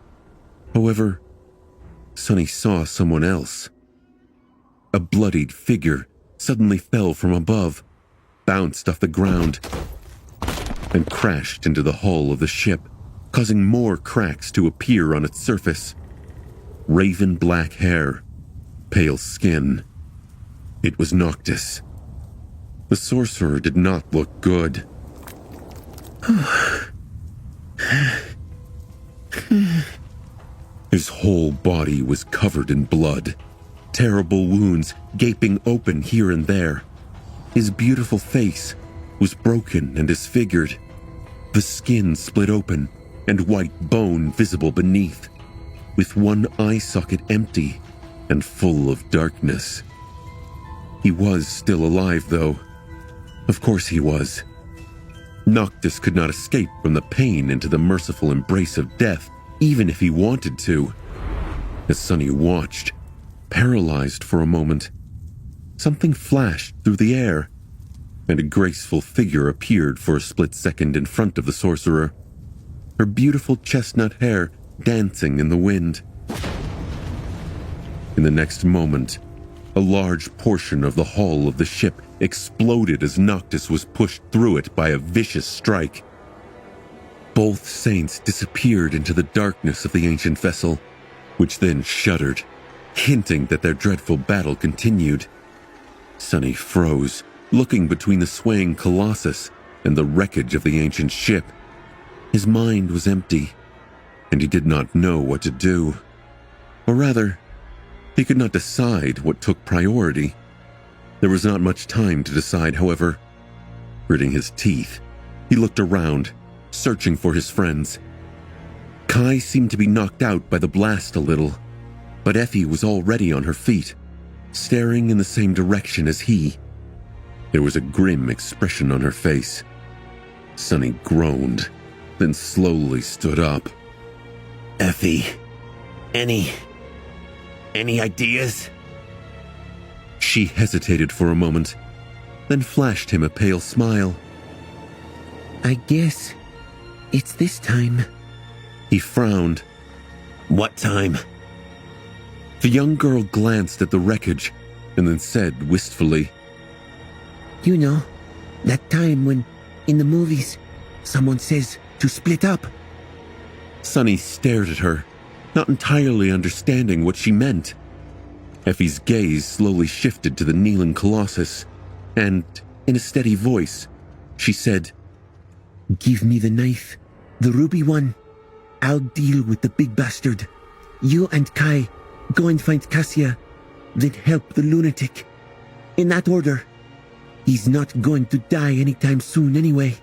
However, Sonny saw someone else. A bloodied figure suddenly fell from above, bounced off the ground, and crashed into the hull of the ship, causing more cracks to appear on its surface. Raven black hair, pale skin. It was Noctis. The sorcerer did not look good. His whole body was covered in blood, terrible wounds gaping open here and there. His beautiful face was broken and disfigured, the skin split open and white bone visible beneath, with one eye socket empty and full of darkness. He was still alive, though. Of course he was. Noctis could not escape from the pain into the merciful embrace of death, even if he wanted to. As Sonny watched, paralyzed for a moment, something flashed through the air, and a graceful figure appeared for a split second in front of the sorcerer, her beautiful chestnut hair dancing in the wind. In the next moment, a large portion of the hull of the ship exploded as Noctis was pushed through it by a vicious strike. Both saints disappeared into the darkness of the ancient vessel, which then shuddered, hinting that their dreadful battle continued. Sonny froze, looking between the swaying colossus and the wreckage of the ancient ship. His mind was empty, and he did not know what to do. Or rather, he could not decide what took priority. There was not much time to decide, however. Gritting his teeth, he looked around, searching for his friends. Kai seemed to be knocked out by the blast a little, but Effie was already on her feet, staring in the same direction as he. There was a grim expression on her face. Sonny groaned, then slowly stood up. Effie, any ideas? She hesitated for a moment, then flashed him a pale smile. I guess it's this time. He frowned. What time? The young girl glanced at the wreckage and then said wistfully, You know, that time when, in the movies, someone says to split up. Sonny stared at her, not entirely understanding what she meant. Effie's gaze slowly shifted to the kneeling colossus, and, in a steady voice, she said, Give me the knife, the ruby one. I'll deal with the big bastard. You and Kai go and find Cassia, then help the lunatic. In that order. He's not going to die anytime soon anyway.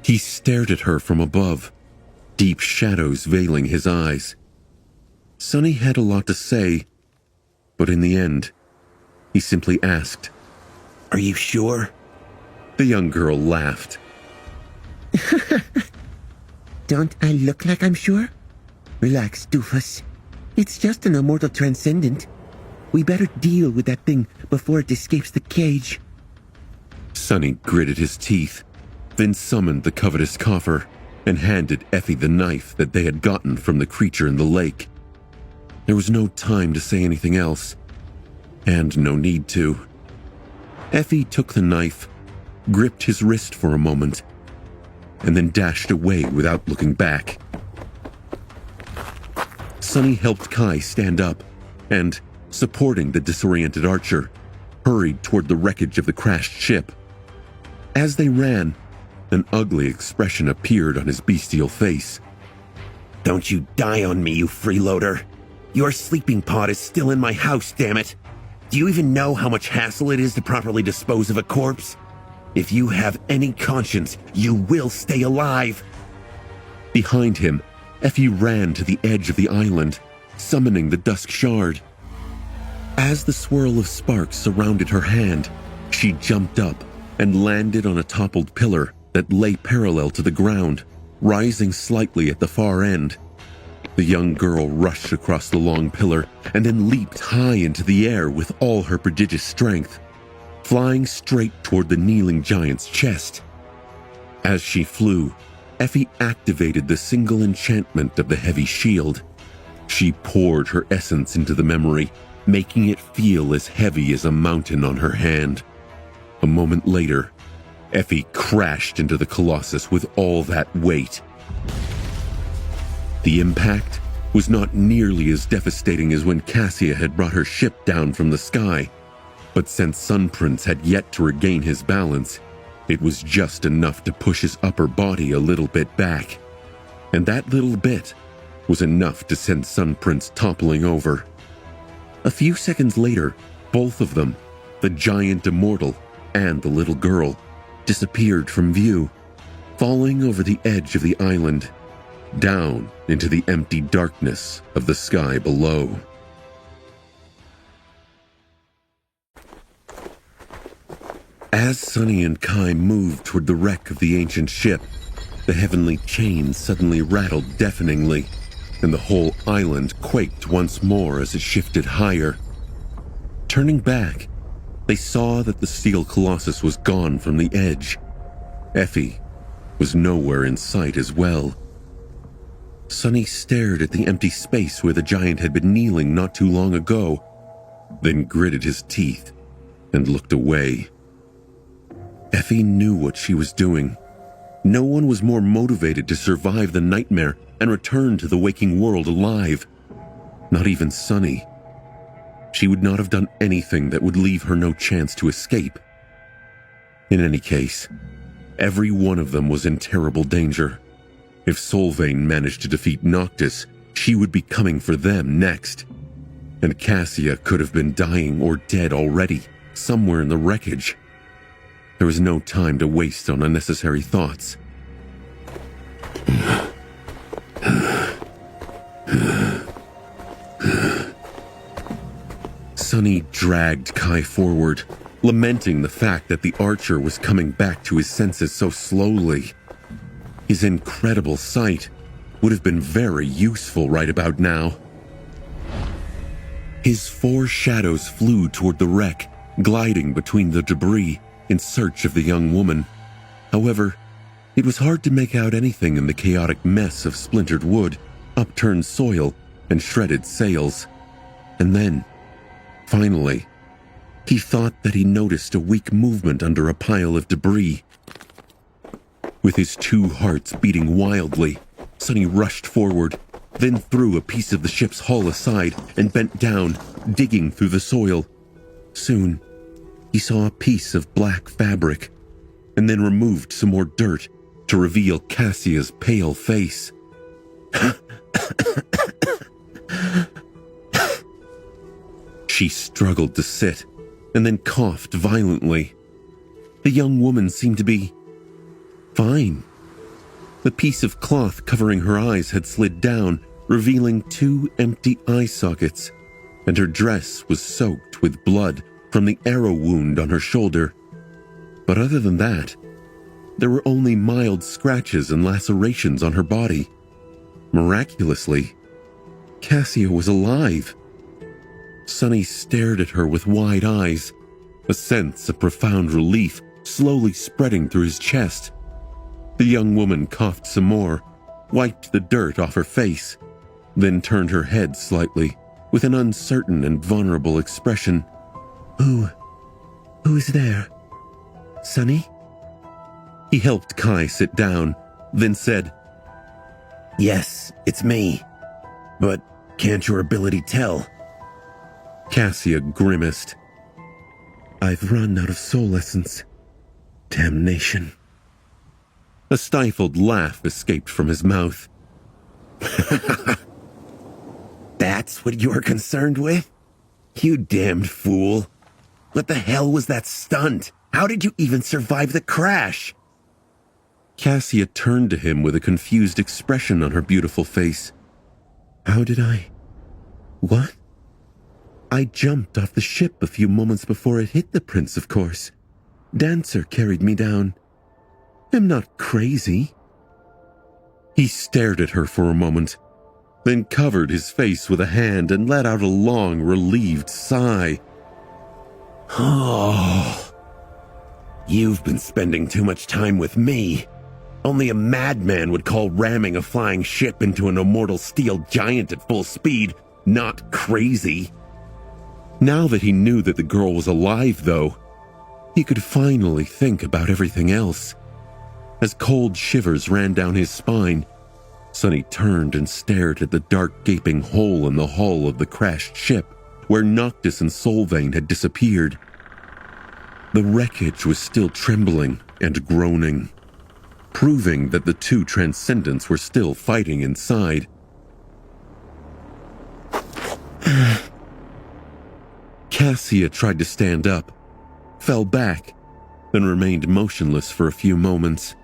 He stared at her from above, deep shadows veiling his eyes. Sonny had a lot to say, but in the end, he simply asked, Are you sure? The young girl laughed. Don't I look like I'm sure? Relax, doofus. It's just an immortal transcendent. We better deal with that thing before it escapes the cage. Sonny gritted his teeth, then summoned the covetous coffer and handed Effie the knife that they had gotten from the creature in the lake. There was no time to say anything else, and no need to. Effie took the knife, gripped his wrist for a moment, and then dashed away without looking back. Sonny helped Kai stand up and, supporting the disoriented archer, hurried toward the wreckage of the crashed ship. As they ran, an ugly expression appeared on his bestial face. Don't you die on me, you freeloader. Your sleeping pod is still in my house, damn it. Do you even know how much hassle it is to properly dispose of a corpse? If you have any conscience, you will stay alive. Behind him, Effie ran to the edge of the island, summoning the Dusk Shard. As the swirl of sparks surrounded her hand, she jumped up and landed on a toppled pillar that lay parallel to the ground, rising slightly at the far end. The young girl rushed across the long pillar and then leaped high into the air with all her prodigious strength, flying straight toward the kneeling giant's chest. As she flew, Effie activated the single enchantment of the heavy shield. She poured her essence into the memory, making it feel as heavy as a mountain on her hand. A moment later, Effie crashed into the Colossus with all that weight. The impact was not nearly as devastating as when Cassia had brought her ship down from the sky, but since Sun Prince had yet to regain his balance, it was just enough to push his upper body a little bit back. And that little bit was enough to send Sun Prince toppling over. A few seconds later, both of them, the giant immortal and the little girl, disappeared from view, falling over the edge of the island, down into the empty darkness of the sky below. As Sonny and Kai moved toward the wreck of the ancient ship, the heavenly chain suddenly rattled deafeningly, and the whole island quaked once more as it shifted higher. Turning back, they saw that the steel colossus was gone from the edge. Effie was nowhere in sight as well. Sonny stared at the empty space where the giant had been kneeling not too long ago, then gritted his teeth and looked away. Effie knew what she was doing. No one was more motivated to survive the nightmare and return to the waking world alive. Not even Sonny. She would not have done anything that would leave her no chance to escape. In any case, every one of them was in terrible danger. If Solvane managed to defeat Noctis, she would be coming for them next. And Cassia could have been dying or dead already, somewhere in the wreckage. There was no time to waste on unnecessary thoughts. Sonny dragged Kai forward, lamenting the fact that the archer was coming back to his senses so slowly. His incredible sight would have been very useful right about now. His four shadows flew toward the wreck, gliding between the debris in search of the young woman. However, it was hard to make out anything in the chaotic mess of splintered wood, upturned soil, and shredded sails. And then, finally, he thought that he noticed a weak movement under a pile of debris. With his two hearts beating wildly, Sonny rushed forward, then threw a piece of the ship's hull aside and bent down, digging through the soil. Soon, he saw a piece of black fabric, and then removed some more dirt to reveal Cassia's pale face. She struggled to sit, and then coughed violently. The young woman seemed to be fine. The piece of cloth covering her eyes had slid down, revealing 2 empty eye sockets, and her dress was soaked with blood from the arrow wound on her shoulder. But other than that, there were only mild scratches and lacerations on her body. Miraculously, Cassia was alive. Sonny stared at her with wide eyes, a sense of profound relief slowly spreading through his chest. The young woman coughed some more, wiped the dirt off her face, then turned her head slightly with an uncertain and vulnerable expression. Who is there? Sonny? He helped Kai sit down, then said, Yes, it's me. But can't your ability tell? Cassia grimaced. I've run out of soul essence. Damnation. A stifled laugh escaped from his mouth. That's what you're concerned with? You damned fool. What the hell was that stunt? How did you even survive the crash? Cassia turned to him with a confused expression on her beautiful face. How did I? What? I jumped off the ship a few moments before it hit the prince, of course. Dancer carried me down. I'm not crazy. He stared at her for a moment, then covered his face with a hand and let out a long, relieved sigh. Oh, you've been spending too much time with me. Only a madman would call ramming a flying ship into an immortal steel giant at full speed not crazy. Now that he knew that the girl was alive, though, he could finally think about everything else. As cold shivers ran down his spine, Sonny turned and stared at the dark gaping hole in the hull of the crashed ship where Noctis and Solvane had disappeared. The wreckage was still trembling and groaning, proving that the two Transcendents were still fighting inside. Cassia tried to stand up, fell back, then remained motionless for a few moments.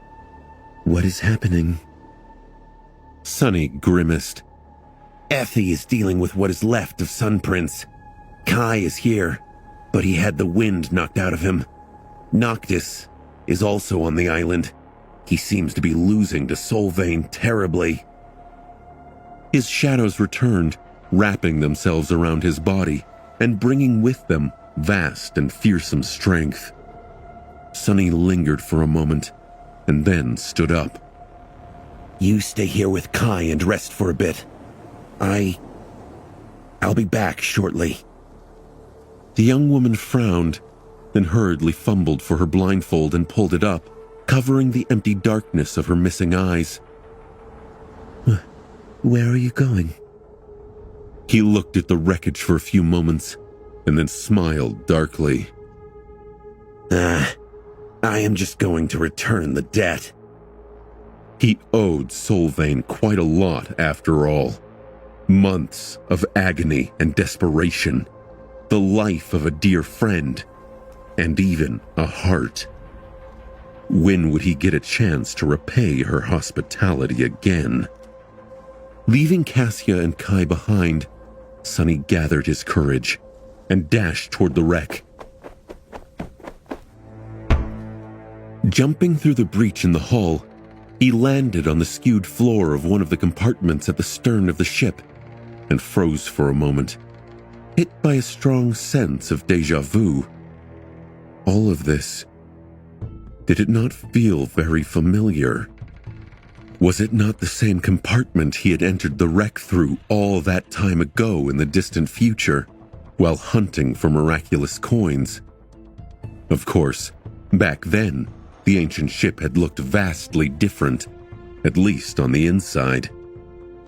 What is happening? Sonny grimaced. Effie is dealing with what is left of Sun Prince. Kai is here, but he had the wind knocked out of him. Noctis is also on the island. He seems to be losing to Solvane terribly. His shadows returned, wrapping themselves around his body and bringing with them vast and fearsome strength. Sonny lingered for a moment and then stood up. You stay here with Kai and rest for a bit. I'll be back shortly. The young woman frowned, then hurriedly fumbled for her blindfold and pulled it up, covering the empty darkness of her missing eyes. Where are you going? He looked at the wreckage for a few moments and then smiled darkly. I am just going to return the debt. He owed Solvane quite a lot after all. Months of agony and desperation, the life of a dear friend, and even a heart. When would he get a chance to repay her hospitality again? Leaving Cassia and Kai behind, Sonny gathered his courage and dashed toward the wreck. Jumping through the breach in the hull, he landed on the skewed floor of one of the compartments at the stern of the ship and froze for a moment, hit by a strong sense of déjà vu. All of this, did it not feel very familiar? Was it not the same compartment he had entered the wreck through all that time ago in the distant future, while hunting for miraculous coins? Of course, back then, the ancient ship had looked vastly different, at least on the inside.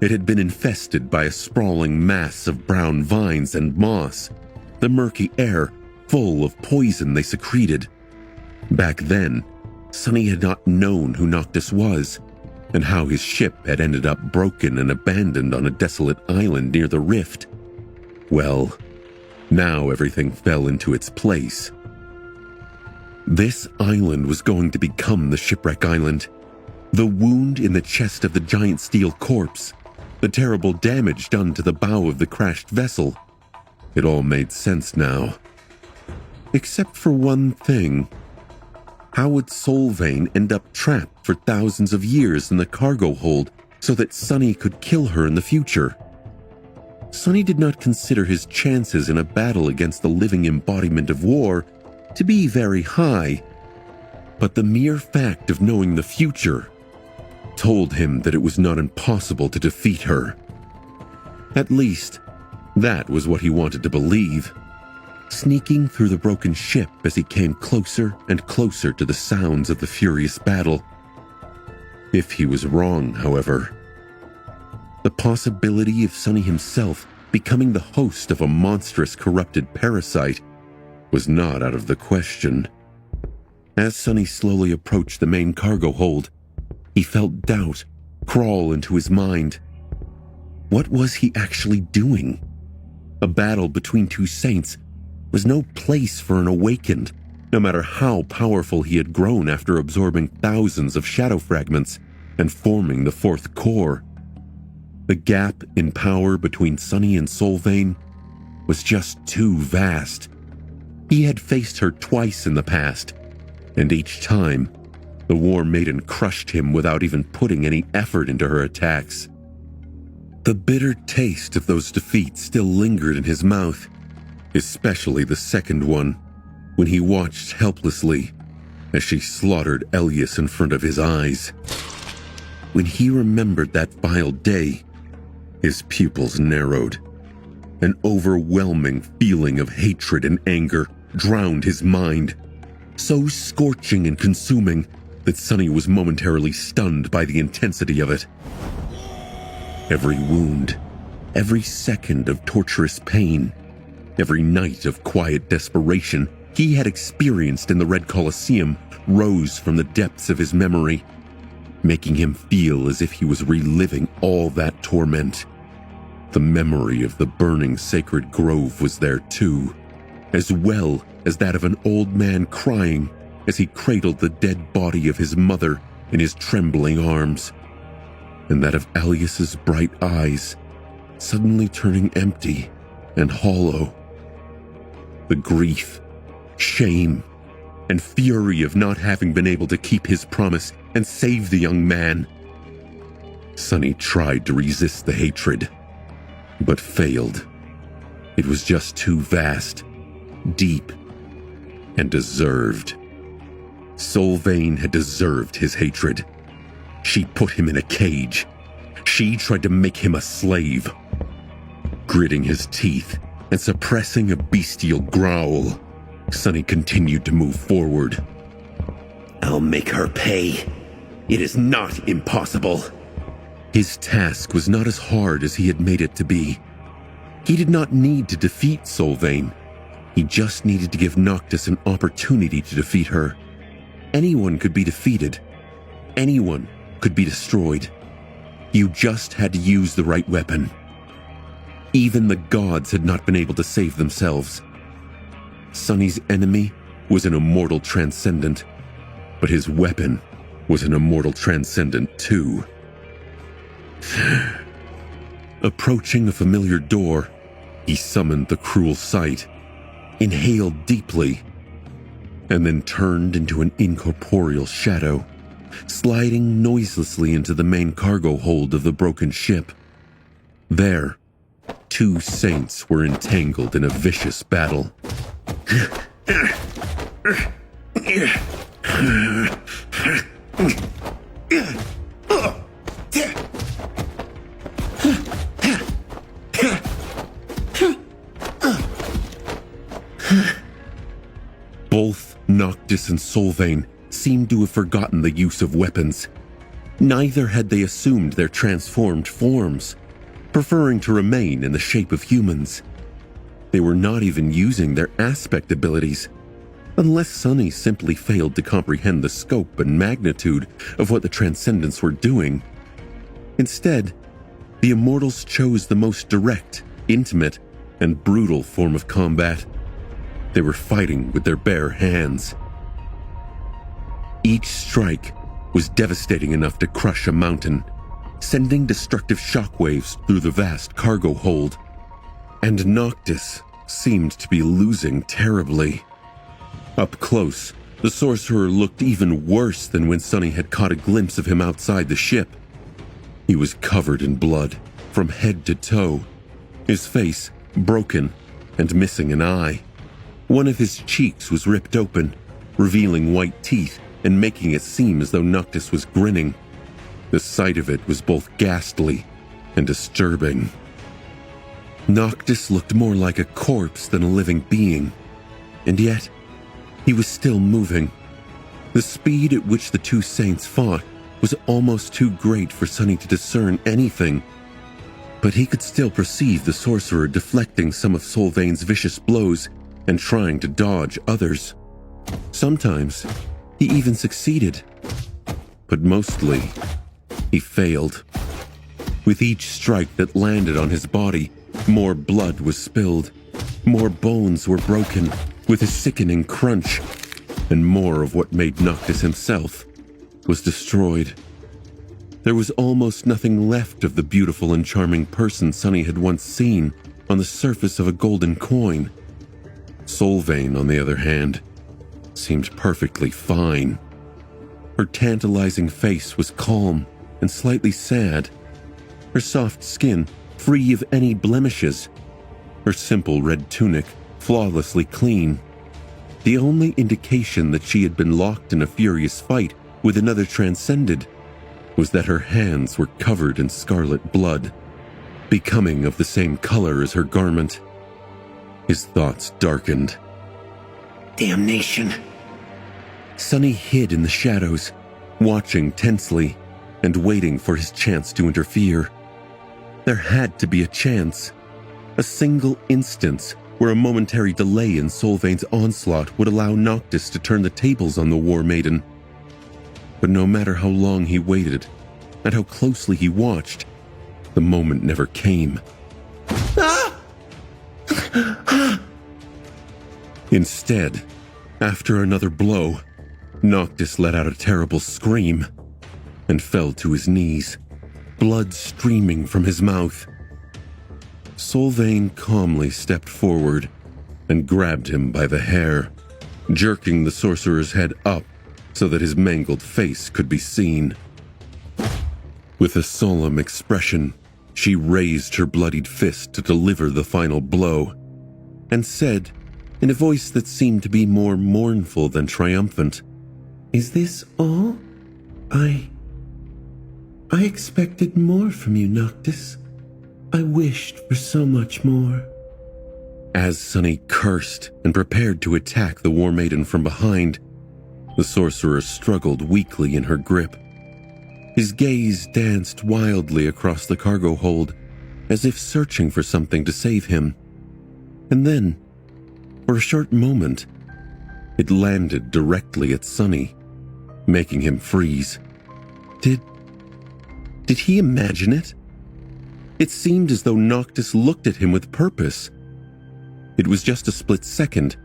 It had been infested by a sprawling mass of brown vines and moss, the murky air full of poison they secreted. Back then, Sonny had not known who Noctis was, and how his ship had ended up broken and abandoned on a desolate island near the rift. Well, now everything fell into its place. This island was going to become the Shipwreck Island. The wound in the chest of the giant steel corpse, the terrible damage done to the bow of the crashed vessel. It all made sense now. Except for one thing. How would Solvayne end up trapped for thousands of years in the cargo hold so that Sunny could kill her in the future? Sunny did not consider his chances in a battle against the living embodiment of war to be very high, but the mere fact of knowing the future told him that it was not impossible to defeat her. At least, that was what he wanted to believe. Sneaking through the broken ship as he came closer and closer to the sounds of the furious battle. If he was wrong, however, the possibility of Sunny himself becoming the host of a monstrous corrupted parasite was not out of the question. As Sunny slowly approached the main cargo hold, he felt doubt crawl into his mind. What was he actually doing? A battle between two saints was no place for an awakened, no matter how powerful he had grown after absorbing thousands of shadow fragments and forming the fourth core. The gap in power between Sunny and Solvayne was just too vast. He had faced her twice in the past, and each time, the War Maiden crushed him without even putting any effort into her attacks. The bitter taste of those defeats still lingered in his mouth, especially the second one, when he watched helplessly as she slaughtered Elias in front of his eyes. When he remembered that vile day, his pupils narrowed. An overwhelming feeling of hatred and anger drowned his mind, so scorching and consuming that Sunny was momentarily stunned by the intensity of it. Every wound, every second of torturous pain, every night of quiet desperation he had experienced in the Red Colosseum rose from the depths of his memory, making him feel as if he was reliving all that torment. The memory of the burning sacred grove was there too, as well as that of an old man crying as he cradled the dead body of his mother in his trembling arms, and that of Elias's bright eyes suddenly turning empty and hollow. The grief, shame, and fury of not having been able to keep his promise and save the young man. Sunny tried to resist the hatred, but failed. It was just too vast, deep, and deserved. Solvayne had deserved his hatred. She put him in a cage. She tried to make him a slave. Gritting his teeth and suppressing a bestial growl, Sunny continued to move forward. I'll make her pay. It is not impossible. His task was not as hard as he had made it to be. He did not need to defeat Solvayne. He just needed to give Noctis an opportunity to defeat her. Anyone could be defeated. Anyone could be destroyed. You just had to use the right weapon. Even the gods had not been able to save themselves. Sunny's enemy was an immortal transcendent, but his weapon was an immortal transcendent too. Approaching a familiar door, he summoned the cruel sight, inhaled deeply, and then turned into an incorporeal shadow, sliding noiselessly into the main cargo hold of the broken ship. There, two saints were entangled in a vicious battle. Both Noctis and Solvayne seemed to have forgotten the use of weapons. Neither had they assumed their transformed forms, preferring to remain in the shape of humans. They were not even using their aspect abilities, unless Sunny simply failed to comprehend the scope and magnitude of what the Transcendents were doing. Instead, the Immortals chose the most direct, intimate, and brutal form of combat. They were fighting with their bare hands. Each strike was devastating enough to crush a mountain, sending destructive shockwaves through the vast cargo hold. And Noctis seemed to be losing terribly. Up close, The sorcerer looked even worse than when Sunny had caught a glimpse of him outside the ship. He was covered in blood from head to toe, his face broken and missing an eye. One of his cheeks was ripped open, revealing white teeth and making it seem as though Noctis was grinning. The sight of it was both ghastly and disturbing. Noctis looked more like a corpse than a living being, and yet he was still moving. The speed at which the two saints fought was almost too great for Sunny to discern anything, but he could still perceive the sorcerer deflecting some of Solvain's vicious blows and trying to dodge others. Sometimes he even succeeded, but mostly he failed. With each strike that landed on his body, more blood was spilled, more bones were broken with a sickening crunch, and more of what made Noctis himself was destroyed. There was almost nothing left of the beautiful and charming person Sunny had once seen on the surface of a golden coin. Solvain, on the other hand, seemed perfectly fine. Her tantalizing face was calm and slightly sad, her soft skin free of any blemishes, her simple red tunic flawlessly clean. The only indication that she had been locked in a furious fight with another transcended was that her hands were covered in scarlet blood, becoming of the same color as her garment. His thoughts darkened. Damnation. Sunny hid in the shadows, watching tensely and waiting for his chance to interfere. There had to be a chance, a single instance where a momentary delay in Solvain's onslaught would allow Noctis to turn the tables on the War Maiden. But no matter how long he waited and how closely he watched, the moment never came. Instead, after another blow, Noctis let out a terrible scream and fell to his knees, blood streaming from his mouth. Solvain calmly stepped forward and grabbed him by the hair, jerking the sorcerer's head up so that his mangled face could be seen. With a solemn expression, she raised her bloodied fist to deliver the final blow, and said, in a voice that seemed to be more mournful than triumphant, "Is this all? I expected more from you, Noctis. I wished for so much more." As Sunny cursed and prepared to attack the War Maiden from behind, the sorcerer struggled weakly in her grip. His gaze danced wildly across the cargo hold, as if searching for something to save him. And then, for a short moment, it landed directly at Sunny, making him freeze. Did he imagine it? It seemed as though Noctis looked at him with purpose. It was just a split second,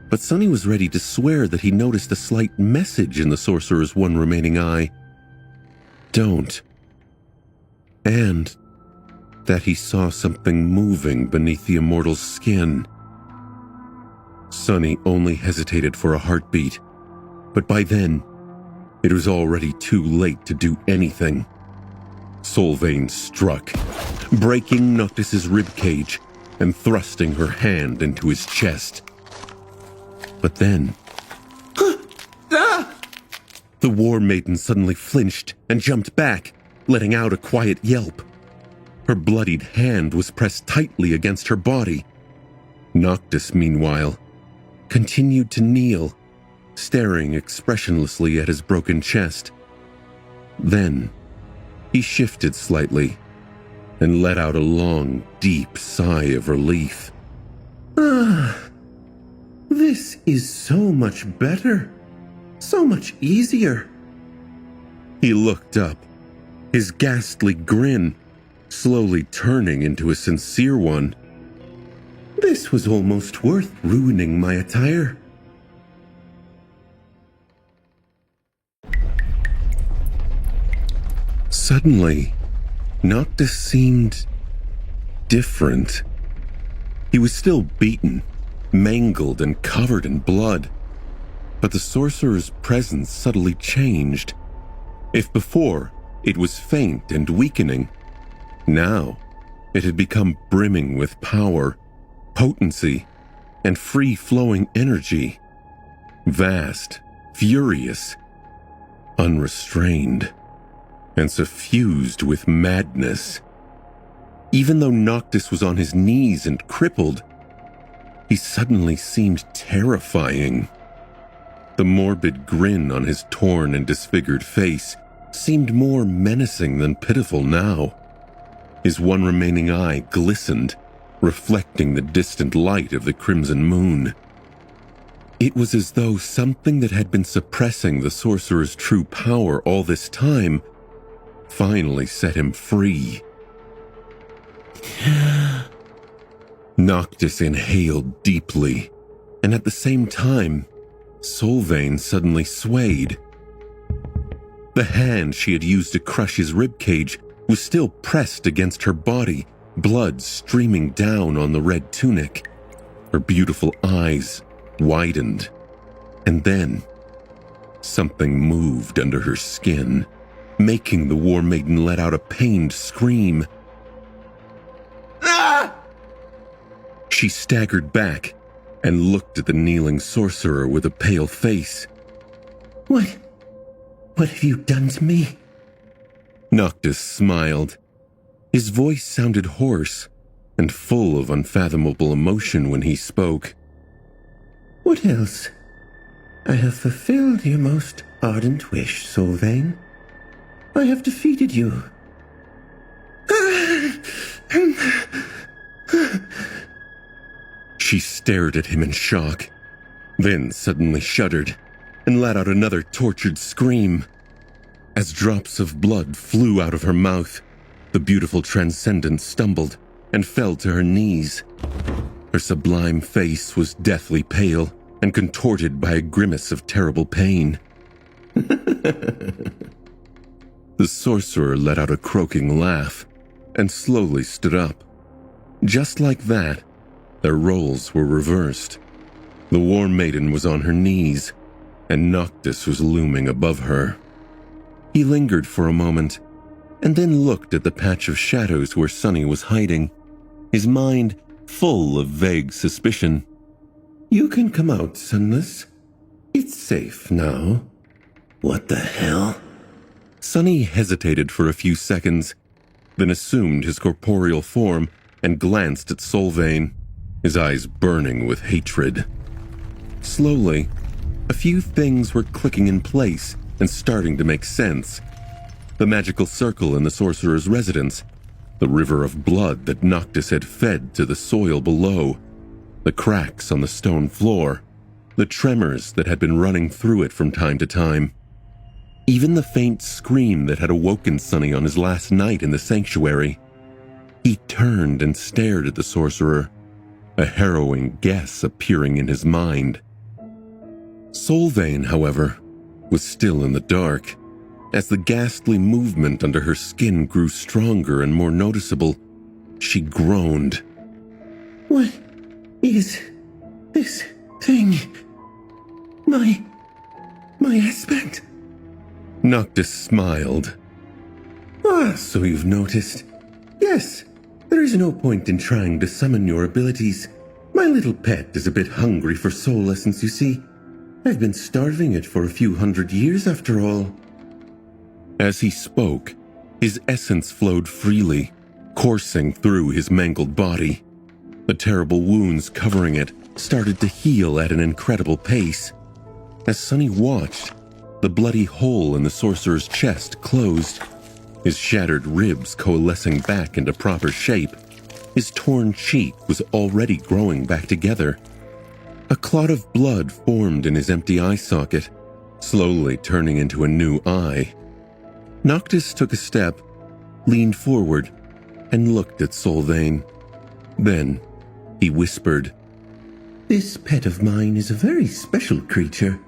but Sunny was ready to swear that he noticed a slight message in the sorcerer's one remaining eye. Don't. And that he saw something moving beneath the immortal's skin. Sunny only hesitated for a heartbeat, but by then, it was already too late to do anything. Solvain struck, breaking Noctis's ribcage and thrusting her hand into his chest. But then, the War Maiden suddenly flinched and jumped back, letting out a quiet yelp. Her bloodied hand was pressed tightly against her body. Noctis, meanwhile, continued to kneel, staring expressionlessly at his broken chest. Then, he shifted slightly and let out a long, deep sigh of relief. This is so much better. So much easier. He looked up, his ghastly grin slowly turning into a sincere one. This was almost worth ruining my attire. Suddenly, Noctis seemed different. He was still beaten, mangled, and covered in blood. But the sorcerer's presence subtly changed. If before it was faint and weakening, now it had become brimming with power, potency, and free-flowing energy. Vast, furious, unrestrained, and suffused with madness. Even though Noctis was on his knees and crippled, he suddenly seemed terrifying. The morbid grin on his torn and disfigured face seemed more menacing than pitiful now. His one remaining eye glistened, reflecting the distant light of the crimson moon. It was as though something that had been suppressing the sorcerer's true power all this time finally set him free. Noctis inhaled deeply, and at the same time, Solvain suddenly swayed. The hand she had used to crush his ribcage was still pressed against her body, blood streaming down on the red tunic. Her beautiful eyes widened, and then something moved under her skin, making the War Maiden let out a pained scream. Ah! She staggered back and looked at the kneeling sorcerer with a pale face. What have you done to me? Noctis smiled. His voice sounded hoarse and full of unfathomable emotion when he spoke. What else? I have fulfilled your most ardent wish, Solvain. I have defeated you. She stared at him in shock, then suddenly shuddered and let out another tortured scream. As drops of blood flew out of her mouth, the beautiful Transcendent stumbled and fell to her knees. Her sublime face was deathly pale and contorted by a grimace of terrible pain. The sorcerer let out a croaking laugh and slowly stood up. Just like that, their roles were reversed. The War Maiden was on her knees, and Noctis was looming above her. He lingered for a moment, and then looked at the patch of shadows where Sunny was hiding, his mind full of vague suspicion. You can come out, Sunless. It's safe now. What the hell? Sunny hesitated for a few seconds, then assumed his corporeal form and glanced at Solvain, his eyes burning with hatred. Slowly, a few things were clicking in place and starting to make sense. The magical circle in the sorcerer's residence, the river of blood that Noctis had fed to the soil below, the cracks on the stone floor, the tremors that had been running through it from time to time. Even the faint scream that had awoken Sunny on his last night in the sanctuary. He turned and stared at the sorcerer, a harrowing guess appearing in his mind. Solvain, however, was still in the dark. As the ghastly movement under her skin grew stronger and more noticeable, she groaned. What is this thing? My aspect? Noctis smiled. Ah, so you've noticed. Yes, there is no point in trying to summon your abilities. My little pet is a bit hungry for soul essence, you see. I've been starving it for a few hundred years after all. As he spoke, his essence flowed freely, coursing through his mangled body. The terrible wounds covering it started to heal at an incredible pace. As Sunny watched, the bloody hole in the sorcerer's chest closed, his shattered ribs coalescing back into proper shape. His torn cheek was already growing back together. A clot of blood formed in his empty eye socket, slowly turning into a new eye. Noctis took a step, leaned forward, and looked at Solvain. Then he whispered, This pet of mine is a very special creature.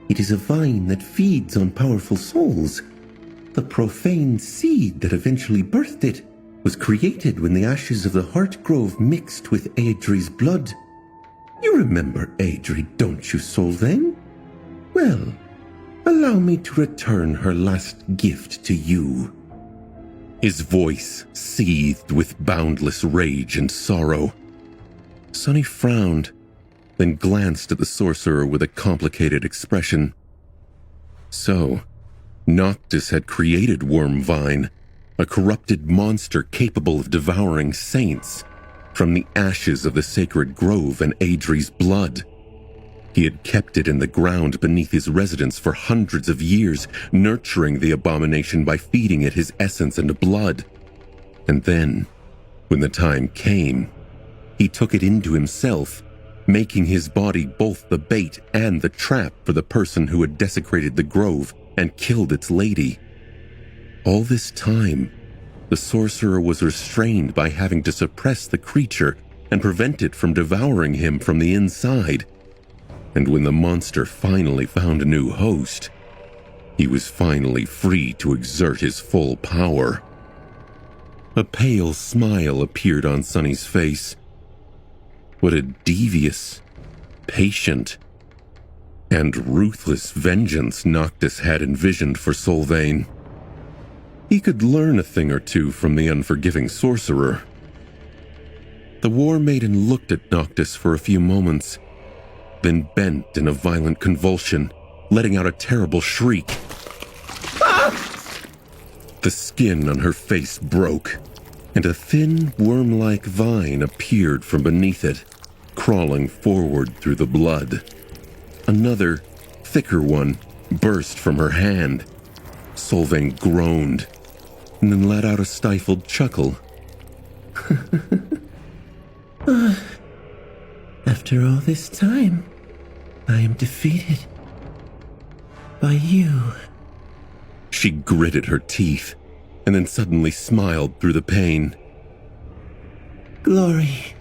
It is a vine that feeds on powerful souls. The profane seed that eventually birthed it was created when the ashes of the Heart Grove mixed with Aedri's blood. You remember Aedri, don't you, Solvain? Well, allow me to return her last gift to you. His voice seethed with boundless rage and sorrow. Sunny frowned, then glanced at the sorcerer with a complicated expression. So, Noctis had created Wormvine, a corrupted monster capable of devouring saints, from the ashes of the sacred grove and Adri's blood. He had kept it in the ground beneath his residence for hundreds of years, nurturing the abomination by feeding it his essence and blood. And then, when the time came, he took it into himself, making his body both the bait and the trap for the person who had desecrated the grove and killed its lady. All this time, the sorcerer was restrained by having to suppress the creature and prevent it from devouring him from the inside. And when the monster finally found a new host, he was finally free to exert his full power. A pale smile appeared on Sunny's face. What a devious, patient, and ruthless vengeance Noctis had envisioned for Solvain. He could learn a thing or two from the unforgiving sorcerer. The War Maiden looked at Noctis for a few moments, then bent in a violent convulsion, letting out a terrible shriek. The skin on her face broke, and a thin, worm-like vine appeared from beneath it, crawling forward through the blood. Another, thicker one, burst from her hand. Solvain groaned, and then let out a stifled chuckle. After all this time, I am defeated by you. She gritted her teeth, and then suddenly smiled through the pain. Glory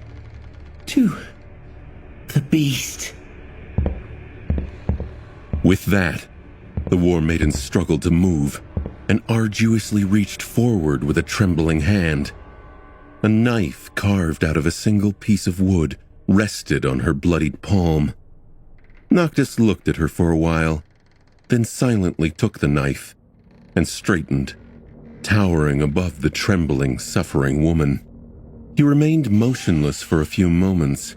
to the beast. With that, the War Maiden struggled to move and arduously reached forward with a trembling hand. A knife carved out of a single piece of wood rested on her bloodied palm. Noctis looked at her for a while, then silently took the knife and straightened, towering above the trembling, suffering woman. He remained motionless for a few moments,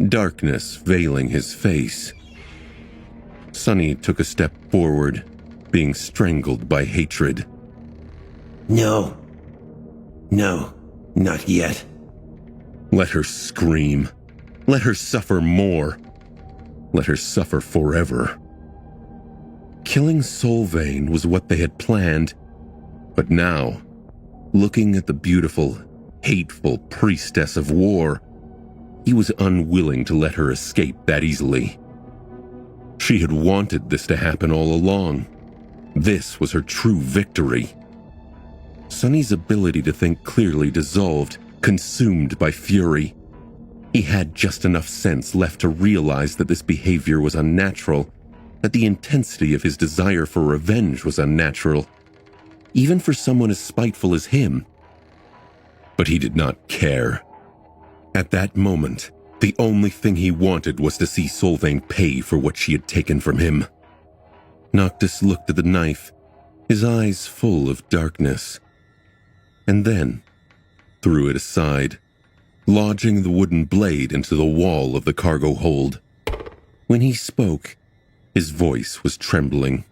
darkness veiling his face. Sunny took a step forward, being strangled by hatred. No, not yet. Let her scream. Let her suffer more. Let her suffer forever. Killing Solvain was what they had planned, but now, looking at the beautiful, hateful priestess of war, he was unwilling to let her escape that easily. She had wanted this to happen all along. This was her true victory. Sunny's ability to think clearly dissolved, consumed by fury. He had just enough sense left to realize that this behavior was unnatural, that the intensity of his desire for revenge was unnatural, even for someone as spiteful as him. But he did not care. At that moment, the only thing he wanted was to see Solvain pay for what she had taken from him. Noctis looked at the knife, his eyes full of darkness, and then threw it aside, lodging the wooden blade into the wall of the cargo hold. When he spoke, his voice was trembling.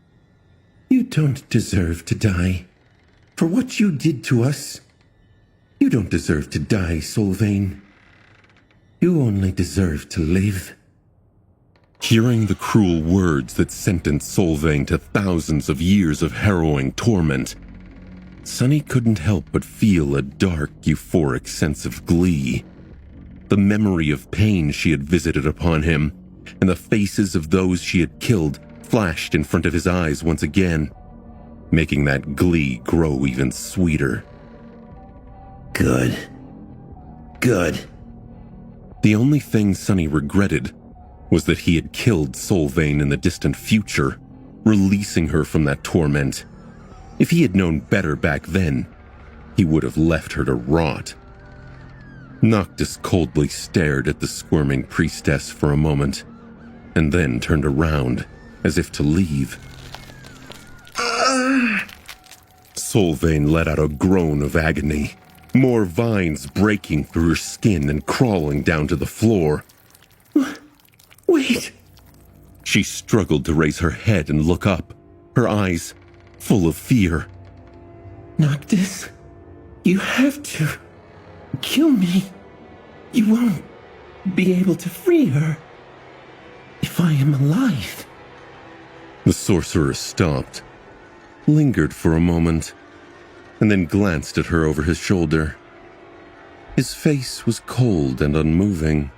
You don't deserve to die. For what you did to us, you don't deserve to die, Solvain. You only deserve to live. Hearing the cruel words that sentenced Solvain to thousands of years of harrowing torment, Sunny couldn't help but feel a dark, euphoric sense of glee. The memory of pain she had visited upon him, and the faces of those she had killed flashed in front of his eyes once again, making that glee grow even sweeter. Good. The only thing Sunny regretted was that he had killed Solvain in the distant future, releasing her from that torment. If he had known better back then, he would have left her to rot. Noctis coldly stared at the squirming priestess for a moment, and then turned around, as if to leave. Solvain let out a groan of agony, more vines breaking through her skin and crawling down to the floor. Wait! She struggled to raise her head and look up, her eyes full of fear. Noctis, you have to kill me. You won't be able to free her if I am alive. The sorcerer stopped, lingered for a moment, and then glanced at her over his shoulder. His face was cold and unmoving.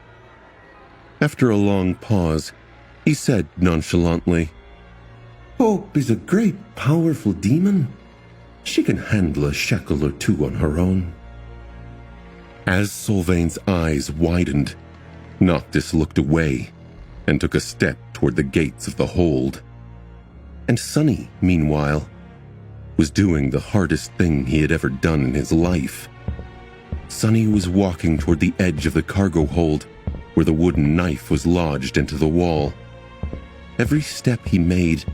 After a long pause, he said nonchalantly, Hope is a great, powerful demon. She can handle a shackle or two on her own. As Solvain's eyes widened, Noctis looked away and took a step toward the gates of the hold. And Sunny, meanwhile, was doing the hardest thing he had ever done in his life. Sunny was walking toward the edge of the cargo hold where the wooden knife was lodged into the wall. Every step he made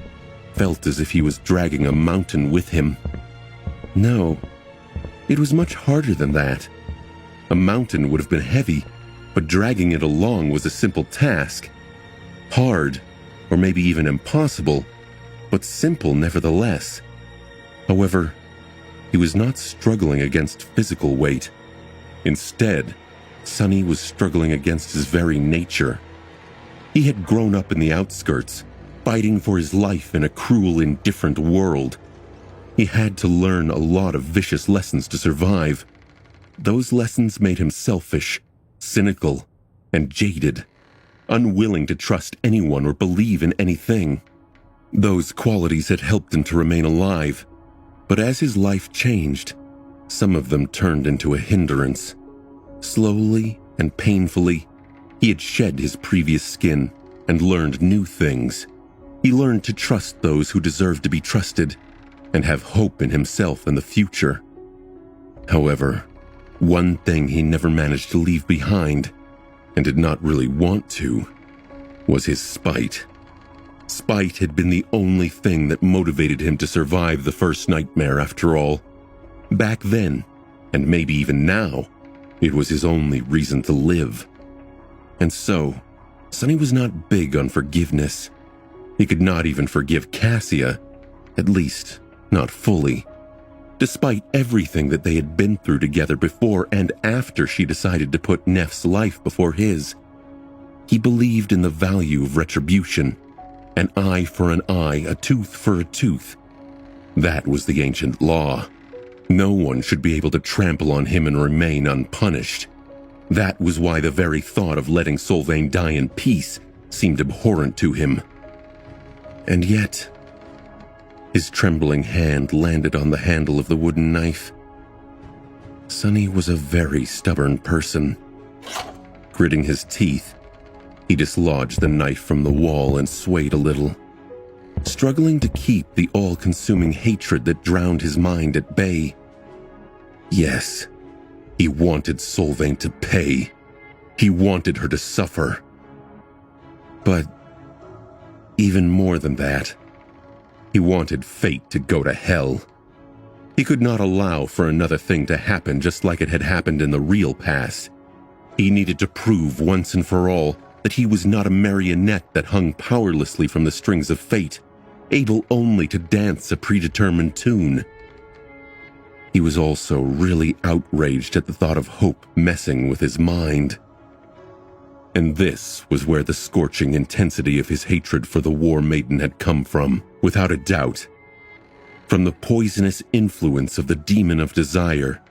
felt as if he was dragging a mountain with him. No, it was much harder than that. A mountain would have been heavy, but dragging it along was a simple task. Hard, or maybe even impossible, but simple nevertheless. However, he was not struggling against physical weight. Instead, Sunny was struggling against his very nature. He had grown up in the outskirts, fighting for his life in a cruel, indifferent world. He had to learn a lot of vicious lessons to survive. Those lessons made him selfish, cynical, and jaded, unwilling to trust anyone or believe in anything. Those qualities had helped him to remain alive, but as his life changed, some of them turned into a hindrance. Slowly and painfully, he had shed his previous skin and learned new things. He learned to trust those who deserved to be trusted and have hope in himself and the future. However, one thing he never managed to leave behind, and did not really want to, was his spite. Spite had been the only thing that motivated him to survive the first nightmare after all. Back then, and maybe even now, it was his only reason to live. And so, Sunny was not big on forgiveness. He could not even forgive Cassia, at least not fully. Despite everything that they had been through together before and after she decided to put Neff's life before his, he believed in the value of retribution. An eye for an eye, a tooth for a tooth. That was the ancient law. No one should be able to trample on him and remain unpunished. That was why the very thought of letting Solvain die in peace seemed abhorrent to him. And yet, his trembling hand landed on the handle of the wooden knife. Sunny was a very stubborn person. Gritting his teeth, he dislodged the knife from the wall and swayed a little, struggling to keep the all-consuming hatred that drowned his mind at bay. Yes, he wanted Solvain to pay. He wanted her to suffer. But even more than that, he wanted fate to go to hell. He could not allow for another thing to happen just like it had happened in the real past. He needed to prove once and for all that he was not a marionette that hung powerlessly from the strings of fate, able only to dance a predetermined tune. He was also really outraged at the thought of hope messing with his mind. And this was where the scorching intensity of his hatred for the War Maiden had come from, without a doubt. From the poisonous influence of the demon of desire,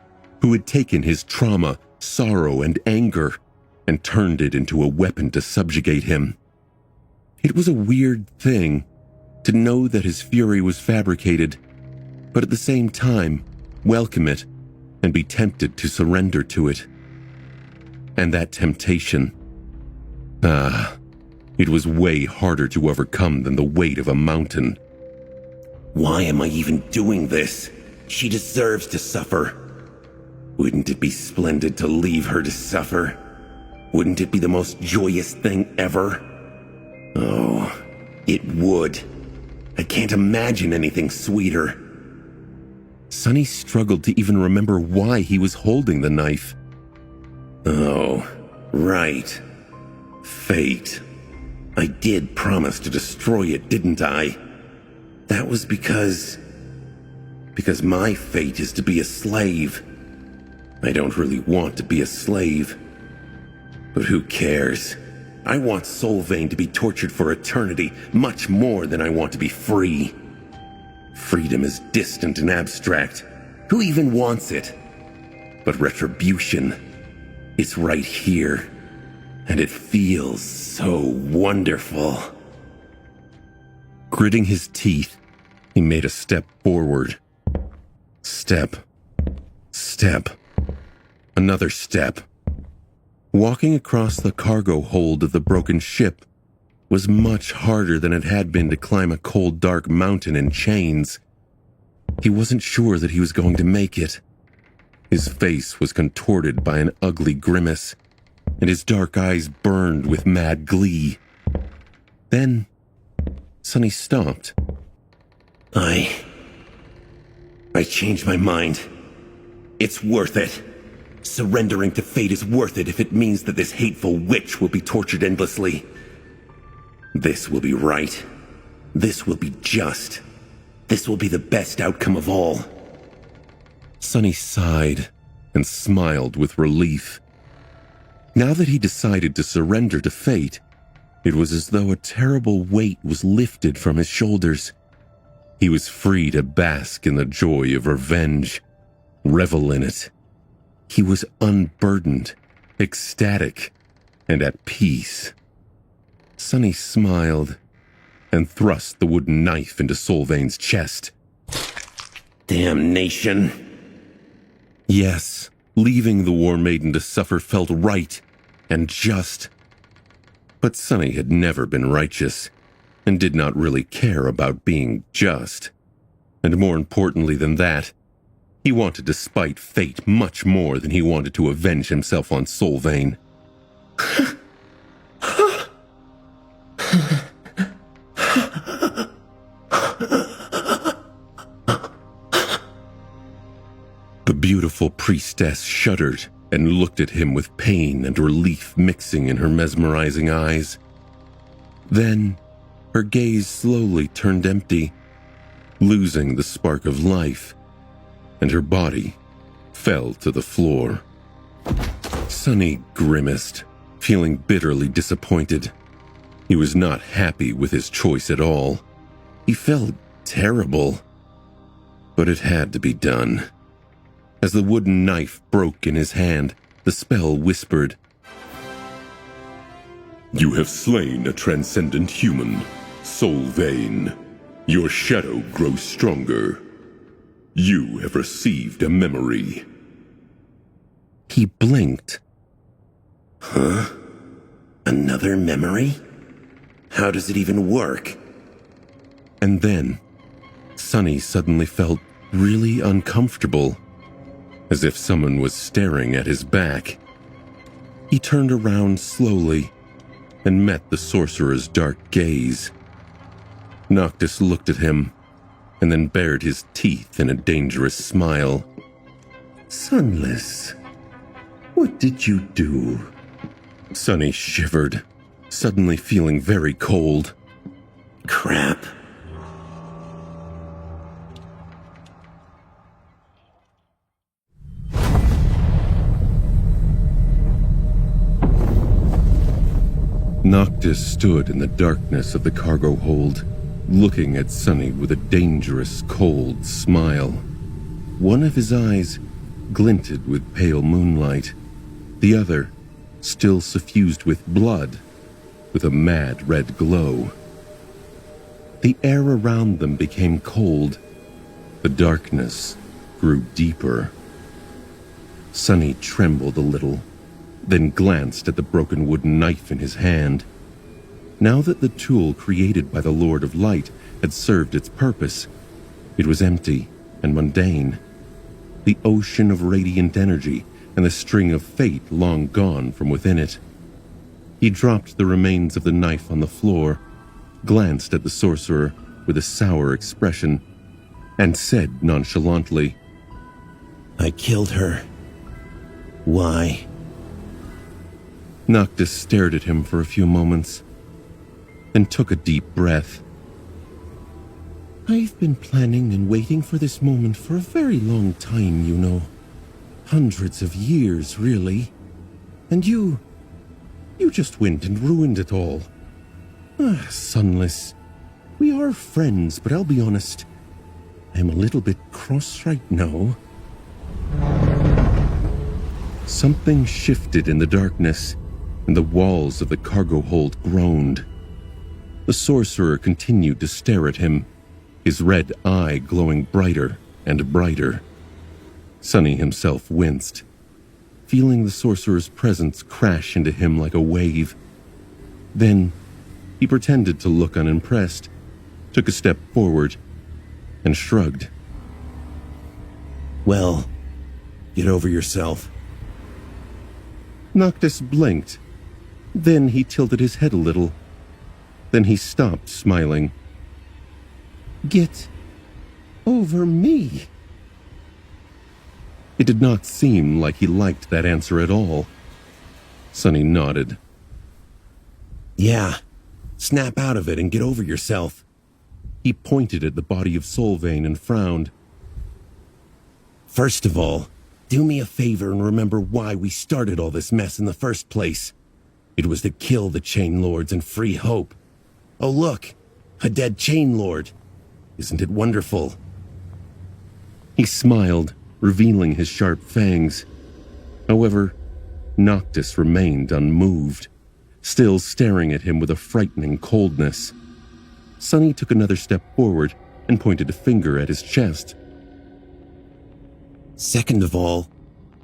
who had taken his trauma, sorrow, and anger, and turned it into a weapon to subjugate him. It was a weird thing to know that his fury was fabricated, but at the same time, welcome it and be tempted to surrender to it. And that temptation, it was way harder to overcome than the weight of a mountain. Why am I even doing this? She deserves to suffer. Wouldn't it be splendid to leave her to suffer? Wouldn't it be the most joyous thing ever? Oh, It would. I can't imagine anything sweeter. Sonny struggled to even remember why he was holding the knife. Oh, right. Fate. I did promise to destroy it, didn't I? That was because my fate is to be a slave. I don't really want to be a slave. But who cares? I want Solvayne to be tortured for eternity much more than I want to be free. Freedom is distant and abstract. Who even wants it? But retribution, it's right here. And it feels so wonderful. Gritting his teeth, he made a step forward. Step. Step. Another step. Walking across the cargo hold of the broken ship was much harder than it had been to climb a cold, dark mountain in chains. He wasn't sure that he was going to make it. His face was contorted by an ugly grimace, and his dark eyes burned with mad glee. Then, Sonny stopped. I changed my mind. It's worth it. Surrendering to fate is worth it if it means that this hateful witch will be tortured endlessly. This will be right. This will be just. This will be the best outcome of all. Sonny sighed and smiled with relief. Now that he decided to surrender to fate, it was as though a terrible weight was lifted from his shoulders. He was free to bask in the joy of revenge, revel in it. He was unburdened, ecstatic, and at peace. Sonny smiled and thrust the wooden knife into Solvayne's chest. Damnation. Yes, leaving the War Maiden to suffer felt right and just. But Sonny had never been righteous, and did not really care about being just. And more importantly than that, he wanted to spite fate much more than he wanted to avenge himself on Solvayne. The beautiful priestess shuddered and looked at him with pain and relief mixing in her mesmerizing eyes. Then, her gaze slowly turned empty, losing the spark of life, and her body fell to the floor. Sonny grimaced, feeling bitterly disappointed. He was not happy with his choice at all. He felt terrible. But it had to be done. As the wooden knife broke in his hand, the spell whispered, You have slain a transcendent human, Solvayne. Your shadow grows stronger. You have received a memory. He blinked. Huh? Another memory? How does it even work? And then, Sonny suddenly felt really uncomfortable, as if someone was staring at his back. He turned around slowly and met the sorcerer's dark gaze. Noctis looked at him and then bared his teeth in a dangerous smile. Sunless, what did you do? Sonny shivered, suddenly feeling very cold. Crap. Noctis stood in the darkness of the cargo hold, looking at Sonny with a dangerous, cold smile. One of his eyes glinted with pale moonlight, the other, still suffused with blood, with a mad red glow. The air around them became cold. The darkness grew deeper. Sonny trembled a little, then glanced at the broken wooden knife in his hand. Now that the tool created by the Lord of Light had served its purpose, it was empty and mundane. The ocean of radiant energy and the string of fate long gone from within it. He dropped the remains of the knife on the floor glanced at the sorcerer with a sour expression, and said nonchalantly, I killed her. Why? Noctis stared at him for a few moments, then took a deep breath. I've been planning and waiting for this moment for a very long time, you know. Hundreds of years, really. And you just went and ruined it all. Sunless. We are friends, but I'll be honest. I'm a little bit cross right now. Something shifted in the darkness, and the walls of the cargo hold groaned. The sorcerer continued to stare at him, his red eye glowing brighter and brighter. Sunny himself winced, feeling the sorcerer's presence crash into him like a wave. Then he pretended to look unimpressed, took a step forward, and shrugged. Well, get over yourself. Noctis blinked. Then he tilted his head a little. Then he stopped smiling. Get over me? It did not seem like he liked that answer at all. Sunny nodded. Yeah, snap out of it and get over yourself. He pointed at the body of Solvayne and frowned. First of all, do me a favor and remember why we started all this mess in the first place. It was to kill the Chain Lords and free Hope. Oh look, a dead Chain Lord. Isn't it wonderful? He smiled, revealing his sharp fangs. However, Noctis remained unmoved, still staring at him with a frightening coldness. Sunny took another step forward and pointed a finger at his chest. Second of all,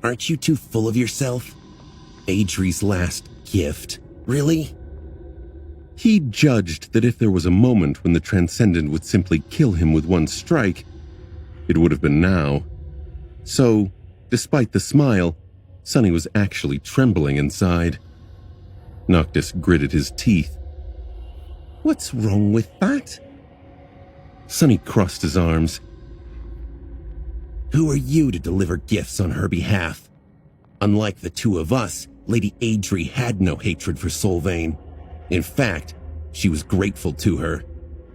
aren't you too full of yourself? Adri's last gift. Really? He judged that if there was a moment when the Transcendent would simply kill him with one strike, it would have been now. So, despite the smile, Sunny was actually trembling inside. Noctis gritted his teeth. What's wrong with that? Sunny crossed his arms. Who are you to deliver gifts on her behalf? Unlike the two of us, Lady Adri had no hatred for Solvayne. In fact, she was grateful to her.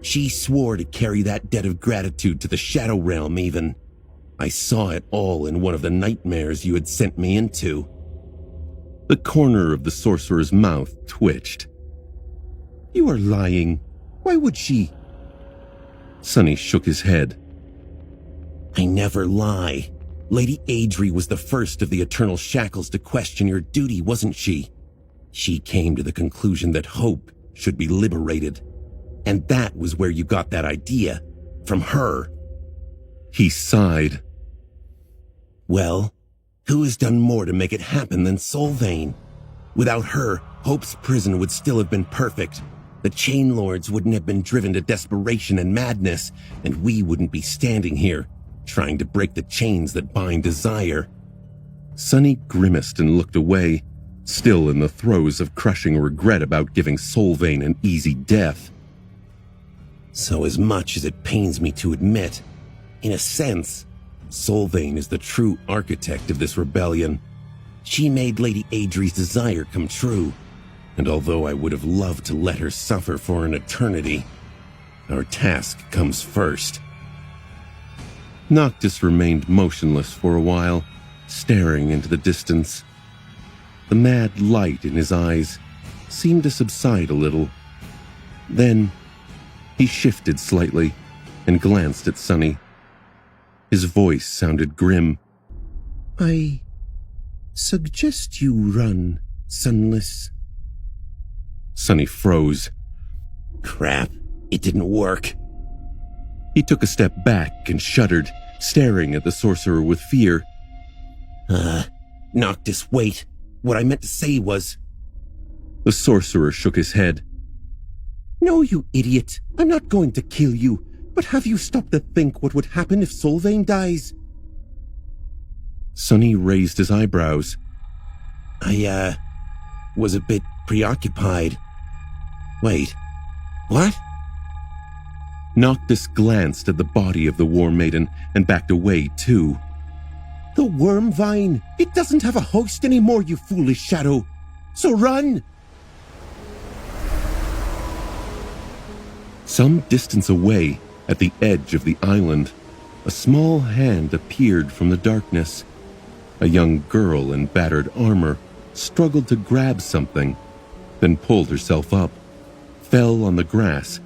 She swore to carry that debt of gratitude to the Shadow Realm even. I saw it all in one of the nightmares you had sent me into. The corner of the sorcerer's mouth twitched. You are lying. Why would she? Sunny shook his head. I never lie. Lady Adri was the first of the Eternal Shackles to question your duty, wasn't she? She came to the conclusion that Hope should be liberated. And that was where you got that idea. From her. He sighed. Well, who has done more to make it happen than Solvayne? Without her, Hope's prison would still have been perfect. The Chain Lords wouldn't have been driven to desperation and madness, and we wouldn't be standing here, trying to break the chains that bind desire. Sunny grimaced and looked away, still in the throes of crushing regret about giving Solvayne an easy death. So as much as it pains me to admit, in a sense, Solvayne is the true architect of this rebellion. She made Lady Adri's desire come true, and although I would have loved to let her suffer for an eternity, our task comes first. Noctis remained motionless for a while, staring into the distance. The mad light in his eyes seemed to subside a little. Then he shifted slightly and glanced at Sunny. His voice sounded grim. I suggest you run, Sunless. Sunny froze. Crap, it didn't work. He took a step back and shuddered, staring at the sorcerer with fear. Noctis, wait. What I meant to say was... The sorcerer shook his head. No, you idiot. I'm not going to kill you. But have you stopped to think what would happen if Solvayne dies? Sunny raised his eyebrows. I was a bit preoccupied. Wait, what? Noctis glanced at the body of the War Maiden and backed away too. The Wormvine! It doesn't have a host anymore, you foolish shadow! So run! Some distance away, at the edge of the island, a small hand appeared from the darkness. A young girl in battered armor struggled to grab something, then pulled herself up, fell on the grass,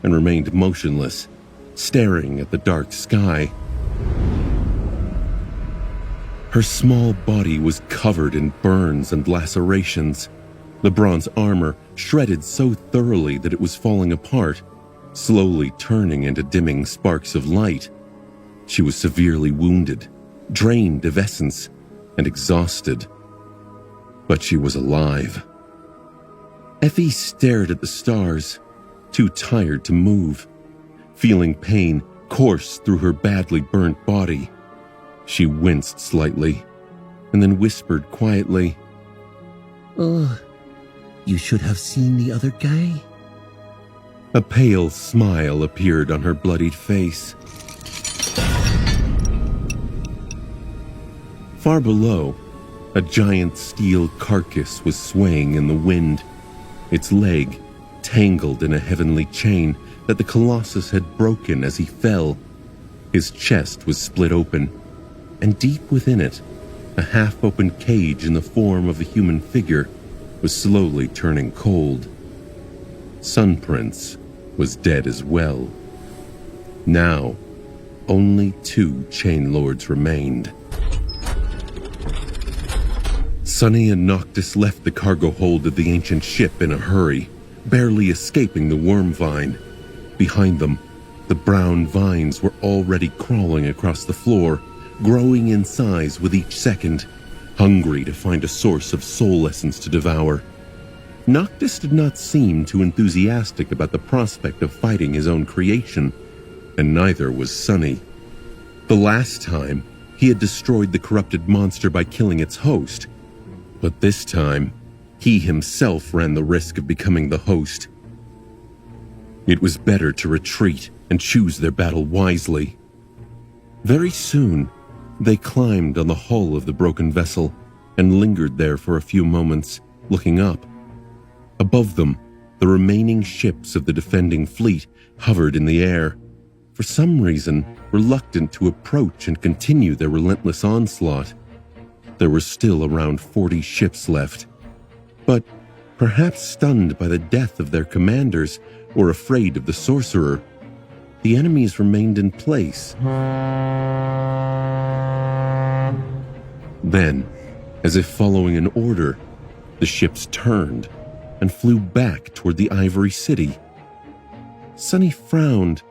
and remained motionless, staring at the dark sky. Her small body was covered in burns and lacerations. The bronze armor shredded so thoroughly that it was falling apart, slowly turning into dimming sparks of light. She was severely wounded, drained of essence, and exhausted. But she was alive. Effie stared at the stars, too tired to move. Feeling pain course through her badly burnt body, she winced slightly, and then whispered quietly, "Oh, you should have seen the other guy." A pale smile appeared on her bloodied face. Far below, a giant steel carcass was swaying in the wind, its leg tangled in a heavenly chain that the Colossus had broken as he fell. His chest was split open, and deep within it, a half-open cage in the form of a human figure was slowly turning cold. Sun Prince was dead as well. Now, only 2 Chain Lords remained. Sunny and Noctis left the cargo hold of the ancient ship in a hurry, barely escaping the Wormvine. Behind them, the brown vines were already crawling across the floor, growing in size with each second, hungry to find a source of soul essence to devour. Noctis did not seem too enthusiastic about the prospect of fighting his own creation, and neither was Sunny. The last time, he had destroyed the corrupted monster by killing its host, but this time, he himself ran the risk of becoming the host. It was better to retreat and choose their battle wisely. Very soon, they climbed on the hull of the broken vessel and lingered there for a few moments, looking up. Above them, the remaining ships of the defending fleet hovered in the air, for some reason reluctant to approach and continue their relentless onslaught. There were still around 40 ships left, but perhaps stunned by the death of their commanders or afraid of the sorcerer, the enemies remained in place. Then, as if following an order, the ships turned and flew back toward the Ivory City. Sunny frowned.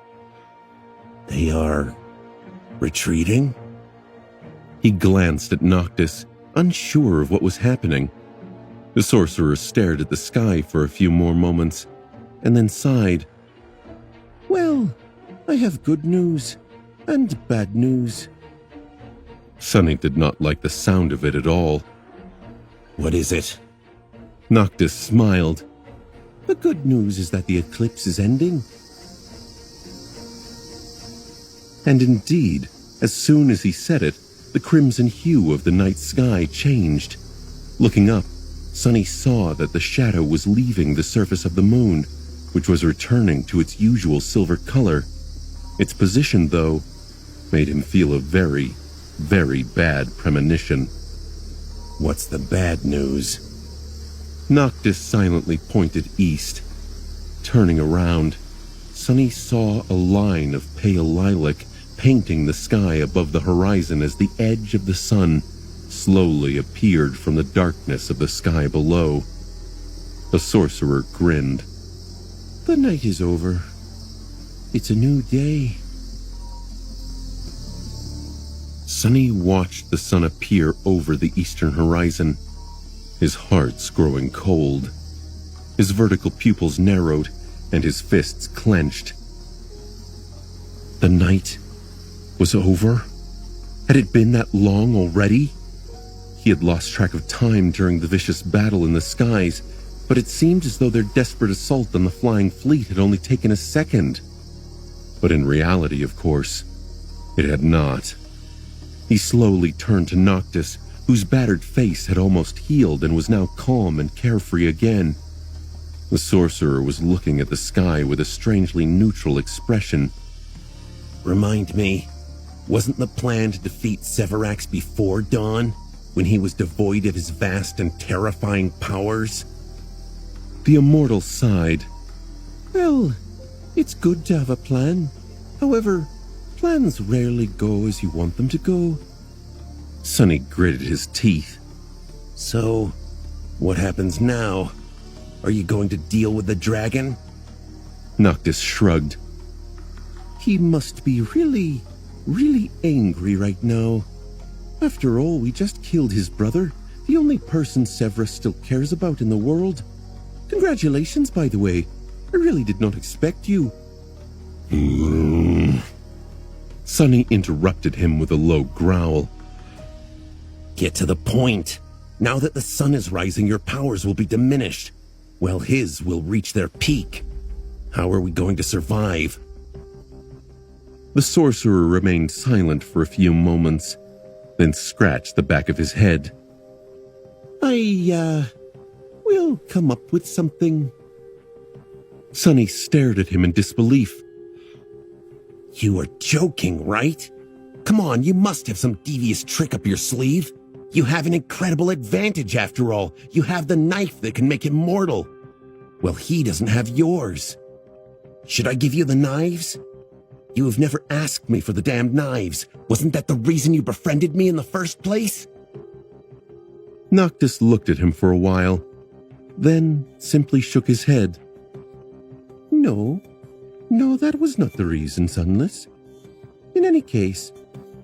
They are retreating? He glanced at Noctis, unsure of what was happening. The sorcerer stared at the sky for a few more moments, and then sighed. Well, I have good news and bad news. Sunny did not like the sound of it at all. What is it? Noctis smiled. The good news is that the eclipse is ending. And indeed, as soon as he said it, the crimson hue of the night sky changed. Looking up, Sunny saw that the shadow was leaving the surface of the moon, which was returning to its usual silver color. Its position, though, made him feel a very, very bad premonition. What's the bad news? Noctis silently pointed east. Turning around, Sunny saw a line of pale lilac painting the sky above the horizon as the edge of the sun slowly appeared from the darkness of the sky below. The sorcerer grinned. The night is over. It's a new day. Sunny watched the sun appear over the eastern horizon, his heart's growing cold. His vertical pupils narrowed and his fists clenched. The night was over? Had it been that long already? He had lost track of time during the vicious battle in the skies, but it seemed as though their desperate assault on the flying fleet had only taken a second. But in reality, of course, it had not. He slowly turned to Noctis, whose battered face had almost healed and was now calm and carefree again. The sorcerer was looking at the sky with a strangely neutral expression. Remind me, wasn't the plan to defeat Severax before dawn, when he was devoid of his vast and terrifying powers? The immortal sighed. Well, it's good to have a plan. However, plans rarely go as you want them to go. Sonny gritted his teeth. So, what happens now? Are you going to deal with the dragon? Noctis shrugged. He must be really angry right now. After all, we just killed his brother, the only person Severus still cares about in the world. Congratulations, by the way. I really did not expect you. Sonny interrupted him with a low growl. Get to the point. Now that the sun is rising, your powers will be diminished, while his will reach their peak. How are we going to survive? The sorcerer remained silent for a few moments, then scratched the back of his head. We'll come up with something. Sonny stared at him in disbelief. You are joking, right? Come on, you must have some devious trick up your sleeve. You have an incredible advantage after all. You have the knife that can make him mortal. Well, he doesn't have yours. Should I give you the knives? You have never asked me for the damned knives. Wasn't that the reason you befriended me in the first place? Noctis looked at him for a while, then simply shook his head. No, that was not the reason, Sunless. In any case,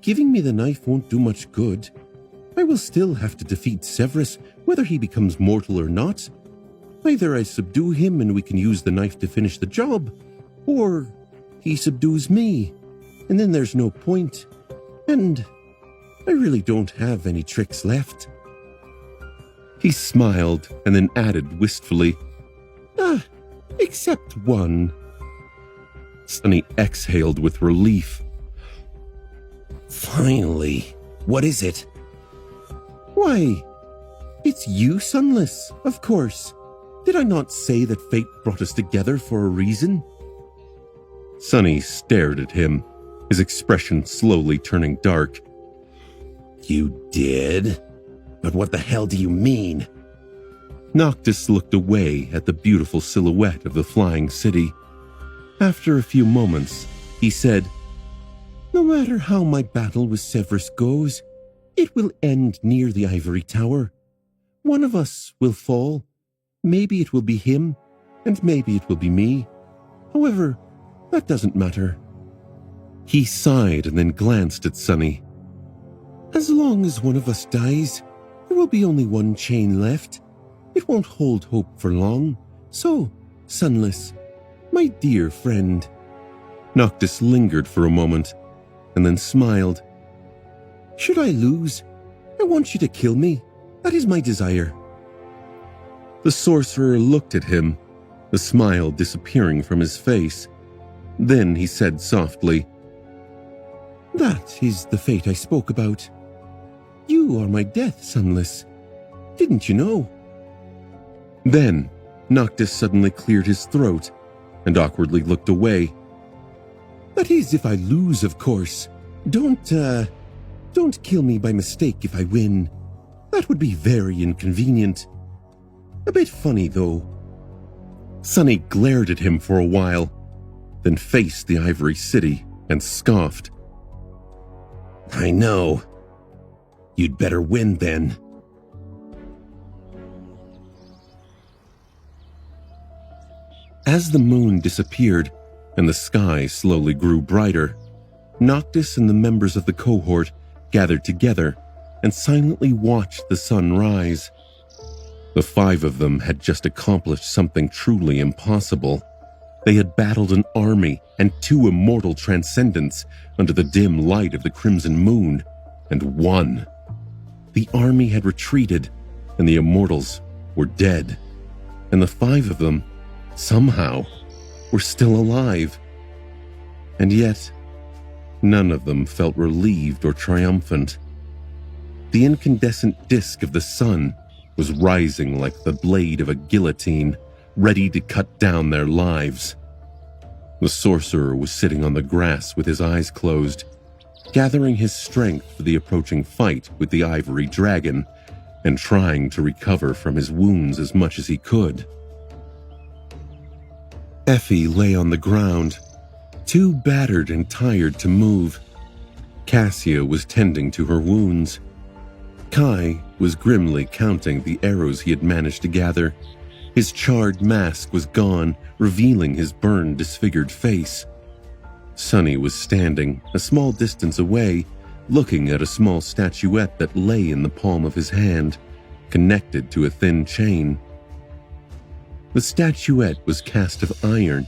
giving me the knife won't do much good. I will still have to defeat Severus, whether he becomes mortal or not. Either I subdue him and we can use the knife to finish the job, or he subdues me, and then there's no point. And I really don't have any tricks left. He smiled and then added wistfully, Except one. Sonny exhaled with relief. Finally. What is it? Why, it's you, Sunless, of course. Did I not say that fate brought us together for a reason? Sonny stared at him, his expression slowly turning dark. You did? But what the hell do you mean? Noctis looked away at the beautiful silhouette of the flying city. After a few moments, he said, No matter how my battle with Severus goes, it will end near the ivory tower. One of us will fall. Maybe it will be him, and maybe it will be me. However, that doesn't matter. He sighed and then glanced at Sonny. As long as one of us dies, there will be only one chain left. It won't hold hope for long. So, Sunless, my dear friend. Noctis lingered for a moment, and then smiled. Should I lose, I want you to kill me. That is my desire. The sorcerer looked at him, the smile disappearing from his face. Then he said softly, That is the fate I spoke about. You are my death, Sunless. Didn't you know? Then Noctis suddenly cleared his throat and awkwardly looked away. That is if I lose, of course. Don't kill me by mistake if I win. That would be very inconvenient. A bit funny, though. Sonny glared at him for a while, then faced the Ivory City and scoffed. I know. You'd better win then. As the moon disappeared and the sky slowly grew brighter, Noctis and the members of the cohort gathered together and silently watched the sun rise. The five of them had just accomplished something truly impossible. They had battled an army and two immortal transcendents under the dim light of the crimson moon, and won. The army had retreated, and the immortals were dead. And the five of them, somehow, were still alive. And yet, none of them felt relieved or triumphant. The incandescent disk of the sun was rising like the blade of a guillotine, ready to cut down their lives. The sorcerer was sitting on the grass with his eyes closed, gathering his strength for the approaching fight with the ivory dragon and trying to recover from his wounds as much as he could. Effie lay on the ground, too battered and tired to move. Cassia was tending to her wounds. Kai was grimly counting the arrows he had managed to gather. His charred mask was gone, revealing his burned, disfigured face. Sunny was standing a small distance away, looking at a small statuette that lay in the palm of his hand, connected to a thin chain. The statuette was cast of iron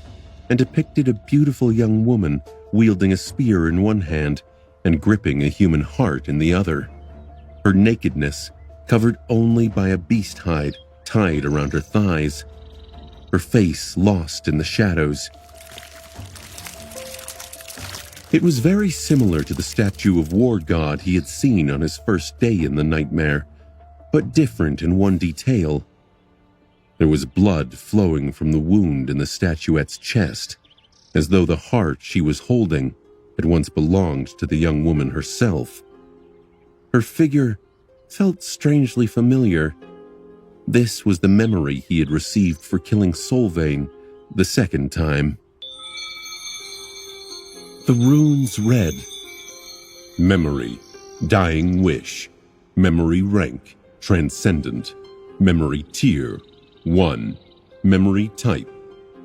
and depicted a beautiful young woman wielding a spear in one hand and gripping a human heart in the other. Her nakedness covered only by a beast hide tied around her thighs, her face lost in the shadows. It was very similar to the statue of War God he had seen on his first day in the nightmare, but different in one detail. There was blood flowing from the wound in the statuette's chest, as though the heart she was holding had once belonged to the young woman herself. Her figure felt strangely familiar. This was the memory he had received for killing Solvayne the second time. The runes read: Memory, Dying Wish, Memory Rank, Transcendent, Memory Tier, 1, Memory Type,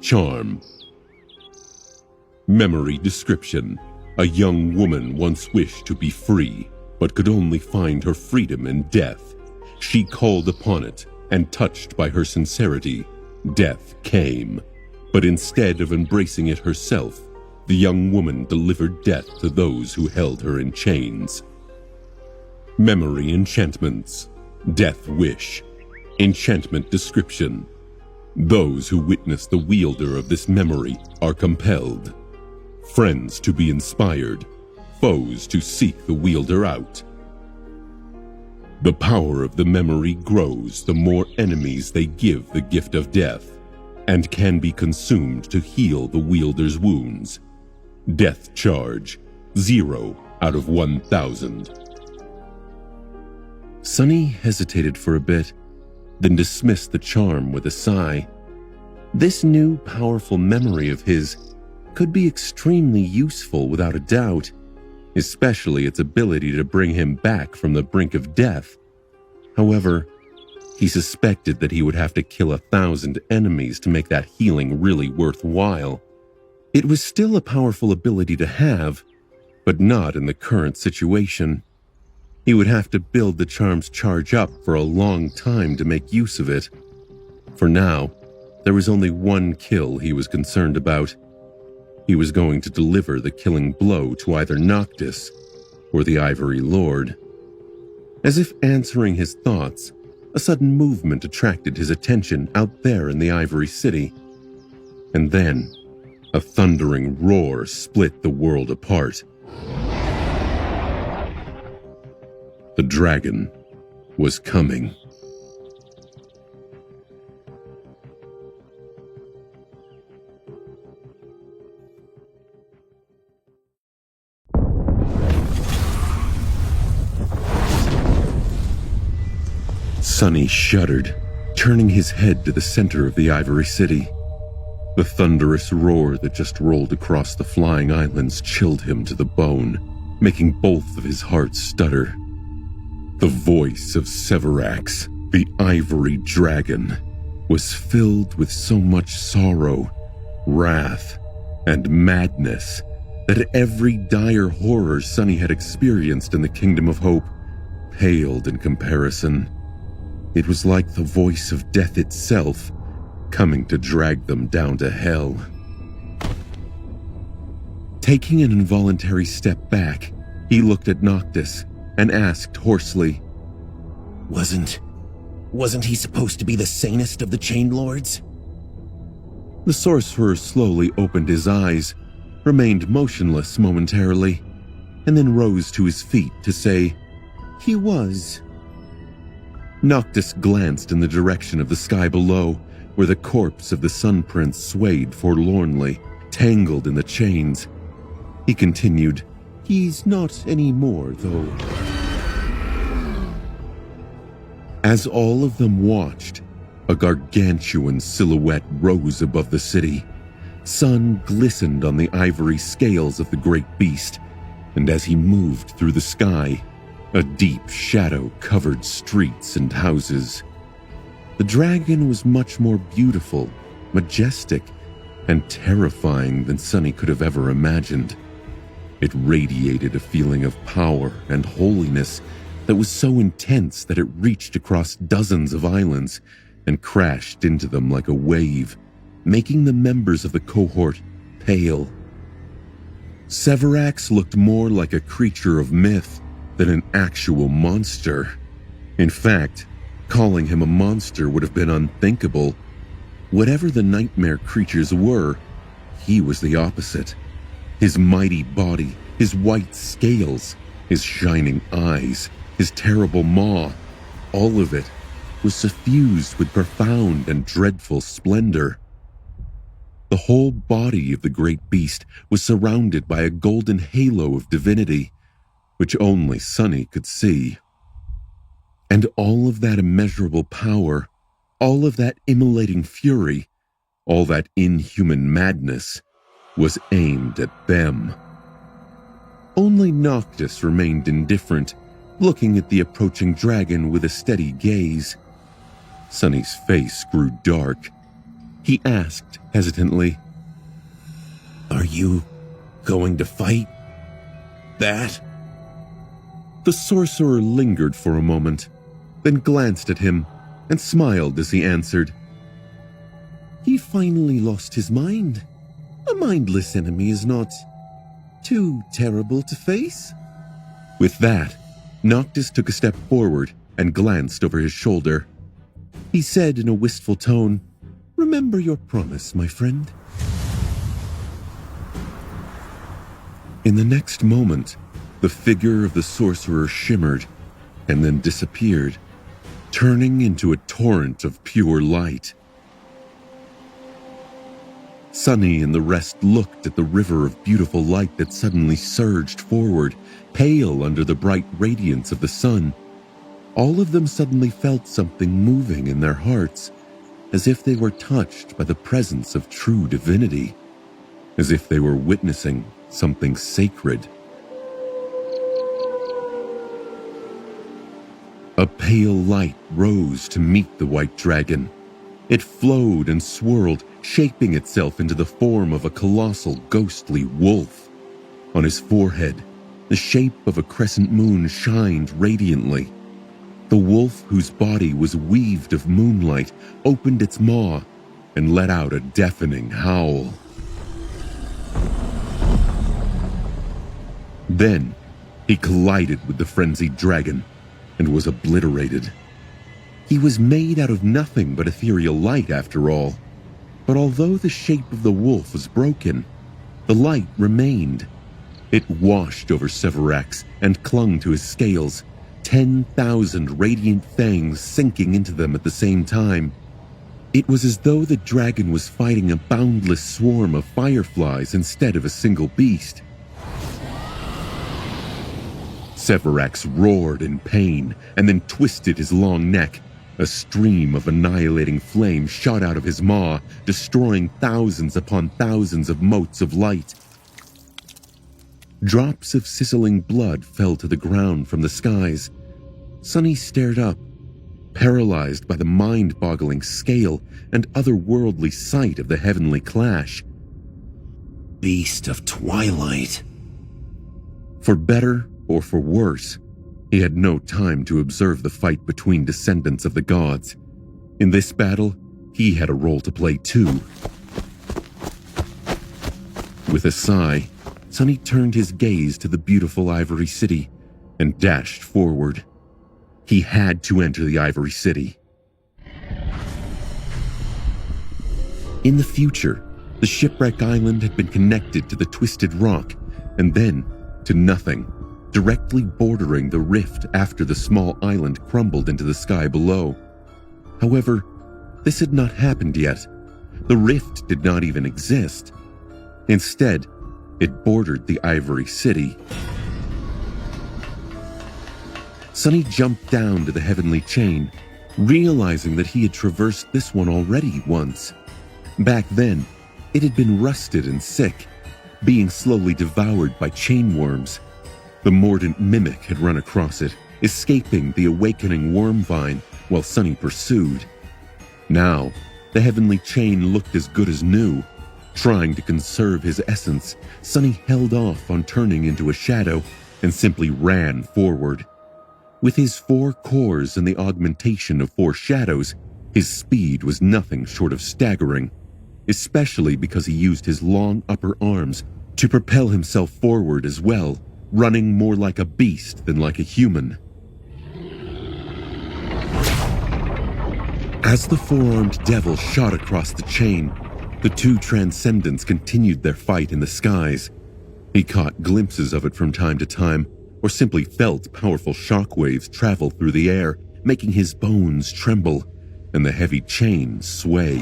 Charm. Memory Description: A young woman once wished to be free, but could only find her freedom in death. She called upon it, and touched by her sincerity, death came. But instead of embracing it herself, the young woman delivered death to those who held her in chains. Memory Enchantments: Death Wish. Enchantment Description: Those who witness the wielder of this memory are compelled. Friends to be inspired, foes to seek the wielder out. The power of the memory grows the more enemies they give the gift of death, and can be consumed to heal the wielder's wounds. Death charge, 0 out of 1,000. Sunny hesitated for a bit, then dismissed the charm with a sigh. This new, powerful memory of his could be extremely useful without a doubt, especially its ability to bring him back from the brink of death. However, he suspected that he would have to kill 1,000 enemies to make that healing really worthwhile. It was still a powerful ability to have, but not in the current situation. He would have to build the charm's charge up for a long time to make use of it. For now, there was only one kill he was concerned about. He was going to deliver the killing blow to either Noctis or the Ivory Lord. As if answering his thoughts, a sudden movement attracted his attention out there in the Ivory City. And then, a thundering roar split the world apart. The dragon was coming. Sunny shuddered, turning his head to the center of the Ivory City. The thunderous roar that just rolled across the flying islands chilled him to the bone, making both of his hearts stutter. The voice of Severax, the Ivory Dragon, was filled with so much sorrow, wrath, and madness that every dire horror Sunny had experienced in the Kingdom of Hope paled in comparison. It was like the voice of death itself, coming to drag them down to hell. Taking an involuntary step back, he looked at Noctis and asked hoarsely, Wasn't he supposed to be the sanest of the Chain Lords? The sorcerer slowly opened his eyes, remained motionless momentarily, and then rose to his feet to say, He was. Noctis glanced in the direction of the sky below, where the corpse of the Sun Prince swayed forlornly, tangled in the chains. He continued, He's not anymore, though. As all of them watched, a gargantuan silhouette rose above the city. Sun glistened on the ivory scales of the great beast, and as he moved through the sky, a deep shadow covered streets and houses. The dragon was much more beautiful, majestic, and terrifying than Sunny could have ever imagined. It radiated a feeling of power and holiness that was so intense that it reached across dozens of islands and crashed into them like a wave, making the members of the cohort pale. Severax looked more like a creature of myth than an actual monster. In fact, calling him a monster would have been unthinkable. Whatever the nightmare creatures were, he was the opposite. His mighty body, his white scales, his shining eyes, his terrible maw, all of it was suffused with profound and dreadful splendor. The whole body of the great beast was surrounded by a golden halo of divinity, which only Sunny could see. And all of that immeasurable power, all of that immolating fury, all that inhuman madness was aimed at them. Only Noctis remained indifferent, looking at the approaching dragon with a steady gaze. Sunny's face grew dark. He asked hesitantly, Are you going to fight that? The sorcerer lingered for a moment, then glanced at him and smiled as he answered, He finally lost his mind. A mindless enemy is not too terrible to face. With that, Noctis took a step forward and glanced over his shoulder. He said in a wistful tone, Remember your promise, my friend. In the next moment, the figure of the sorcerer shimmered and then disappeared, turning into a torrent of pure light. Sunny and the rest looked at the river of beautiful light that suddenly surged forward, pale under the bright radiance of the sun. All of them suddenly felt something moving in their hearts, as if they were touched by the presence of true divinity, as if they were witnessing something sacred. A pale light rose to meet the white dragon. It flowed and swirled, shaping itself into the form of a colossal ghostly wolf. On his forehead, the shape of a crescent moon shined radiantly. The wolf, whose body was weaved of moonlight, opened its maw and let out a deafening howl. Then, he collided with the frenzied dragon and was obliterated. He was made out of nothing but ethereal light, after all. But although the shape of the wolf was broken, the light remained. It washed over Severax and clung to his scales, 10,000 radiant fangs sinking into them at the same time. It was as though the dragon was fighting a boundless swarm of fireflies instead of a single beast. Severax roared in pain and then twisted his long neck. A stream of annihilating flame shot out of his maw, destroying thousands upon thousands of motes of light. Drops of sizzling blood fell to the ground from the skies. Sunny stared up, paralyzed by the mind-boggling scale and otherworldly sight of the heavenly clash. Beast of Twilight. For better or for worse, he had no time to observe the fight between descendants of the gods. In this battle, he had a role to play too. With a sigh, Sunny turned his gaze to the beautiful Ivory City and dashed forward. He had to enter the Ivory City. In the future, The shipwreck island had been connected to the twisted rock, and then to nothing, directly bordering the rift after the small island crumbled into the sky below. However, this had not happened yet. The rift did not even exist. Instead, it bordered the Ivory City. Sunny jumped down to the heavenly chain, realizing that he had traversed this one already once. Back then, it had been rusted and sick, being slowly devoured by chain worms. The mordant mimic had run across it, escaping the awakening worm vine while Sunny pursued. Now, the heavenly chain looked as good as new. Trying to conserve his essence, Sunny held off on turning into a shadow and simply ran forward. With his 4 cores and the augmentation of 4 shadows, his speed was nothing short of staggering, especially because he used his long upper arms to propel himself forward as well, running more like a beast than like a human. As the 4-armed devil shot across the chain, the 2 transcendents continued their fight in the skies. He caught glimpses of it from time to time, or simply felt powerful shockwaves travel through the air, making his bones tremble and the heavy chain sway.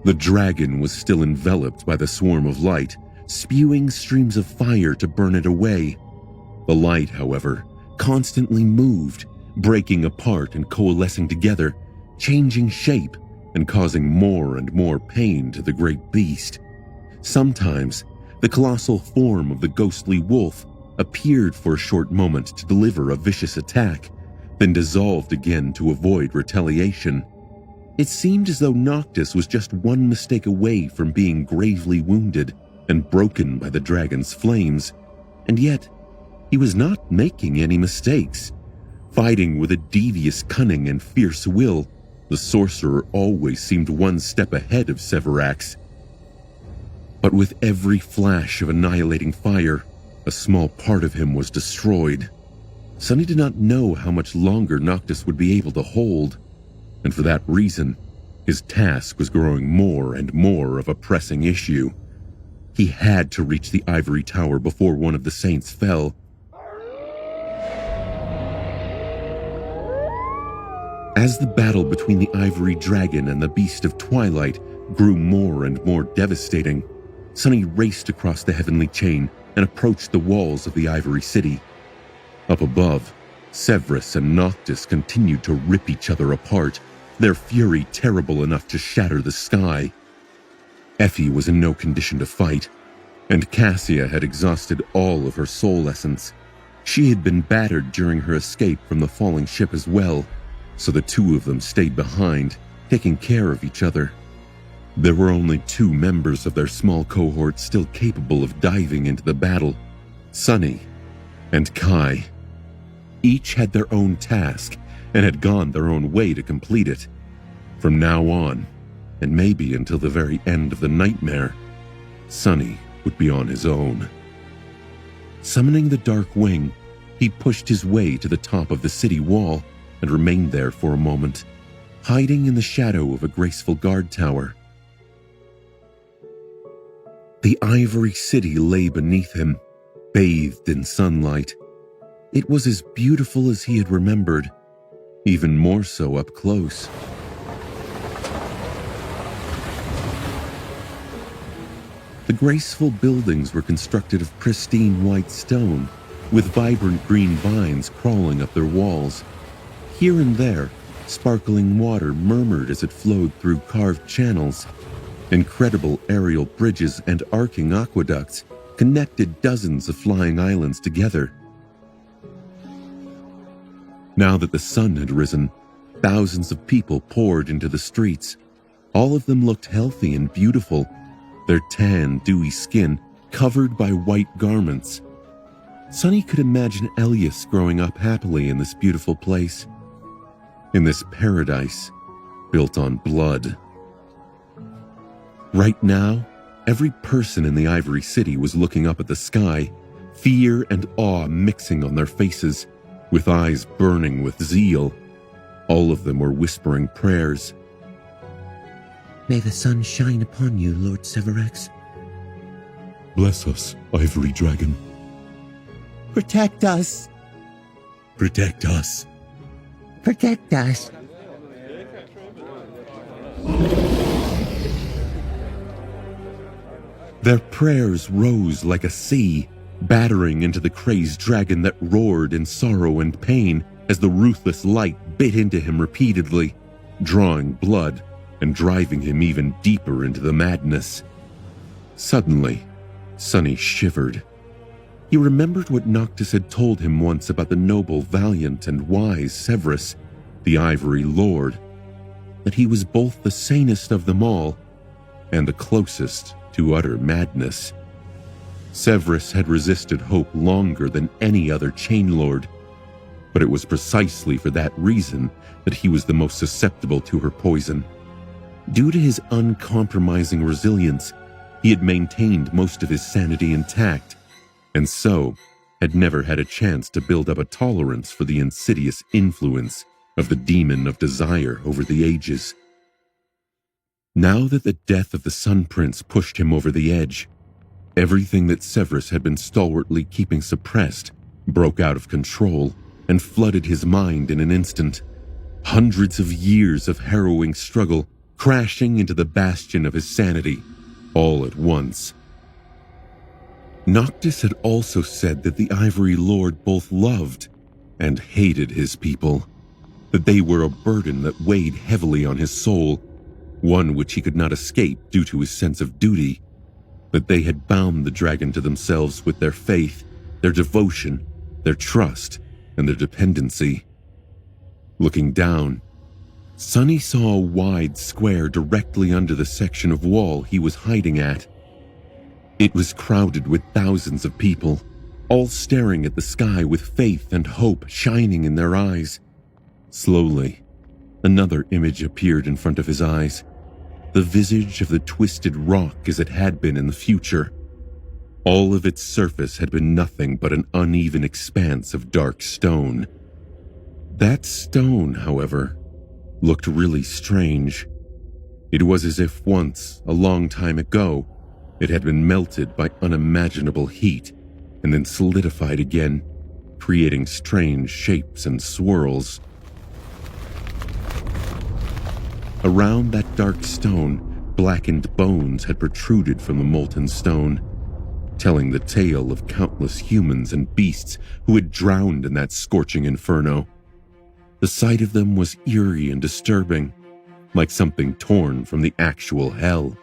The dragon was still enveloped by the swarm of light, spewing streams of fire to burn it away. The light, however, constantly moved, breaking apart and coalescing together, changing shape and causing more and more pain to the great beast. Sometimes, the colossal form of the ghostly wolf appeared for a short moment to deliver a vicious attack, then dissolved again to avoid retaliation. It seemed as though Noctis was just one mistake away from being gravely wounded and broken by the dragon's flames, and yet he was not making any mistakes. Fighting with a devious cunning and fierce will, the sorcerer always seemed one step ahead of Severax. But with every flash of annihilating fire, a small part of him was destroyed. Sunny did not know how much longer Noctis would be able to hold, and for that reason, his task was growing more and more of a pressing issue. He had to reach the ivory tower before one of the saints fell. As the battle between the ivory dragon and the beast of twilight grew more and more devastating, Sunny raced across the heavenly chain and approached the walls of the Ivory City. Up above, Severus and Noctis continued to rip each other apart, their fury terrible enough to shatter the sky. Effie was in no condition to fight, and Cassia had exhausted all of her soul essence. She had been battered during her escape from the falling ship as well, so the 2 of them stayed behind, taking care of each other. There were only 2 members of their small cohort still capable of diving into the battle, Sunny and Kai. Each had their own task and had gone their own way to complete it. From now on, and maybe until the very end of the nightmare, Sunny would be on his own. Summoning the Dark Wing, he pushed his way to the top of the city wall and remained there for a moment, hiding in the shadow of a graceful guard tower. The Ivory City lay beneath him, bathed in sunlight. It was as beautiful as he had remembered, even more so up close. The graceful buildings were constructed of pristine white stone, with vibrant green vines crawling up their walls. Here and there, sparkling water murmured as it flowed through carved channels. Incredible aerial bridges and arcing aqueducts connected dozens of flying islands together. Now that the sun had risen, thousands of people poured into the streets. All of them looked healthy and beautiful, their tan, dewy skin covered by white garments. Sunny could imagine Elias growing up happily in this beautiful place, in this paradise built on blood. Right now, every person in the Ivory City was looking up at the sky, fear and awe mixing on their faces, with eyes burning with zeal. All of them were whispering prayers. May the sun shine upon you, Lord Severax. Bless us, Ivory Dragon. Protect us. Protect us. Protect us. Their prayers rose like a sea, battering into the crazed dragon that roared in sorrow and pain as the ruthless light bit into him repeatedly, drawing blood and driving him even deeper into the madness. Suddenly, Sonny shivered. He remembered what Noctis had told him once about the noble, valiant, and wise Severus, the Ivory Lord, that he was both the sanest of them all and the closest to utter madness. Severus had resisted hope longer than any other Chain Lord, but it was precisely for that reason that he was the most susceptible to her poison. Due to his uncompromising resilience, he had maintained most of his sanity intact, and so had never had a chance to build up a tolerance for the insidious influence of the demon of desire over the ages. Now that the death of the Sun Prince pushed him over the edge, everything that Severus had been stalwartly keeping suppressed broke out of control and flooded his mind in an instant. Hundreds of years of harrowing struggle crashing into the bastion of his sanity, all at once. Noctis had also said that the Ivory Lord both loved and hated his people, that they were a burden that weighed heavily on his soul, one which he could not escape due to his sense of duty, that they had bound the dragon to themselves with their faith, their devotion, their trust, and their dependency. Looking down, Sonny saw a wide square directly under the section of wall he was hiding at. It was crowded with thousands of people, all staring at the sky with faith and hope shining in their eyes. Slowly, another image appeared in front of his eyes, the visage of the twisted rock as it had been in the future. All of its surface had been nothing but an uneven expanse of dark stone. That stone, however, looked really strange. It was as if once, a long time ago, it had been melted by unimaginable heat and then solidified again, creating strange shapes and swirls. Around that dark stone, blackened bones had protruded from the molten stone, telling the tale of countless humans and beasts who had drowned in that scorching inferno. The sight of them was eerie and disturbing, like something torn from the actual hell.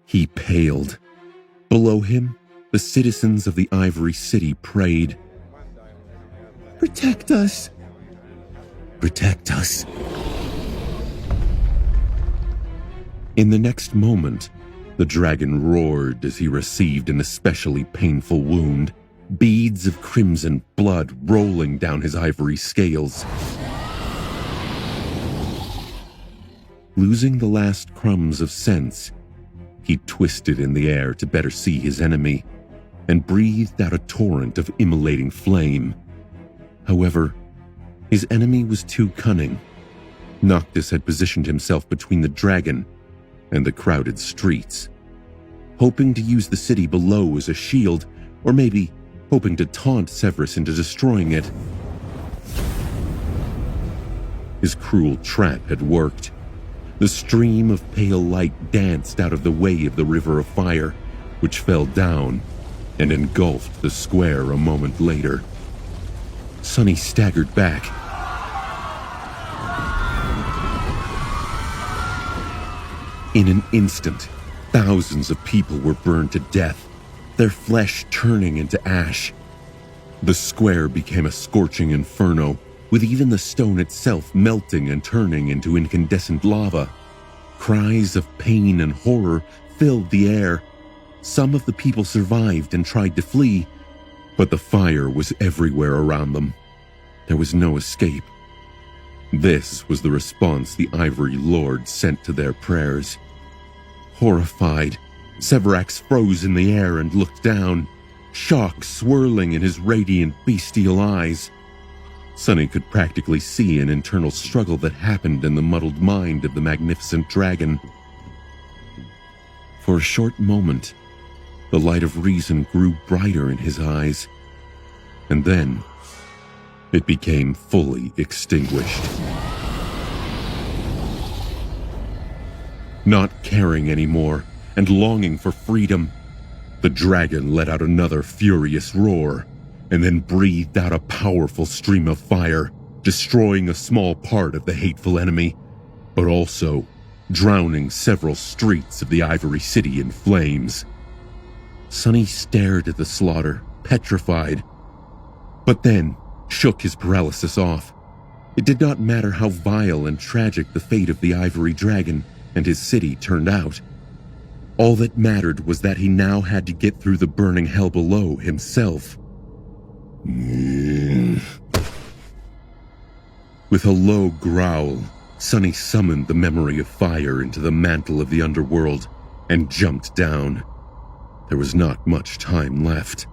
He paled. Below him, the citizens of the Ivory City prayed, Protect us. "Protect us." In the next moment, the dragon roared as he received an especially painful wound, beads of crimson blood rolling down his ivory scales. Losing the last crumbs of sense, he twisted in the air to better see his enemy and breathed out a torrent of immolating flame. However, his enemy was too cunning. Noctis had positioned himself between the dragon and the crowded streets, hoping to use the city below as a shield, or maybe hoping to taunt Severus into destroying it. His cruel trap had worked. The stream of pale light danced out of the way of the river of fire, which fell down and engulfed the square a moment later. Sonny staggered back. In an instant, thousands of people were burned to death, their flesh turning into ash. The square became a scorching inferno, with even the stone itself melting and turning into incandescent lava. Cries of pain and horror filled the air. Some of the people survived and tried to flee, but the fire was everywhere around them. There was no escape. This was the response the Ivory Lord sent to their prayers. Horrified, Severax froze in the air and looked down, shock swirling in his radiant bestial eyes. Sonny could practically see an internal struggle that happened in the muddled mind of the magnificent dragon. For a short moment, the light of reason grew brighter in his eyes, and then it became fully extinguished. Not caring anymore and longing for freedom, the dragon let out another furious roar and then breathed out a powerful stream of fire, destroying a small part of the hateful enemy, but also drowning several streets of the Ivory City in flames. Sonny stared at the slaughter, petrified, but then shook his paralysis off. It did not matter how vile and tragic the fate of the Ivory Dragon and his city turned out. All that mattered was that he now had to get through the burning hell below himself. With a low growl, Sonny summoned the memory of fire into the mantle of the underworld and jumped down. There was not much time left.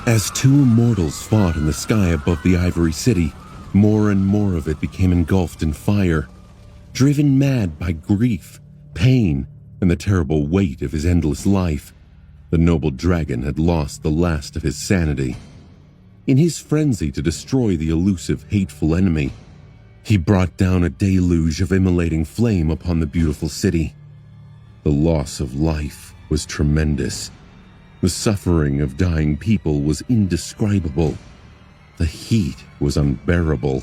As two immortals fought in the sky above the Ivory City, more and more of it became engulfed in fire. Driven mad by grief, pain, and the terrible weight of his endless life, the noble dragon had lost the last of his sanity. In his frenzy to destroy the elusive, hateful enemy, he brought down a deluge of immolating flame upon the beautiful city. The loss of life was tremendous. The suffering of dying people was indescribable. The heat was unbearable.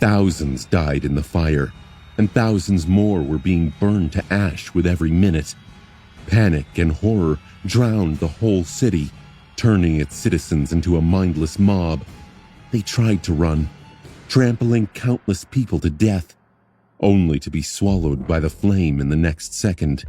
Thousands died in the fire, and thousands more were being burned to ash with every minute. Panic and horror drowned the whole city, turning its citizens into a mindless mob. They tried to run, trampling countless people to death, only to be swallowed by the flame in the next second.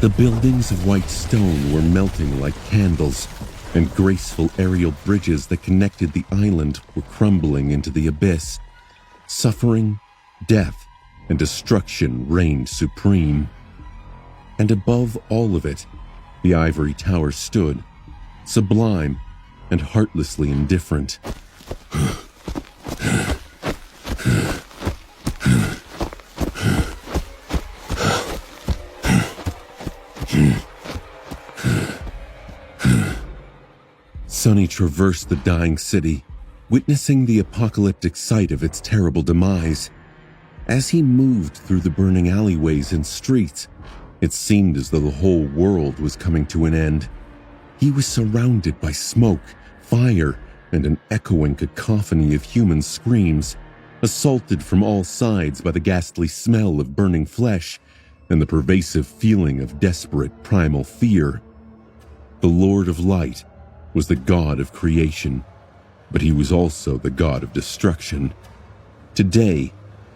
The buildings of white stone were melting like candles, and graceful aerial bridges that connected the island were crumbling into the abyss. Suffering, death, and destruction reigned supreme. And above all of it, the ivory tower stood, sublime and heartlessly indifferent. Sonny traversed the dying city, witnessing the apocalyptic sight of its terrible demise. As he moved through the burning alleyways and streets, it seemed as though the whole world was coming to an end. He was surrounded by smoke, fire, and an echoing cacophony of human screams, assaulted from all sides by the ghastly smell of burning flesh and the pervasive feeling of desperate primal fear. The Lord of Light was the god of creation, but he was also the god of destruction. Today,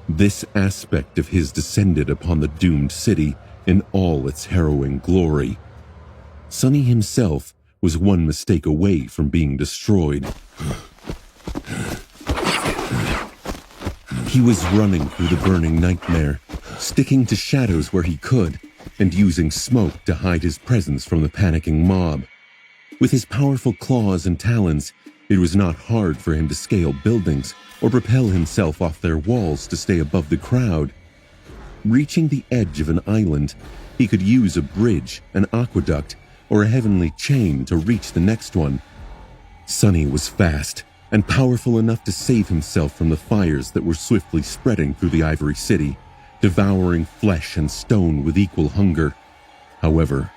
this aspect of his descended upon the doomed city in all its harrowing glory. Sonny himself was one mistake away from being destroyed. He was running through the burning nightmare, sticking to shadows where he could, and using smoke to hide his presence from the panicking mob. With his powerful claws and talons, it was not hard for him to scale buildings or propel himself off their walls to stay above the crowd. Reaching the edge of an island, he could use a bridge, an aqueduct, or a heavenly chain to reach the next one. Sonny was fast and powerful enough to save himself from the fires that were swiftly spreading through the Ivory City, devouring flesh and stone with equal hunger. However,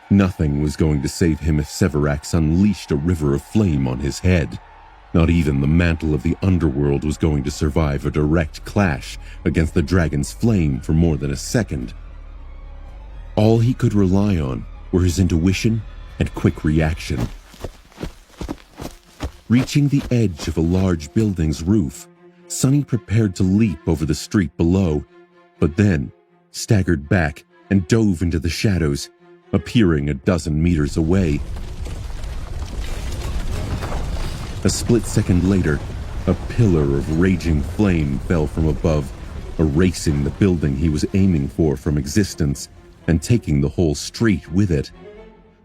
nothing was going to save him if Severax unleashed a river of flame on his head. Not even the mantle of the underworld was going to survive a direct clash against the dragon's flame for more than a second. All he could rely on were his intuition and quick reaction. Reaching the edge of a large building's roof, Sonny prepared to leap over the street below, but then staggered back and dove into the shadows, appearing a dozen meters away. A split second later, A pillar of raging flame fell from above, erasing the building he was aiming for from existence and taking the whole street with it.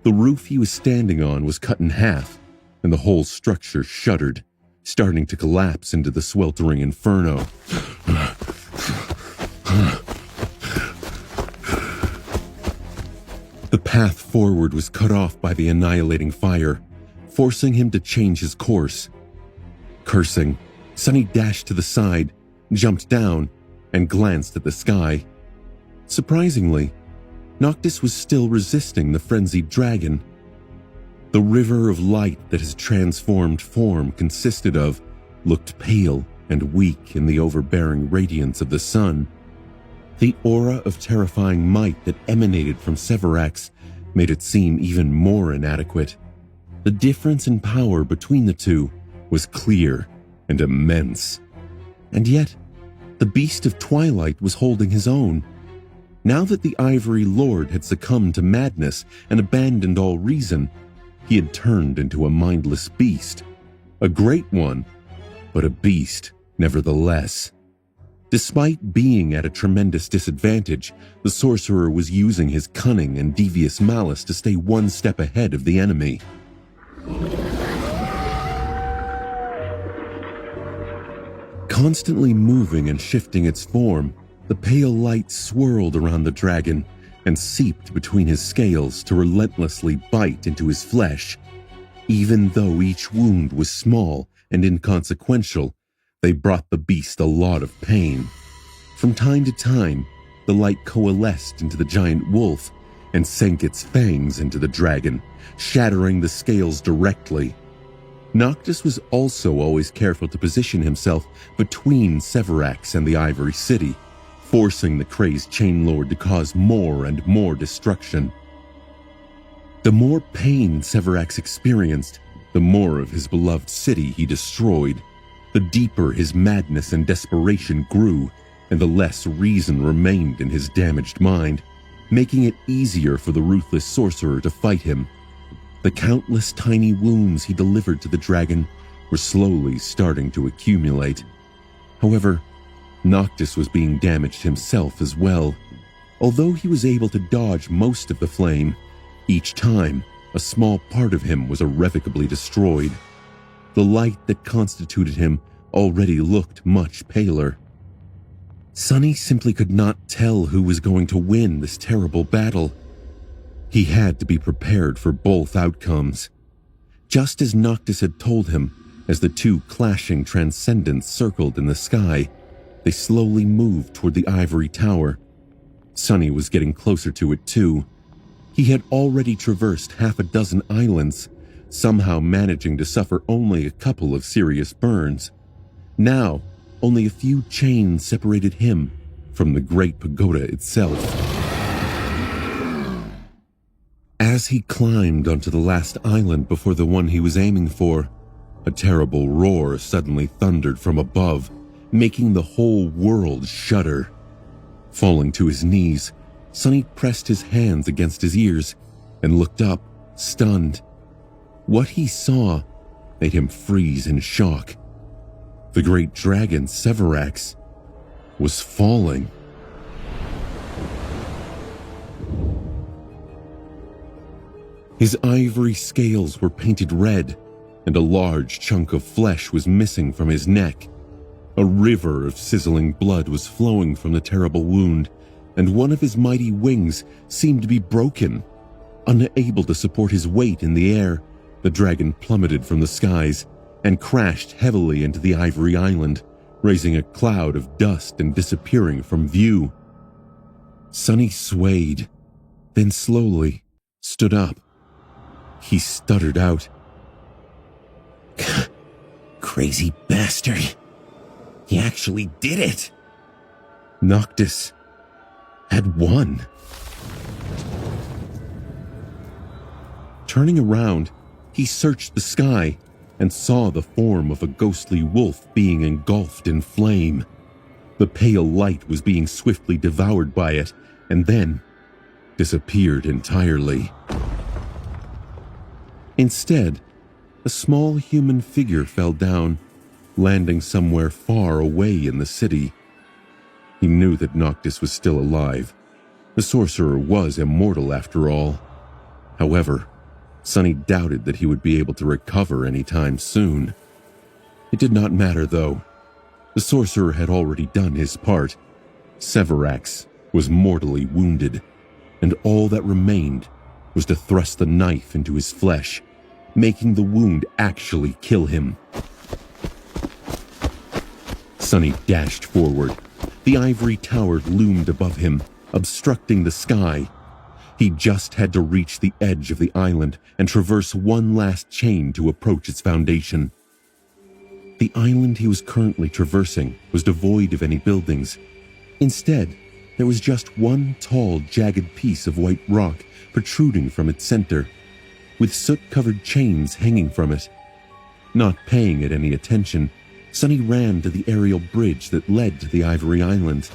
The roof he was standing on was cut in half, and the whole structure shuddered, starting to collapse into the sweltering inferno. The path forward was cut off by the annihilating fire, forcing him to change his course. Cursing, Sonny dashed to the side, jumped down, and glanced at the sky. Surprisingly, Noctis was still resisting the frenzied dragon. The river of light that his transformed form consisted of looked pale and weak in the overbearing radiance of the sun. The aura of terrifying might that emanated from Severax made it seem even more inadequate. The difference in power between the two was clear and immense. And yet, the Beast of Twilight was holding his own. Now that the Ivory Lord had succumbed to madness and abandoned all reason, he had turned into a mindless beast. A great one, but a beast nevertheless. Despite being at a tremendous disadvantage, the sorcerer was using his cunning and devious malice to stay one step ahead of the enemy. Constantly moving and shifting its form, the pale light swirled around the dragon and seeped between his scales to relentlessly bite into his flesh. Even though each wound was small and inconsequential, they brought the beast a lot of pain. From time to time, the light coalesced into the giant wolf and sank its fangs into the dragon, shattering the scales directly. Noctis was also always careful to position himself between Severax and the Ivory City, forcing the crazed Chain Lord to cause more and more destruction. The more pain Severax experienced, the more of his beloved city he destroyed. The deeper his madness and desperation grew, and the less reason remained in his damaged mind, making it easier for the ruthless sorcerer to fight him. The countless tiny wounds he delivered to the dragon were slowly starting to accumulate. However, Noctis was being damaged himself as well. Although he was able to dodge most of the flame, each time a small part of him was irrevocably destroyed. The light that constituted him already looked much paler. Sonny simply could not tell who was going to win this terrible battle. He had to be prepared for both outcomes. Just as Noctis had told him, as the two clashing transcendents circled in the sky, they slowly moved toward the ivory tower. Sonny was getting closer to it too. He had already traversed half a dozen islands, somehow managing to suffer only a couple of serious burns. Now, only a few chains separated him from the Great Pagoda itself. As he climbed onto the last island before the one he was aiming for, a terrible roar suddenly thundered from above, making the whole world shudder. Falling to his knees, Sonny pressed his hands against his ears and looked up, stunned. What he saw made him freeze in shock. The great dragon Severax was falling. His ivory scales were painted red, and a large chunk of flesh was missing from his neck. A river of sizzling blood was flowing from the terrible wound, and one of his mighty wings seemed to be broken. Unable to support his weight in the air, the dragon plummeted from the skies and crashed heavily into the ivory island, raising a cloud of dust and disappearing from view. Sonny swayed, then slowly stood up. He stuttered out, Crazy bastard. He actually did it. Noctis had won. Turning around, he searched the sky and saw the form of a ghostly wolf being engulfed in flame. The pale light was being swiftly devoured by it and then disappeared entirely. Instead, a small human figure fell down, landing somewhere far away in the city. He knew that Noctis was still alive. The sorcerer was immortal after all. However, Sonny doubted that he would be able to recover anytime soon. It did not matter, though. The sorcerer had already done his part. Severax was mortally wounded, and all that remained was to thrust the knife into his flesh, making the wound actually kill him. Sonny dashed forward. The ivory tower loomed above him, obstructing the sky. He just had to reach the edge of the island and traverse one last chain to approach its foundation. The island he was currently traversing was devoid of any buildings. Instead, there was just one tall, jagged piece of white rock protruding from its center, with soot-covered chains hanging from it. Not paying it any attention, Sonny ran to the aerial bridge that led to the Ivory Island.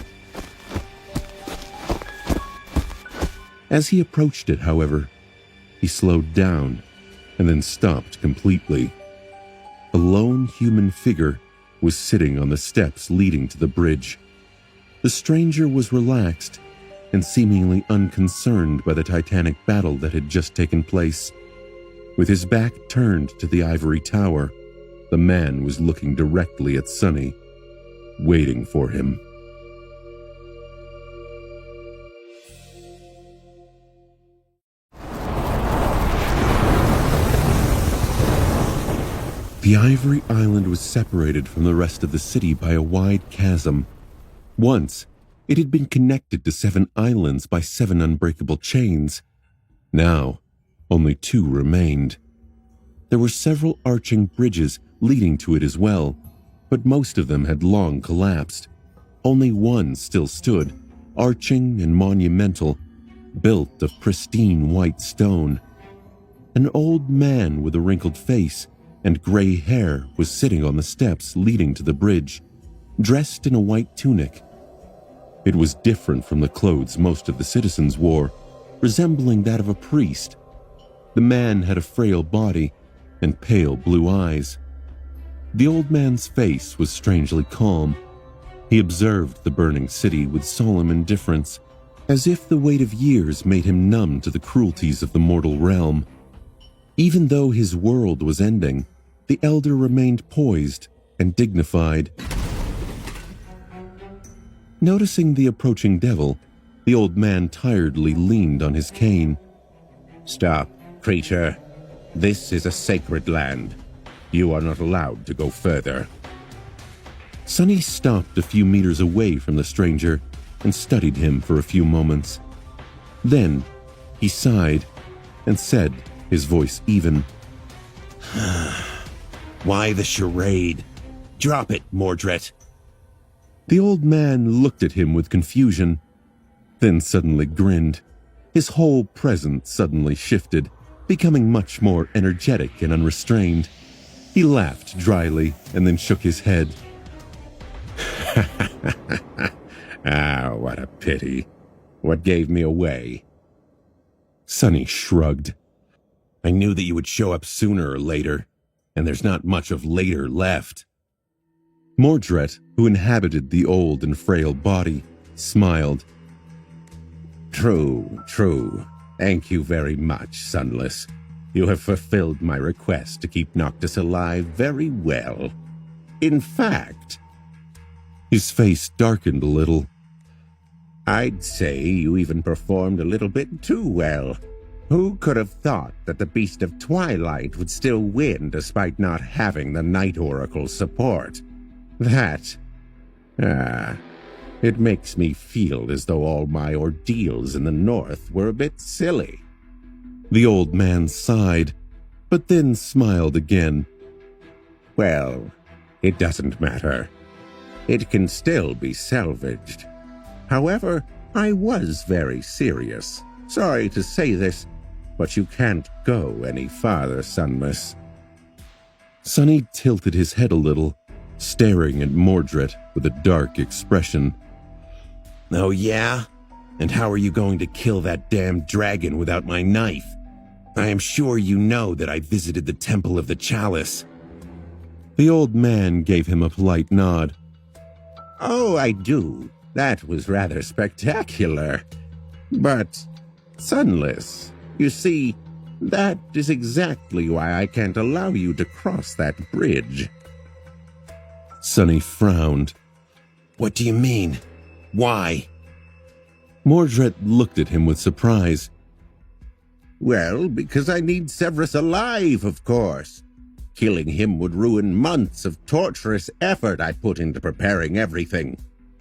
As he approached it, however, he slowed down and then stopped completely. A lone human figure was sitting on the steps leading to the bridge. The stranger was relaxed and seemingly unconcerned by the titanic battle that had just taken place. With his back turned to the ivory tower, the man was looking directly at Sonny, waiting for him. The Ivory Island was separated from the rest of the city by a wide chasm. Once, it had been connected to 7 islands by 7 unbreakable chains. Now, only 2 remained. There were several arching bridges leading to it as well, but most of them had long collapsed. Only one still stood, arching and monumental, built of pristine white stone. An old man with a wrinkled face and gray hair was sitting on the steps leading to the bridge, dressed in a white tunic. It was different from the clothes most of the citizens wore, resembling that of a priest. The man had a frail body and pale blue eyes. The old man's face was strangely calm. He observed the burning city with solemn indifference, as if the weight of years made him numb to the cruelties of the mortal realm. Even though his world was ending, the elder remained poised and dignified. Noticing the approaching devil, the old man tiredly leaned on his cane. "Stop, creature. This is a sacred land. You are not allowed to go further." Sonny stopped a few meters away from the stranger and studied him for a few moments. Then, he sighed and said, his voice even, Why the charade? Drop it, Mordred. The old man looked at him with confusion, then suddenly grinned. His whole presence suddenly shifted, becoming much more energetic and unrestrained. He laughed dryly and then shook his head. Ah, what a pity. What gave me away? Sonny shrugged. I knew that you would show up sooner or later, and there's not much of later left. Mordred, who inhabited the old and frail body, smiled. True. Thank you very much, Sunless. You have fulfilled my request to keep Noctis alive very well. In fact, his face darkened a little. I'd say you even performed a little bit too well. Who could have thought that the Beast of Twilight would still win despite not having the Night Oracle's support? It makes me feel as though all my ordeals in the north were a bit silly. The old man sighed, but then smiled again. Well, it doesn't matter. It can still be salvaged. However, I was very serious. Sorry to say this, but you can't go any farther, Sunless. Sonny tilted his head a little, staring at Mordred with a dark expression. Oh yeah? And how are you going to kill that damn dragon without my knife? I am sure you know that I visited the Temple of the Chalice. The old man gave him a polite nod. Oh, I do. That was rather spectacular. But, Sunless, you see, that is exactly why I can't allow you to cross that bridge. Sunny frowned. What do you mean? Why? Mordred looked at him with surprise. Well, because I need Severus alive, of course. Killing him would ruin months of torturous effort I put into preparing everything.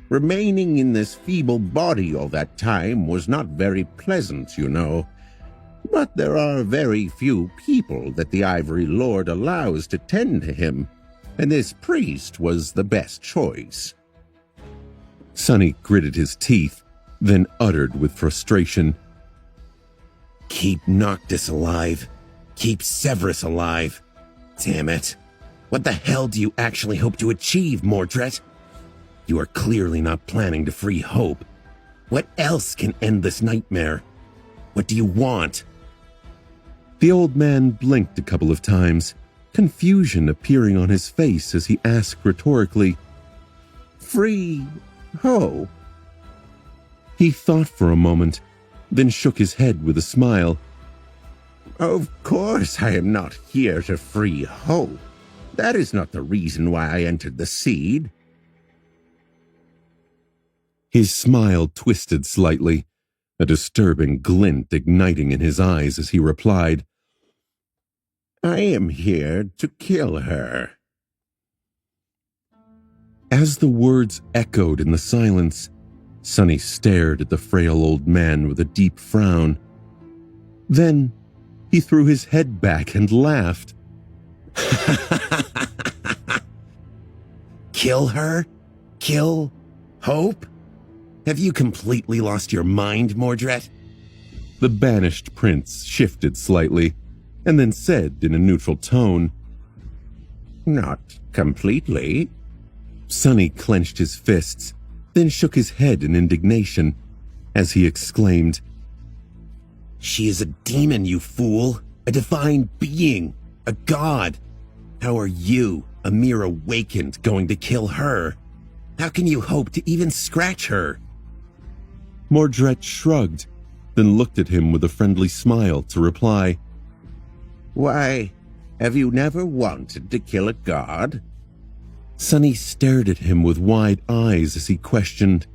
Remaining in this feeble body all that time was not very pleasant, you know. But there are very few people that the Ivory Lord allows to tend to him, and this priest was the best choice. Sunny gritted his teeth, then uttered with frustration. Keep Noctis alive. Keep Severus alive. Damn it. What the hell do you actually hope to achieve, Mordred? You are clearly not planning to free Hope. What else can end this nightmare? What do you want? The old man blinked a couple of times, confusion appearing on his face as he asked rhetorically, Free Hope? He thought for a moment, then shook his head with a smile. Of course I am not here to free Hope. That is not the reason why I entered the Seed. His smile twisted slightly, a disturbing glint igniting in his eyes as he replied, I am here to kill her. As the words echoed in the silence, Sunny stared at the frail old man with a deep frown. Then he threw his head back and laughed. Kill her? Kill Hope? Have you completely lost your mind, Mordred? The banished prince shifted slightly, and then said in a neutral tone, Not completely. Sunny clenched his fists, then shook his head in indignation as he exclaimed, She is a demon, you fool. A divine being. A god. How are you, a mere awakened, going to kill her? How can you hope to even scratch her? Mordred shrugged, then looked at him with a friendly smile to reply, Why, have you never wanted to kill a god? Sunny stared at him with wide eyes as he questioned,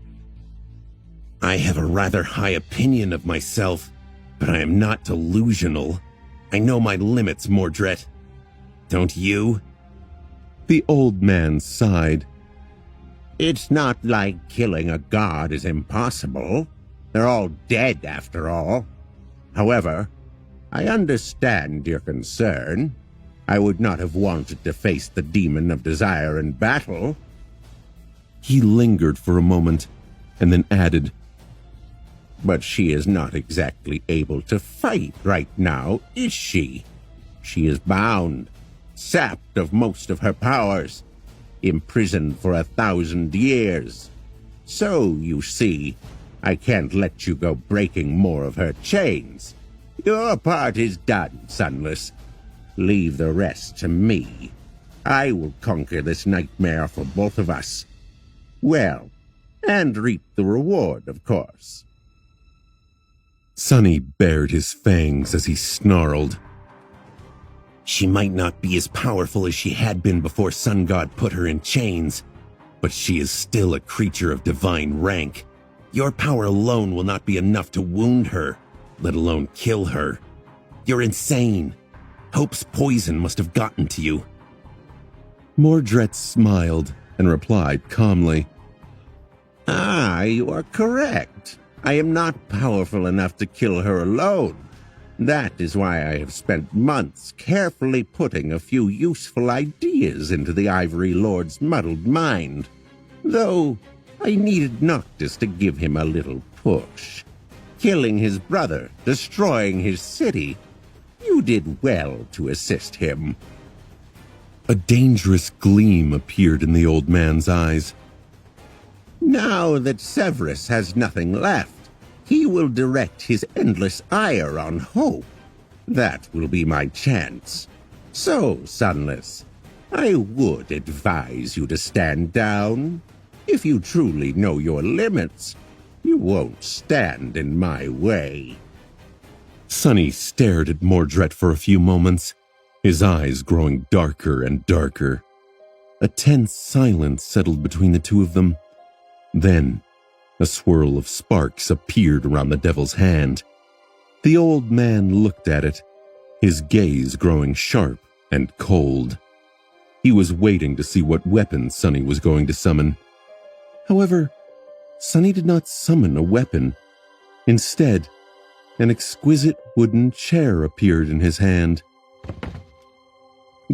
I have a rather high opinion of myself, but I am not delusional. I know my limits, Mordred. Don't you? The old man sighed. It's not like killing a god is impossible. They're all dead, after all. However, I understand your concern. I would not have wanted to face the demon of desire in battle. He lingered for a moment, and then added, But she is not exactly able to fight right now, is she? She is bound, sapped of most of her powers, imprisoned for 1,000 years. So, you see, I can't let you go breaking more of her chains. Your part is done, Sunless. Leave the rest to me. I will conquer this nightmare for both of us. Well, and reap the reward, of course. Sunny bared his fangs as he snarled, She might not be as powerful as she had been before Sun God put her in chains, but she is still a creature of divine rank. Your power alone will not be enough to wound her, let alone kill her. You're insane. Hope's poison must have gotten to you. Mordred smiled and replied calmly, Ah, you are correct. I am not powerful enough to kill her alone. That is why I have spent months carefully putting a few useful ideas into the Ivory Lord's muddled mind. Though I needed Noctis to give him a little push. Killing his brother, destroying his city. You did well to assist him. A dangerous gleam appeared in the old man's eyes. Now that Severus has nothing left, he will direct his endless ire on Hope. That will be my chance. So, Sunless, I would advise you to stand down. If you truly know your limits, you won't stand in my way. Sonny stared at Mordred for a few moments, his eyes growing darker and darker. A tense silence settled between the two of them. Then, a swirl of sparks appeared around the devil's hand. The old man looked at it, his gaze growing sharp and cold. He was waiting to see what weapon Sonny was going to summon. However, Sonny did not summon a weapon. Instead, an exquisite wooden chair appeared in his hand.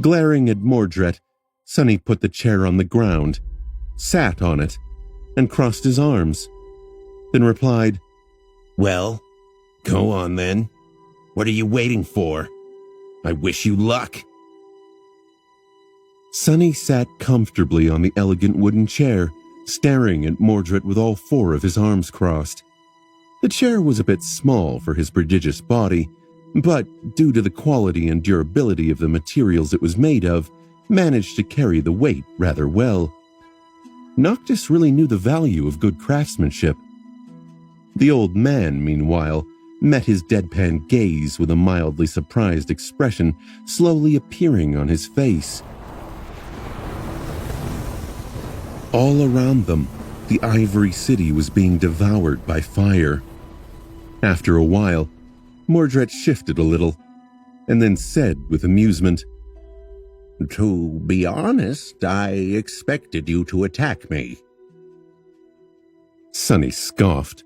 Glaring at Mordred, Sonny put the chair on the ground, sat on it, and crossed his arms, then replied, Well, go on then. What are you waiting for? I wish you luck. Sonny sat comfortably on the elegant wooden chair, staring at Mordred with all four of his arms crossed. The chair was a bit small for his prodigious body, but due to the quality and durability of the materials it was made of, managed to carry the weight rather well. Noctis really knew the value of good craftsmanship. The old man, meanwhile, met his deadpan gaze with a mildly surprised expression slowly appearing on his face. All around them, the Ivory City was being devoured by fire. After a while, Mordred shifted a little, and then said with amusement, To be honest, I expected you to attack me. Sonny scoffed.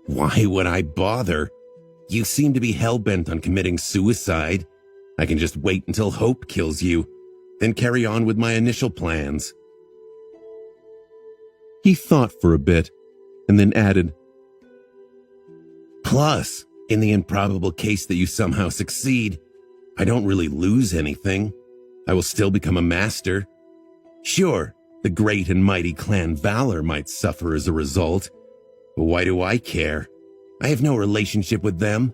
Why would I bother? You seem to be hell-bent on committing suicide. I can just wait until hope kills you, then carry on with my initial plans. He thought for a bit, and then added, Plus, in the improbable case that you somehow succeed, I don't really lose anything. I will still become a master. Sure, the great and mighty Clan Valor might suffer as a result, but why do I care? I have no relationship with them.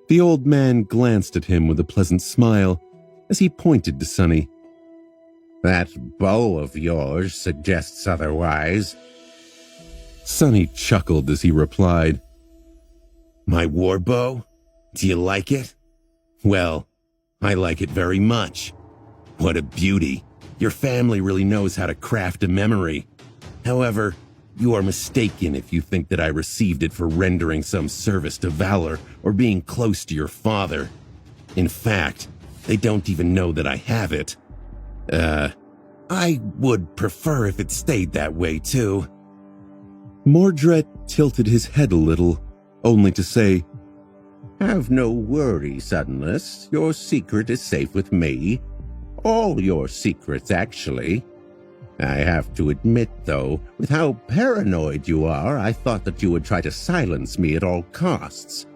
The old man glanced at him with a pleasant smile as he pointed to Sonny. That bow of yours suggests otherwise. Sonny chuckled as he replied, My war bow? Do you like it? Well, I like it very much. What a beauty. Your family really knows how to craft a memory. However, you are mistaken if you think that I received it for rendering some service to Valor or being close to your father. In fact, they don't even know that I have it. I would prefer if it stayed that way too. Mordred tilted his head a little, only to say, Have no worry, Suddenless. Your secret is safe with me. All your secrets, actually. I have to admit, though, with how paranoid you are, I thought that you would try to silence me at all costs.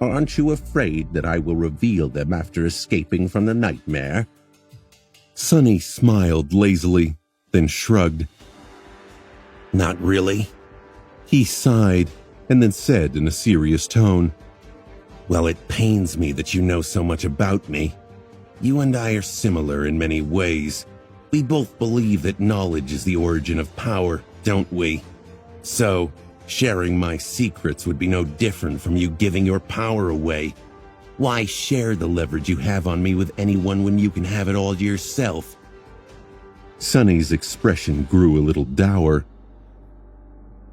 Aren't you afraid that I will reveal them after escaping from the nightmare? Sonny smiled lazily, then shrugged. Not really. He sighed, and then said in a serious tone, Well, it pains me that you know so much about me. You and I are similar in many ways. We both believe that knowledge is the origin of power, don't we? So, sharing my secrets would be no different from you giving your power away. Why share the leverage you have on me with anyone when you can have it all yourself? Sonny's expression grew a little dour.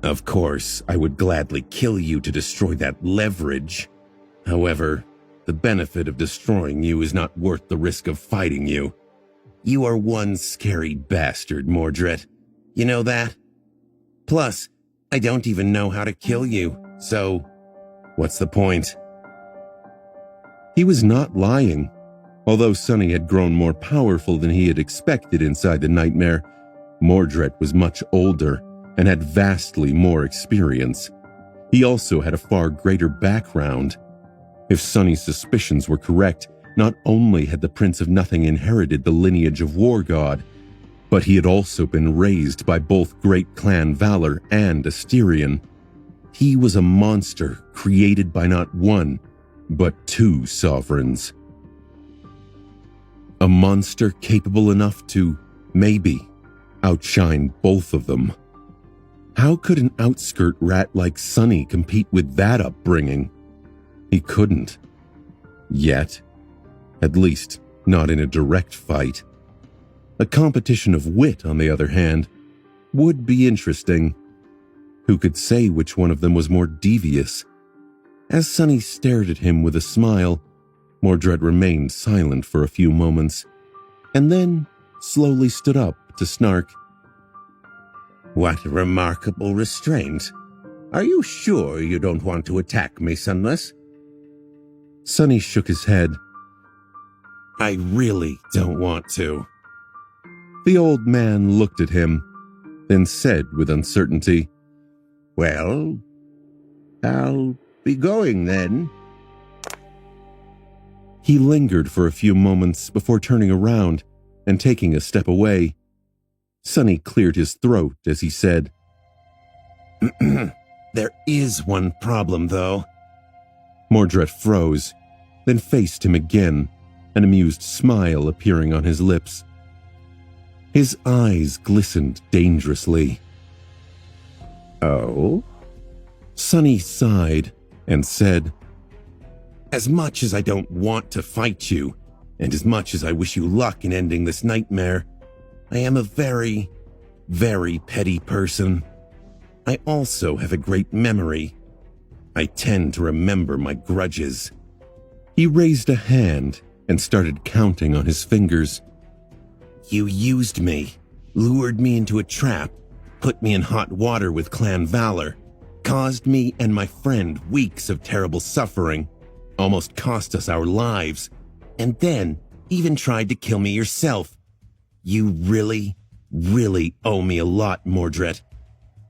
Of course, I would gladly kill you to destroy that leverage. However, the benefit of destroying you is not worth the risk of fighting you. You are one scary bastard, Mordred. You know that? Plus, I don't even know how to kill you, so what's the point? He was not lying. Although Sonny had grown more powerful than he had expected inside the nightmare, Mordred was much older and had vastly more experience. He also had a far greater background. If Sonny's suspicions were correct, not only had the Prince of Nothing inherited the lineage of War God, but he had also been raised by both great Clan Valor and Asterion. He was a monster created by not one, but two sovereigns. A monster capable enough to, maybe, outshine both of them. How could an outskirt rat like Sonny compete with that upbringing? He couldn't. Yet. At least, not in a direct fight. A competition of wit, on the other hand, would be interesting. Who could say which one of them was more devious? As Sonny stared at him with a smile, Mordred remained silent for a few moments, and then slowly stood up to snark. What remarkable restraint. Are you sure you don't want to attack me, Sunless? Sonny shook his head. I really don't want to. The old man looked at him, then said with uncertainty, Well, I'll be going then. He lingered for a few moments before turning around and taking a step away. Sonny cleared his throat as he said, There is one problem, though. Mordred froze, then faced him again, an amused smile appearing on his lips. His eyes glistened dangerously. Oh? Sonny sighed and said, As much as I don't want to fight you, and as much as I wish you luck in ending this nightmare, I am a very, very petty person. I also have a great memory. I tend to remember my grudges. He raised a hand and started counting on his fingers. You used me, lured me into a trap, put me in hot water with Clan Valor, caused me and my friend weeks of terrible suffering, almost cost us our lives, and then even tried to kill me yourself. You really, really owe me a lot, Mordred.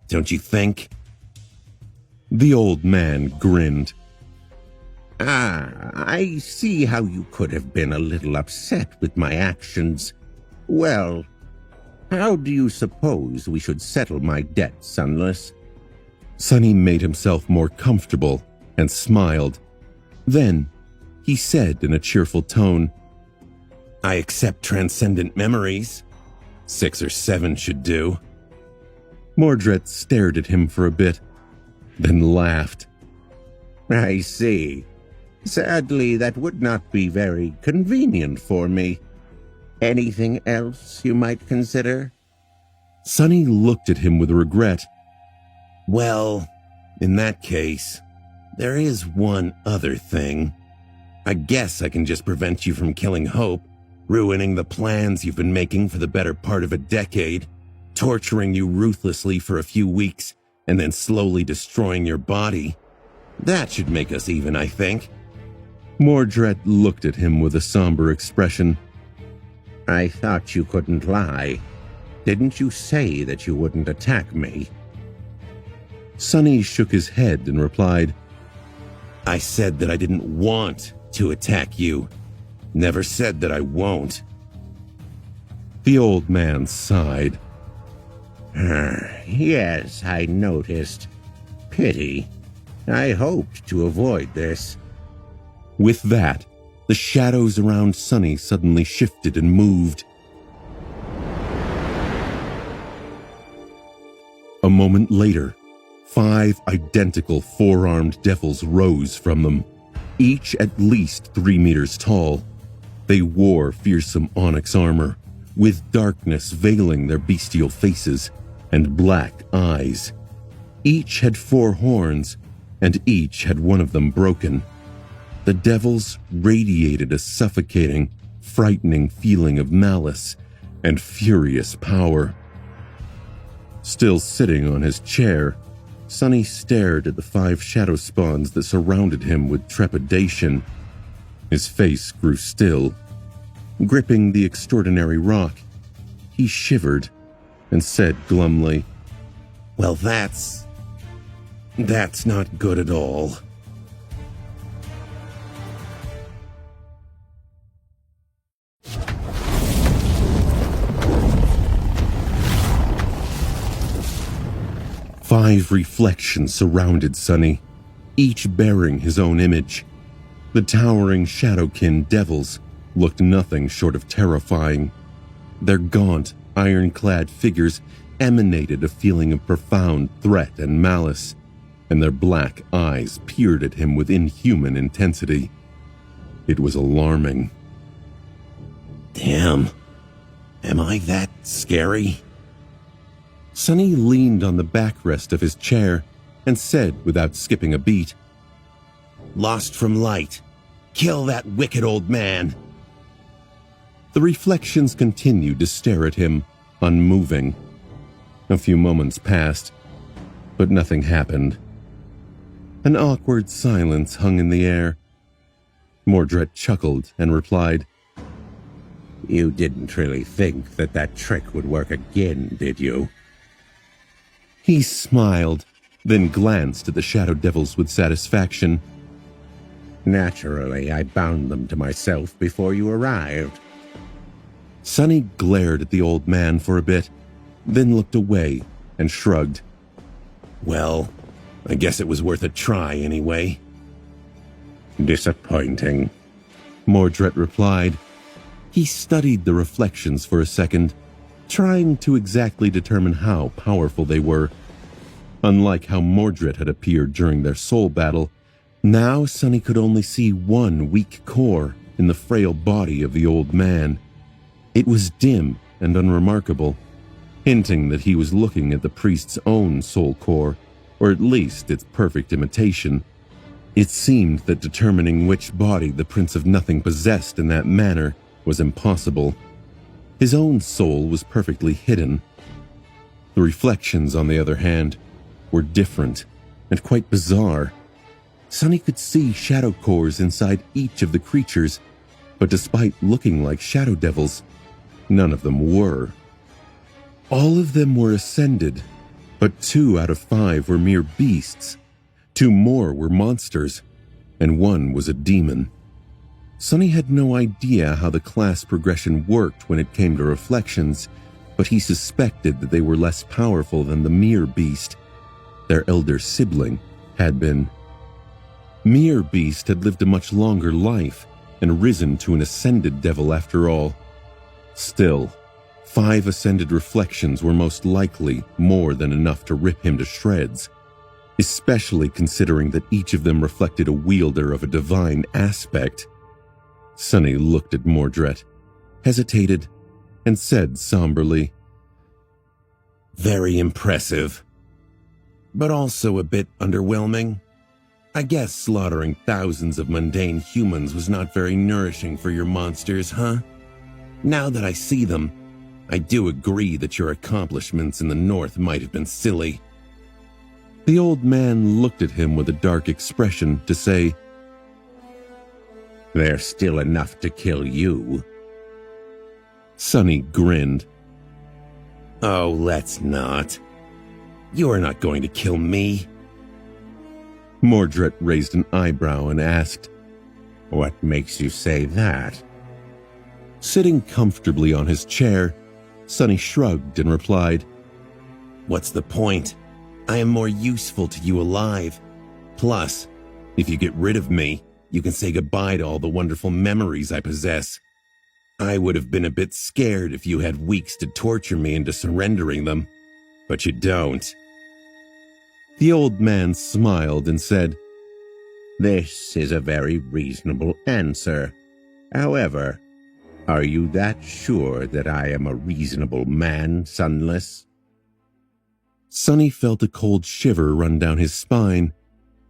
Don't you think? The old man grinned. I see how you could have been a little upset with my actions. Well, how do you suppose we should settle my debt, Sunless? Sonny made himself more comfortable and smiled. Then, he said in a cheerful tone, I accept transcendent memories. 6 or 7 should do. Mordred stared at him for a bit, then laughed. I see. Sadly, that would not be very convenient for me. Anything else you might consider? Sonny looked at him with regret. Well, in that case, there is one other thing. I guess I can just prevent you from killing Hope, ruining the plans you've been making for the better part of a decade, torturing you ruthlessly for a few weeks, and then slowly destroying your body. That should make us even, I think. Mordred looked at him with a somber expression. I thought you couldn't lie. Didn't you say that you wouldn't attack me? Sonny shook his head and replied, I said that I didn't want to attack you. Never said that I won't. The old man sighed. Yes, I noticed. Pity. I hoped to avoid this. With that, the shadows around Sonny suddenly shifted and moved. A moment later, 5 identical 4-armed devils rose from them, each at least 3 meters tall. They wore fearsome onyx armor, with darkness veiling their bestial faces and black eyes. Each had 4 horns, and each had one of them broken. The devils radiated a suffocating, frightening feeling of malice and furious power. Still sitting on his chair, Sonny stared at the 5 shadow spawns that surrounded him with trepidation. His face grew still. Gripping the extraordinary rock, he shivered and said glumly, Well, that's not good at all. Five reflections surrounded Sonny, each bearing his own image. The towering Shadowkin devils, looked nothing short of terrifying. Their gaunt, ironclad figures emanated a feeling of profound threat and malice, and their black eyes peered at him with inhuman intensity. It was alarming. Damn. Am I that scary? Sonny leaned on the backrest of his chair and said without skipping a beat, Lost from light. Kill that wicked old man. The reflections continued to stare at him, unmoving. A few moments passed, but nothing happened. An awkward silence hung in the air. Mordred chuckled and replied, You didn't really think that that trick would work again, did you? He smiled, then glanced at the shadow devils with satisfaction. Naturally, I bound them to myself before you arrived. Sonny glared at the old man for a bit, then looked away and shrugged. Well, I guess it was worth a try anyway. Disappointing, Mordred replied. He studied the reflections for a second, trying to exactly determine how powerful they were. Unlike how Mordred had appeared during their soul battle, now Sonny could only see one weak core in the frail body of the old man. It was dim and unremarkable, hinting that he was looking at the priest's own soul core, or at least its perfect imitation. It seemed that determining which body the Prince of Nothing possessed in that manner was impossible. His own soul was perfectly hidden. The reflections, on the other hand, were different and quite bizarre. Sonny could see shadow cores inside each of the creatures, but despite looking like shadow devils, none of them were. All of them were ascended, but 2 out of 5 were mere beasts. 2 more were monsters, and 1 was a demon. Sonny had no idea how the class progression worked when it came to reflections, but he suspected that they were less powerful than the mere beast. Their elder sibling had been. Mere Beast had lived a much longer life and risen to an ascended devil after all. Still, 5 ascended reflections were most likely more than enough to rip him to shreds, especially considering that each of them reflected a wielder of a divine aspect. Sonny looked at Mordred, hesitated, and said somberly, Very impressive. But also a bit underwhelming. I guess slaughtering thousands of mundane humans was not very nourishing for your monsters, huh? Now that I see them, I do agree that your accomplishments in the north might have been silly. The old man looked at him with a dark expression to say, There's still enough to kill you. Sonny grinned. Oh, let's not. You are not going to kill me. Mordred raised an eyebrow and asked, What makes you say that? Sitting comfortably on his chair, Sonny shrugged and replied, What's the point? I am more useful to you alive. Plus, if you get rid of me, you can say goodbye to all the wonderful memories I possess. I would have been a bit scared if you had weeks to torture me into surrendering them, but you don't. The old man smiled and said, This is a very reasonable answer. However, are you that sure that I am a reasonable man, Sunless? Sonny felt a cold shiver run down his spine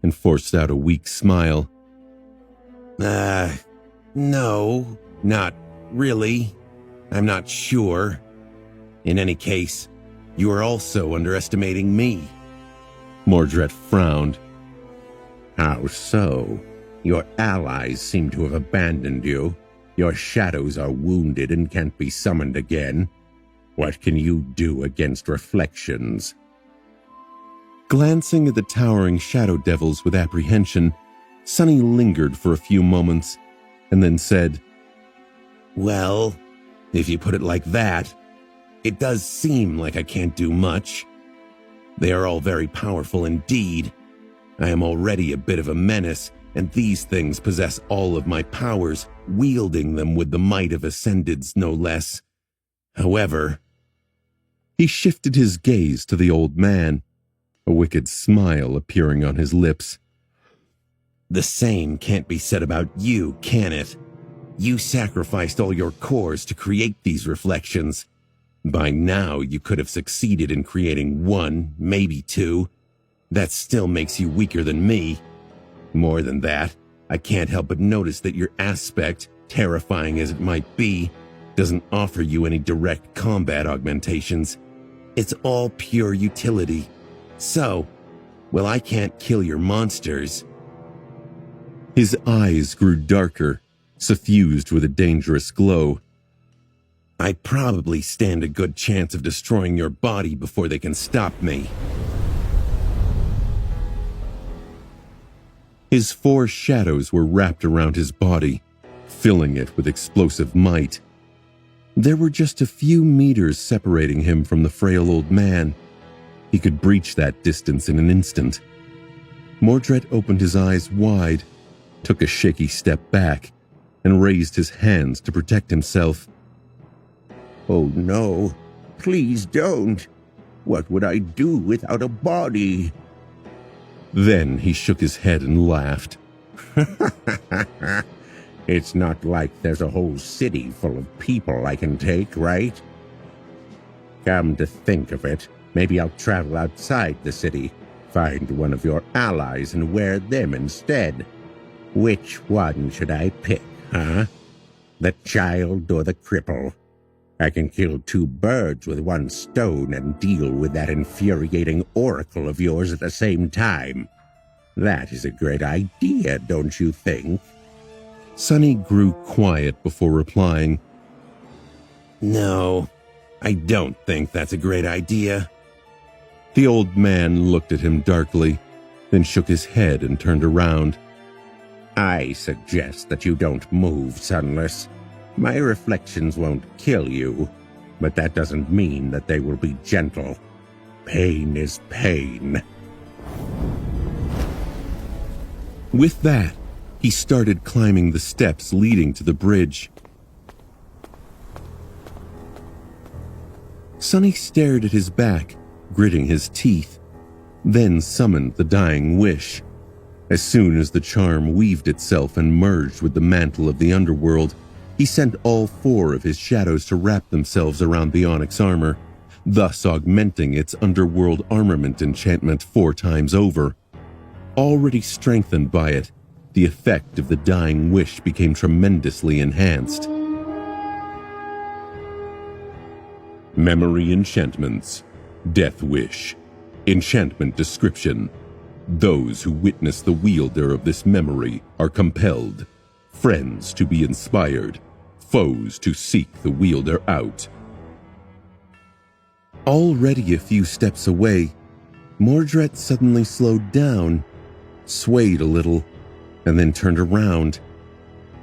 and forced out a weak smile. No, not really. I'm not sure. In any case, you are also underestimating me. Mordred frowned. How so? Your allies seem to have abandoned you. Your shadows are wounded and can't be summoned again. What can you do against reflections? Glancing at the towering shadow devils with apprehension, Sonny lingered for a few moments and then said, Well, if you put it like that, it does seem like I can't do much. They are all very powerful indeed. I am already a bit of a menace, and these things possess all of my powers, wielding them with the might of Ascendids no less. However, he shifted his gaze to the old man, a wicked smile appearing on his lips. the same can't be said about you, can it? You sacrificed all your cores to create these reflections. By now, you could have succeeded in creating one, maybe two. That still makes you weaker than me. More than that, I can't help but notice that your aspect, terrifying as it might be, doesn't offer you any direct combat augmentations. It's all pure utility. So, well, I can't kill your monsters. His eyes grew darker, suffused with a dangerous glow. I probably stand a good chance of destroying your body before they can stop me. His 4 shadows were wrapped around his body, filling it with explosive might. There were just a few meters separating him from the frail old man. He could breach that distance in an instant. Mordred opened his eyes wide, took a shaky step back, and raised his hands to protect himself. Oh no, please don't. What would I do without a body? Then he shook his head and laughed. It's not like there's a whole city full of people I can take, right? Come to think of it, maybe I'll travel outside the city, find one of your allies and wear them instead. Which one should I pick, huh? The child or the cripple? I can kill 2 birds with 1 stone and deal with that infuriating oracle of yours at the same time. That is a great idea, don't you think? Sunny grew quiet before replying. No, I don't think that's a great idea. The old man looked at him darkly, then shook his head and turned around. I suggest that you don't move, Sunless. My reflections won't kill you, but that doesn't mean that they will be gentle. Pain is pain. With that, he started climbing the steps leading to the bridge. Sunny stared at his back, gritting his teeth, then summoned the dying wish. As soon as the charm weaved itself and merged with the mantle of the underworld, he sent all 4 of his shadows to wrap themselves around the onyx armor, thus augmenting its underworld armament enchantment 4 times over. Already strengthened by it, the effect of the dying wish became tremendously enhanced. Memory enchantments. Death wish. Enchantment description. Those who witness the wielder of this memory are compelled. Friends to be inspired. Foes to seek the wielder out. Already a few steps away, Mordred suddenly slowed down, swayed a little, and then turned around.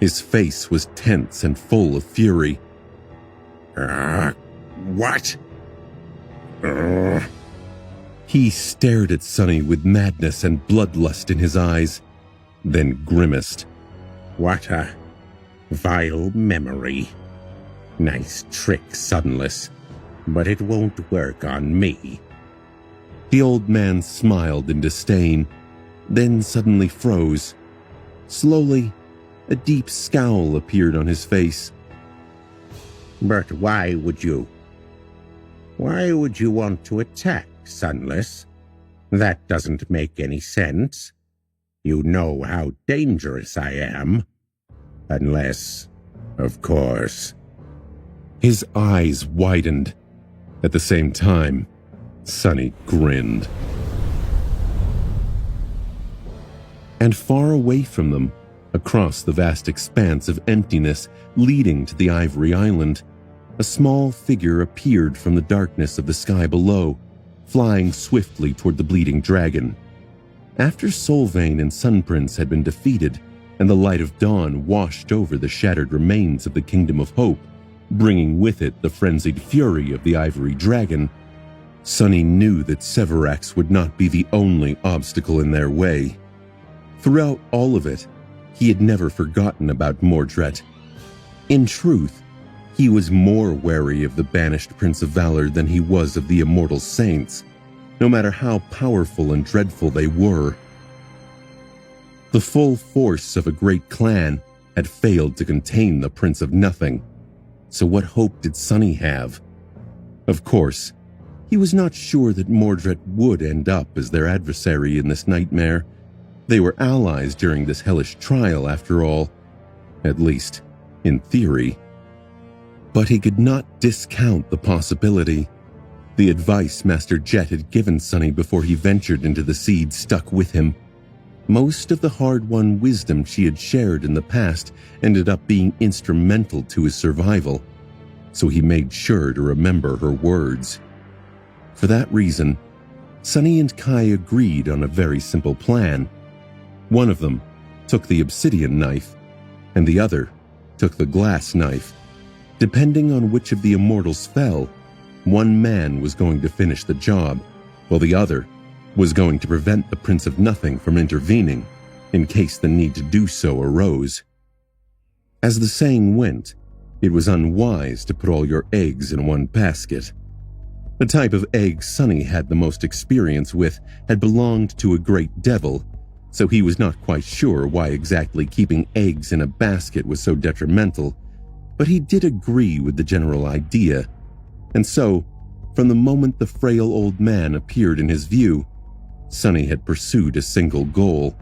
His face was tense and full of fury. What? He stared at Sunny with madness and bloodlust in his eyes, then grimaced. What a vile memory. Nice trick, Sunless, but it won't work on me. The old man smiled in disdain, then suddenly froze. Slowly, a deep scowl appeared on his face. But why would you want to attack, Sunless? That doesn't make any sense. You know how dangerous I am. Unless, of course. His eyes widened. At the same time, Sunny grinned. And far away from them, across the vast expanse of emptiness leading to the Ivory Island, a small figure appeared from the darkness of the sky below, flying swiftly toward the bleeding dragon. After Solvayne and Sunprince had been defeated, and the light of dawn washed over the shattered remains of the Kingdom of Hope, bringing with it the frenzied fury of the Ivory Dragon, Sunny knew that Severax would not be the only obstacle in their way. Throughout all of it, he had never forgotten about Mordred. In truth, he was more wary of the banished Prince of Valor than he was of the immortal saints, no matter how powerful and dreadful they were. The full force of a great clan had failed to contain the Prince of Nothing, so what hope did Sunny have? Of course, he was not sure that Mordred would end up as their adversary in this nightmare. They were allies during this hellish trial, after all, at least in theory. But he could not discount the possibility. The advice Master Jet had given Sunny before he ventured into the seed stuck with him. Most of the hard-won wisdom she had shared in the past ended up being instrumental to his survival, so he made sure to remember her words. For that reason, Sunny and Kai agreed on a very simple plan. One of them took the obsidian knife, and the other took the glass knife. Depending on which of the immortals fell, one man was going to finish the job, while the other was going to prevent the Prince of Nothing from intervening, in case the need to do so arose. As the saying went, it was unwise to put all your eggs in one basket. The type of egg Sunny had the most experience with had belonged to a great devil, so he was not quite sure why exactly keeping eggs in a basket was so detrimental, but he did agree with the general idea, and so, from the moment the frail old man appeared in his view, Sunny had pursued a single goal.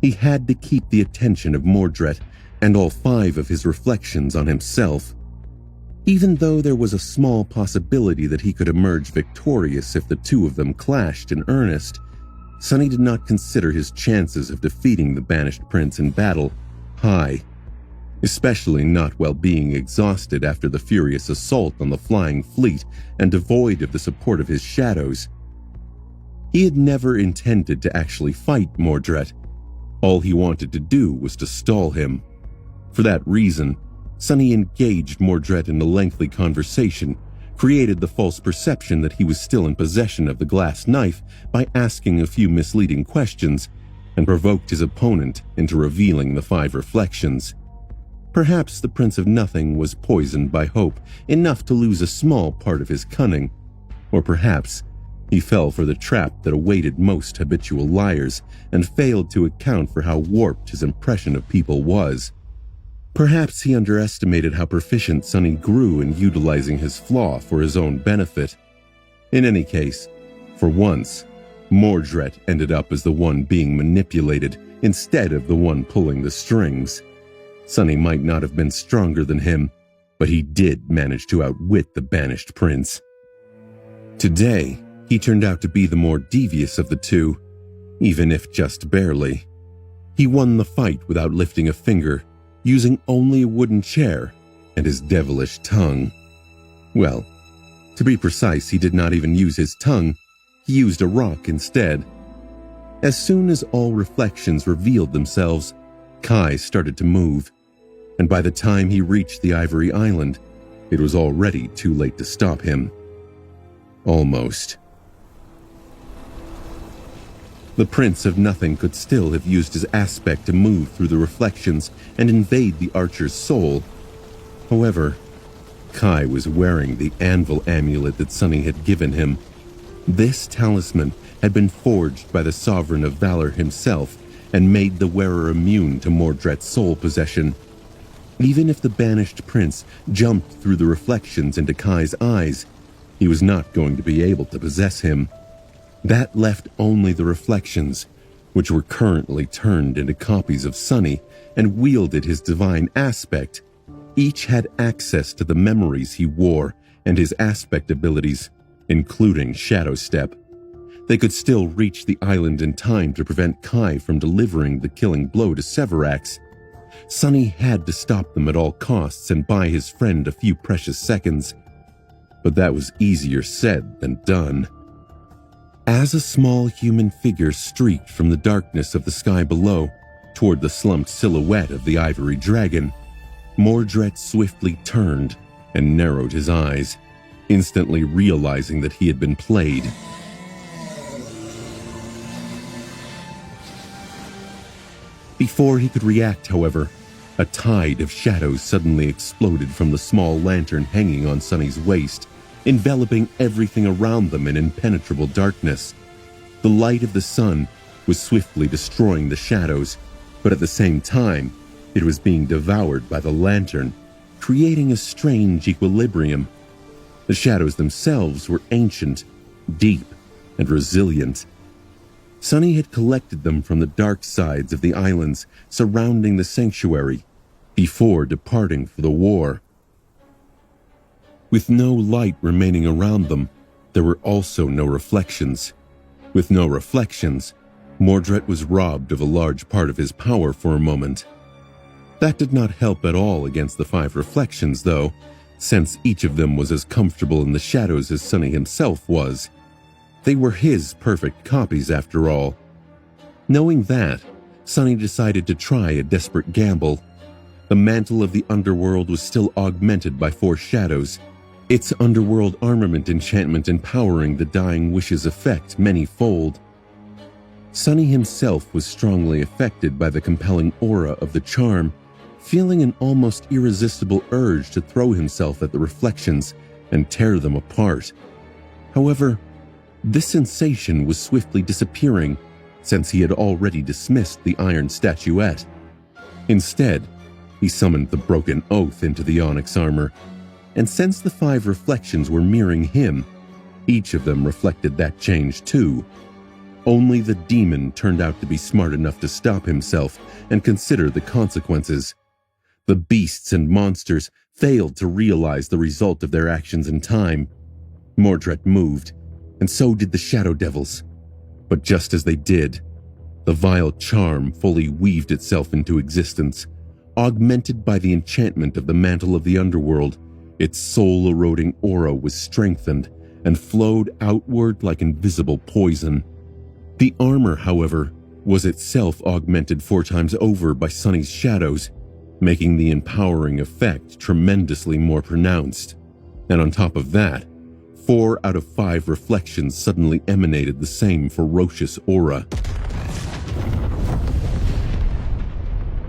He had to keep the attention of Mordred and all 5 of his reflections on himself. Even though there was a small possibility that he could emerge victorious if the 2 of them clashed in earnest, Sunny did not consider his chances of defeating the banished prince in battle high, especially not while being exhausted after the furious assault on the flying fleet and devoid of the support of his shadows. He had never intended to actually fight Mordred. All he wanted to do was to stall him. For that reason, Sunny engaged Mordred in a lengthy conversation, created the false perception that he was still in possession of the glass knife by asking a few misleading questions, and provoked his opponent into revealing the 5 reflections. Perhaps the Prince of Nothing was poisoned by hope enough to lose a small part of his cunning, or perhaps he fell for the trap that awaited most habitual liars and failed to account for how warped his impression of people was. Perhaps he underestimated how proficient Sunny grew in utilizing his flaw for his own benefit. In any case, for once, Mordred ended up as the one being manipulated instead of the one pulling the strings. Sunny might not have been stronger than him, but he did manage to outwit the banished prince. Today, he turned out to be the more devious of the 2, even if just barely. He won the fight without lifting a finger, using only a wooden chair and his devilish tongue. Well, to be precise, he did not even use his tongue, he used a rock instead. As soon as all reflections revealed themselves, Kai started to move, and by the time he reached the Ivory Island, it was already too late to stop him. Almost. The Prince of Nothing could still have used his aspect to move through the reflections and invade the archer's soul. However, Kai was wearing the anvil amulet that Sunny had given him. This talisman had been forged by the Sovereign of Valor himself and made the wearer immune to Mordred's soul possession. Even if the banished prince jumped through the reflections into Kai's eyes, he was not going to be able to possess him. That left only the reflections, which were currently turned into copies of Sunny and wielded his divine aspect. Each had access to the memories he wore and his aspect abilities, including Shadow Step. They could still reach the island in time to prevent Kai from delivering the killing blow to Severax. Sunny had to stop them at all costs and buy his friend a few precious seconds. But that was easier said than done. As a small human figure streaked from the darkness of the sky below toward the slumped silhouette of the ivory dragon, Mordred swiftly turned and narrowed his eyes, instantly realizing that he had been played. Before he could react, however, a tide of shadows suddenly exploded from the small lantern hanging on Sunny's waist, enveloping everything around them in impenetrable darkness. The light of the sun was swiftly destroying the shadows, but at the same time, it was being devoured by the lantern, creating a strange equilibrium. The shadows themselves were ancient, deep, and resilient. Sunny had collected them from the dark sides of the islands surrounding the sanctuary before departing for the war. With no light remaining around them, there were also no reflections. With no reflections, Mordred was robbed of a large part of his power for a moment. That did not help at all against the 5 reflections, though, since each of them was as comfortable in the shadows as Sunny himself was. They were his perfect copies, after all. Knowing that, Sunny decided to try a desperate gamble. The mantle of the underworld was still augmented by 4 shadows, its underworld armament enchantment empowering the dying wish's effect many-fold. Sunny himself was strongly affected by the compelling aura of the charm, feeling an almost irresistible urge to throw himself at the reflections and tear them apart. However, this sensation was swiftly disappearing since he had already dismissed the iron statuette. Instead, he summoned the broken oath into the onyx armor, and since the 5 reflections were mirroring him, each of them reflected that change too. Only the demon turned out to be smart enough to stop himself and consider the consequences. The beasts and monsters failed to realize the result of their actions in time. Mordred moved, and so did the shadow devils. But just as they did, the vile charm fully weaved itself into existence. Augmented by the enchantment of the mantle of the underworld, its soul-eroding aura was strengthened and flowed outward like invisible poison. The armor, however, was itself augmented 4 times over by Sunny's shadows, making the empowering effect tremendously more pronounced. And on top of that, 4 out of 5 reflections suddenly emanated the same ferocious aura.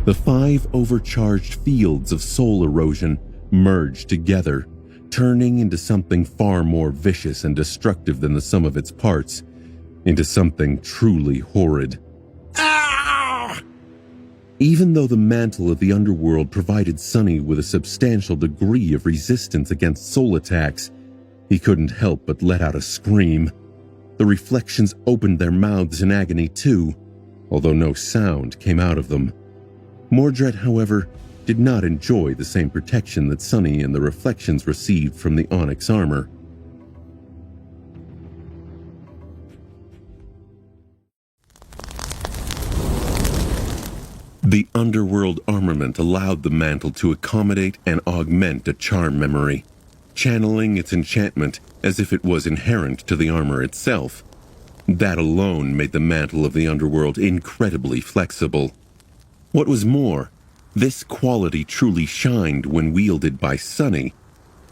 The 5 overcharged fields of soul erosion merged together, turning into something far more vicious and destructive than the sum of its parts, into something truly horrid. Even though the mantle of the underworld provided Sunny with a substantial degree of resistance against soul attacks, he couldn't help but let out a scream. The reflections opened their mouths in agony too, although no sound came out of them. Mordred, however, did not enjoy the same protection that Sunny and the reflections received from the onyx armor. The underworld armament allowed the mantle to accommodate and augment a charm memory, channeling its enchantment as if it was inherent to the armor itself. That alone made the mantle of the underworld incredibly flexible. What was more, this quality truly shined when wielded by Sunny.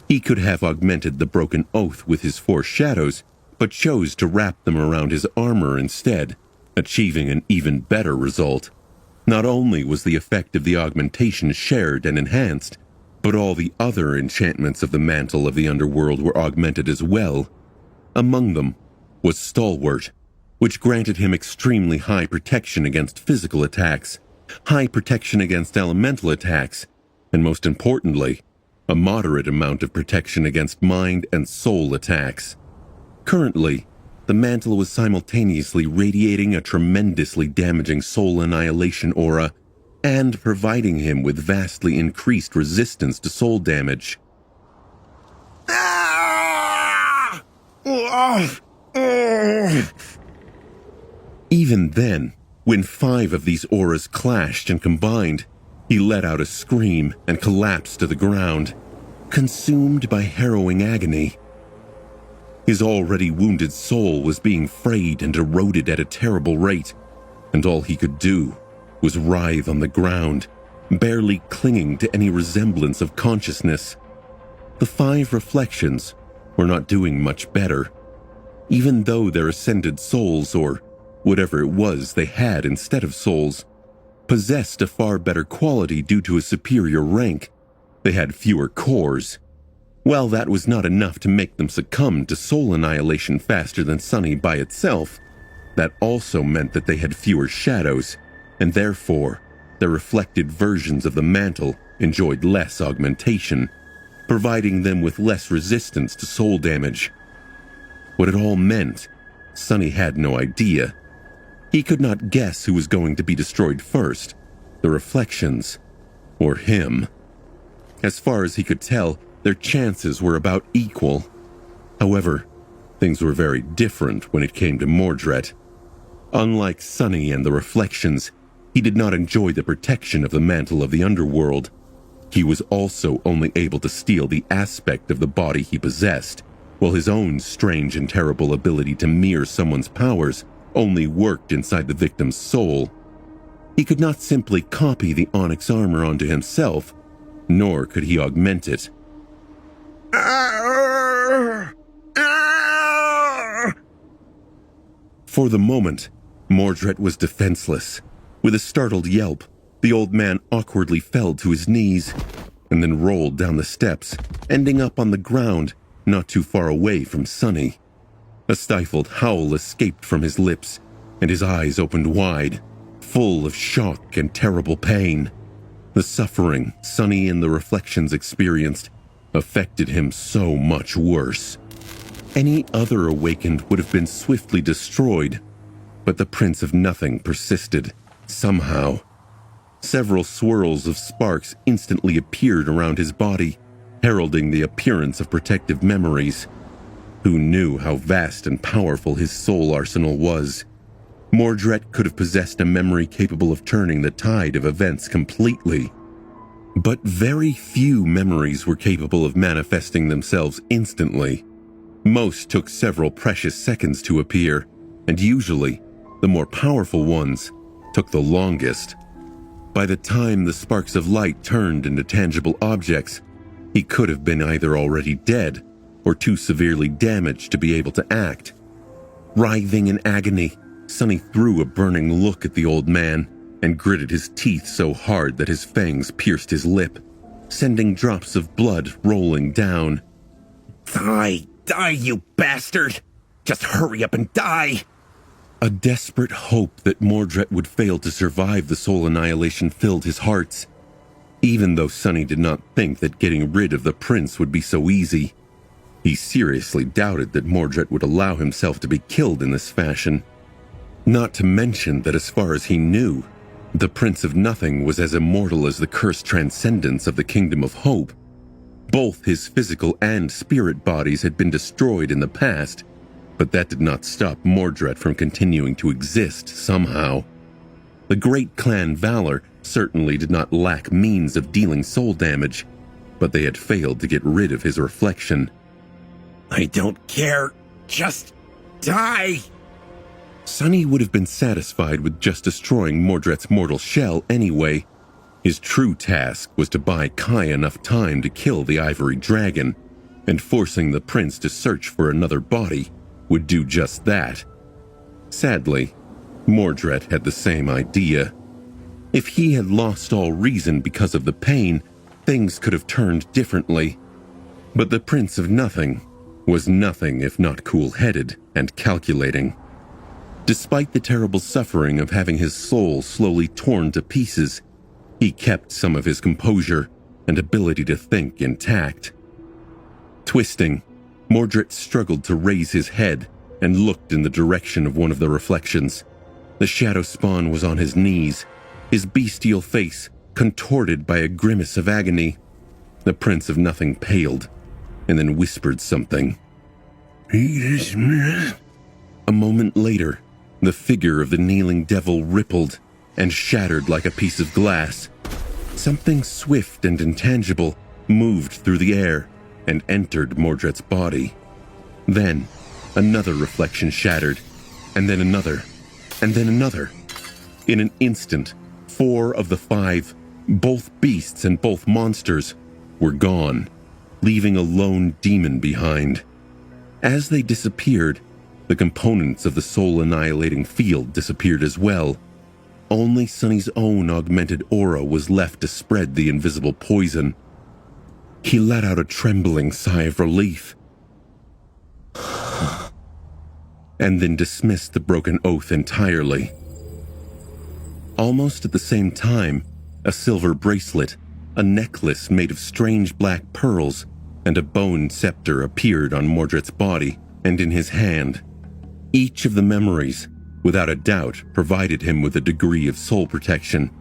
He could have augmented the broken oath with his 4 shadows, but chose to wrap them around his armor instead, achieving an even better result. Not only was the effect of the augmentation shared and enhanced, but all the other enchantments of the mantle of the underworld were augmented as well. Among them was Stalwart, which granted him extremely high protection against physical attacks, high protection against elemental attacks, and most importantly, a moderate amount of protection against mind and soul attacks. Currently, the mantle was simultaneously radiating a tremendously damaging soul annihilation aura and providing him with vastly increased resistance to soul damage. Even then, when 5 of these auras clashed and combined, he let out a scream and collapsed to the ground, consumed by harrowing agony. His already wounded soul was being frayed and eroded at a terrible rate, and all he could do was writhe on the ground, barely clinging to any resemblance of consciousness. The 5 reflections were not doing much better, even though their ascended souls, or whatever it was they had instead of souls, possessed a far better quality due to a superior rank. They had fewer cores. While that was not enough to make them succumb to soul annihilation faster than Sunny by itself, that also meant that they had fewer shadows, and therefore, their reflected versions of the mantle enjoyed less augmentation, providing them with less resistance to soul damage. What it all meant, Sunny had no idea. He could not guess who was going to be destroyed first, the reflections, or him. As far as he could tell, their chances were about equal. However, things were very different when it came to Mordred. Unlike Sunny and the reflections, he did not enjoy the protection of the mantle of the underworld. He was also only able to steal the aspect of the body he possessed, while his own strange and terrible ability to mirror someone's powers only worked inside the victim's soul. He could not simply copy the onyx armor onto himself, nor could he augment it. For the moment, Mordred was defenseless. With a startled yelp, the old man awkwardly fell to his knees, and then rolled down the steps, ending up on the ground not too far away from Sunny. A stifled howl escaped from his lips, and his eyes opened wide, full of shock and terrible pain. The suffering Sunny and the reflections experienced affected him so much worse. Any other awakened would have been swiftly destroyed, but the Prince of Nothing persisted, somehow. Several swirls of sparks instantly appeared around his body, heralding the appearance of protective memories. Who knew how vast and powerful his soul arsenal was? Mordred could have possessed a memory capable of turning the tide of events completely. But very few memories were capable of manifesting themselves instantly. Most took several precious seconds to appear, and usually, the more powerful ones took the longest. By the time the sparks of light turned into tangible objects, he could have been either already dead or too severely damaged to be able to act. Writhing in agony, Sunny threw a burning look at the old man and gritted his teeth so hard that his fangs pierced his lip, sending drops of blood rolling down. Die, you bastard! Just hurry up and die! A desperate hope that Mordred would fail to survive the soul annihilation filled his heart. Even though Sunny did not think that getting rid of the prince would be so easy, he seriously doubted that Mordred would allow himself to be killed in this fashion. Not to mention that as far as he knew, the Prince of Nothing was as immortal as the cursed transcendence of the Kingdom of Hope. Both his physical and spirit bodies had been destroyed in the past, but that did not stop Mordred from continuing to exist somehow. The great clan Valor certainly did not lack means of dealing soul damage, but they had failed to get rid of his reflection. I don't care. Just die! Sunny would have been satisfied with just destroying Mordred's mortal shell anyway. His true task was to buy Kai enough time to kill the ivory dragon, and forcing the prince to search for another body would do just that. Sadly, Mordred had the same idea. If he had lost all reason because of the pain, things could have turned differently. But the Prince of Nothing was nothing if not cool-headed and calculating. Despite the terrible suffering of having his soul slowly torn to pieces, he kept some of his composure and ability to think intact. Twisting, Mordred struggled to raise his head and looked in the direction of one of the reflections. The shadow spawn was on his knees, his bestial face contorted by a grimace of agony. The Prince of Nothing paled, and then whispered something. A moment later, the figure of the kneeling devil rippled and shattered like a piece of glass. Something swift and intangible moved through the air and entered Mordred's body. Then, another reflection shattered, and then another, and then another. In an instant, 4 of the 5, both beasts and both monsters, were gone, leaving a lone demon behind. As they disappeared, the components of the soul-annihilating field disappeared as well. only Sunny's own augmented aura was left to spread the invisible poison. He let out a trembling sigh of relief, and then dismissed the broken oath entirely. Almost at the same time, a silver bracelet, a necklace made of strange black pearls, and a bone scepter appeared on Mordred's body and in his hand. Each of the memories, without a doubt, provided him with a degree of soul protection,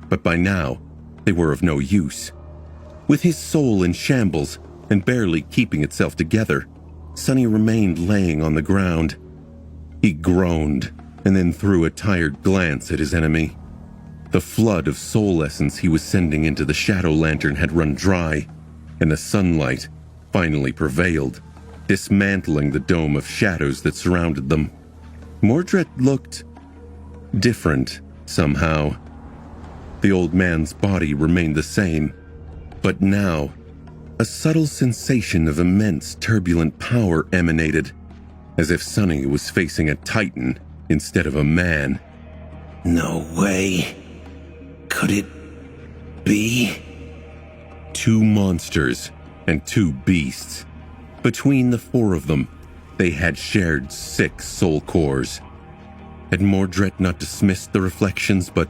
but by now, they were of no use. With his soul in shambles and barely keeping itself together, Sunny remained laying on the ground. He groaned and then threw a tired glance at his enemy. The flood of soul essence he was sending into the shadow lantern had run dry, and the sunlight finally prevailed, dismantling the dome of shadows that surrounded them. Mordred looked different somehow. The old man's body remained the same, but now a subtle sensation of immense turbulent power emanated, as if Sunny was facing a titan instead of a man. No way. Could it be? 2 monsters and 2 beasts. Between the 4 of them, they had shared 6 soul cores. Had Mordred not dismissed the reflections, but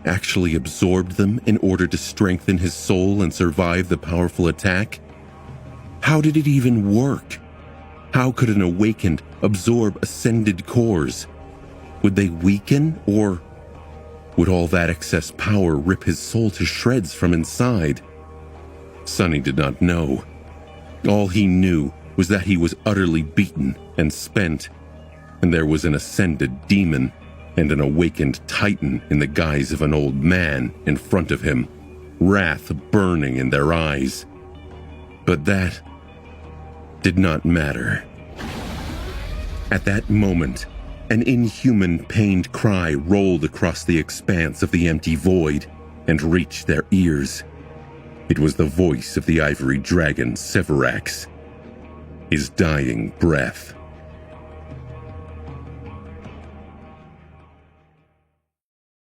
actually absorbed them in order to strengthen his soul and survive the powerful attack? How did it even work? How could an awakened absorb ascended cores? Would they weaken, or would all that excess power rip his soul to shreds from inside? Sunny did not know. All he knew was that he was utterly beaten and spent, and there was an ascended demon and an awakened titan in the guise of an old man in front of him, wrath burning in their eyes. But that did not matter. At that moment, an inhuman, pained cry rolled across the expanse of the empty void and reached their ears. It was the voice of the ivory dragon Severax, his dying breath.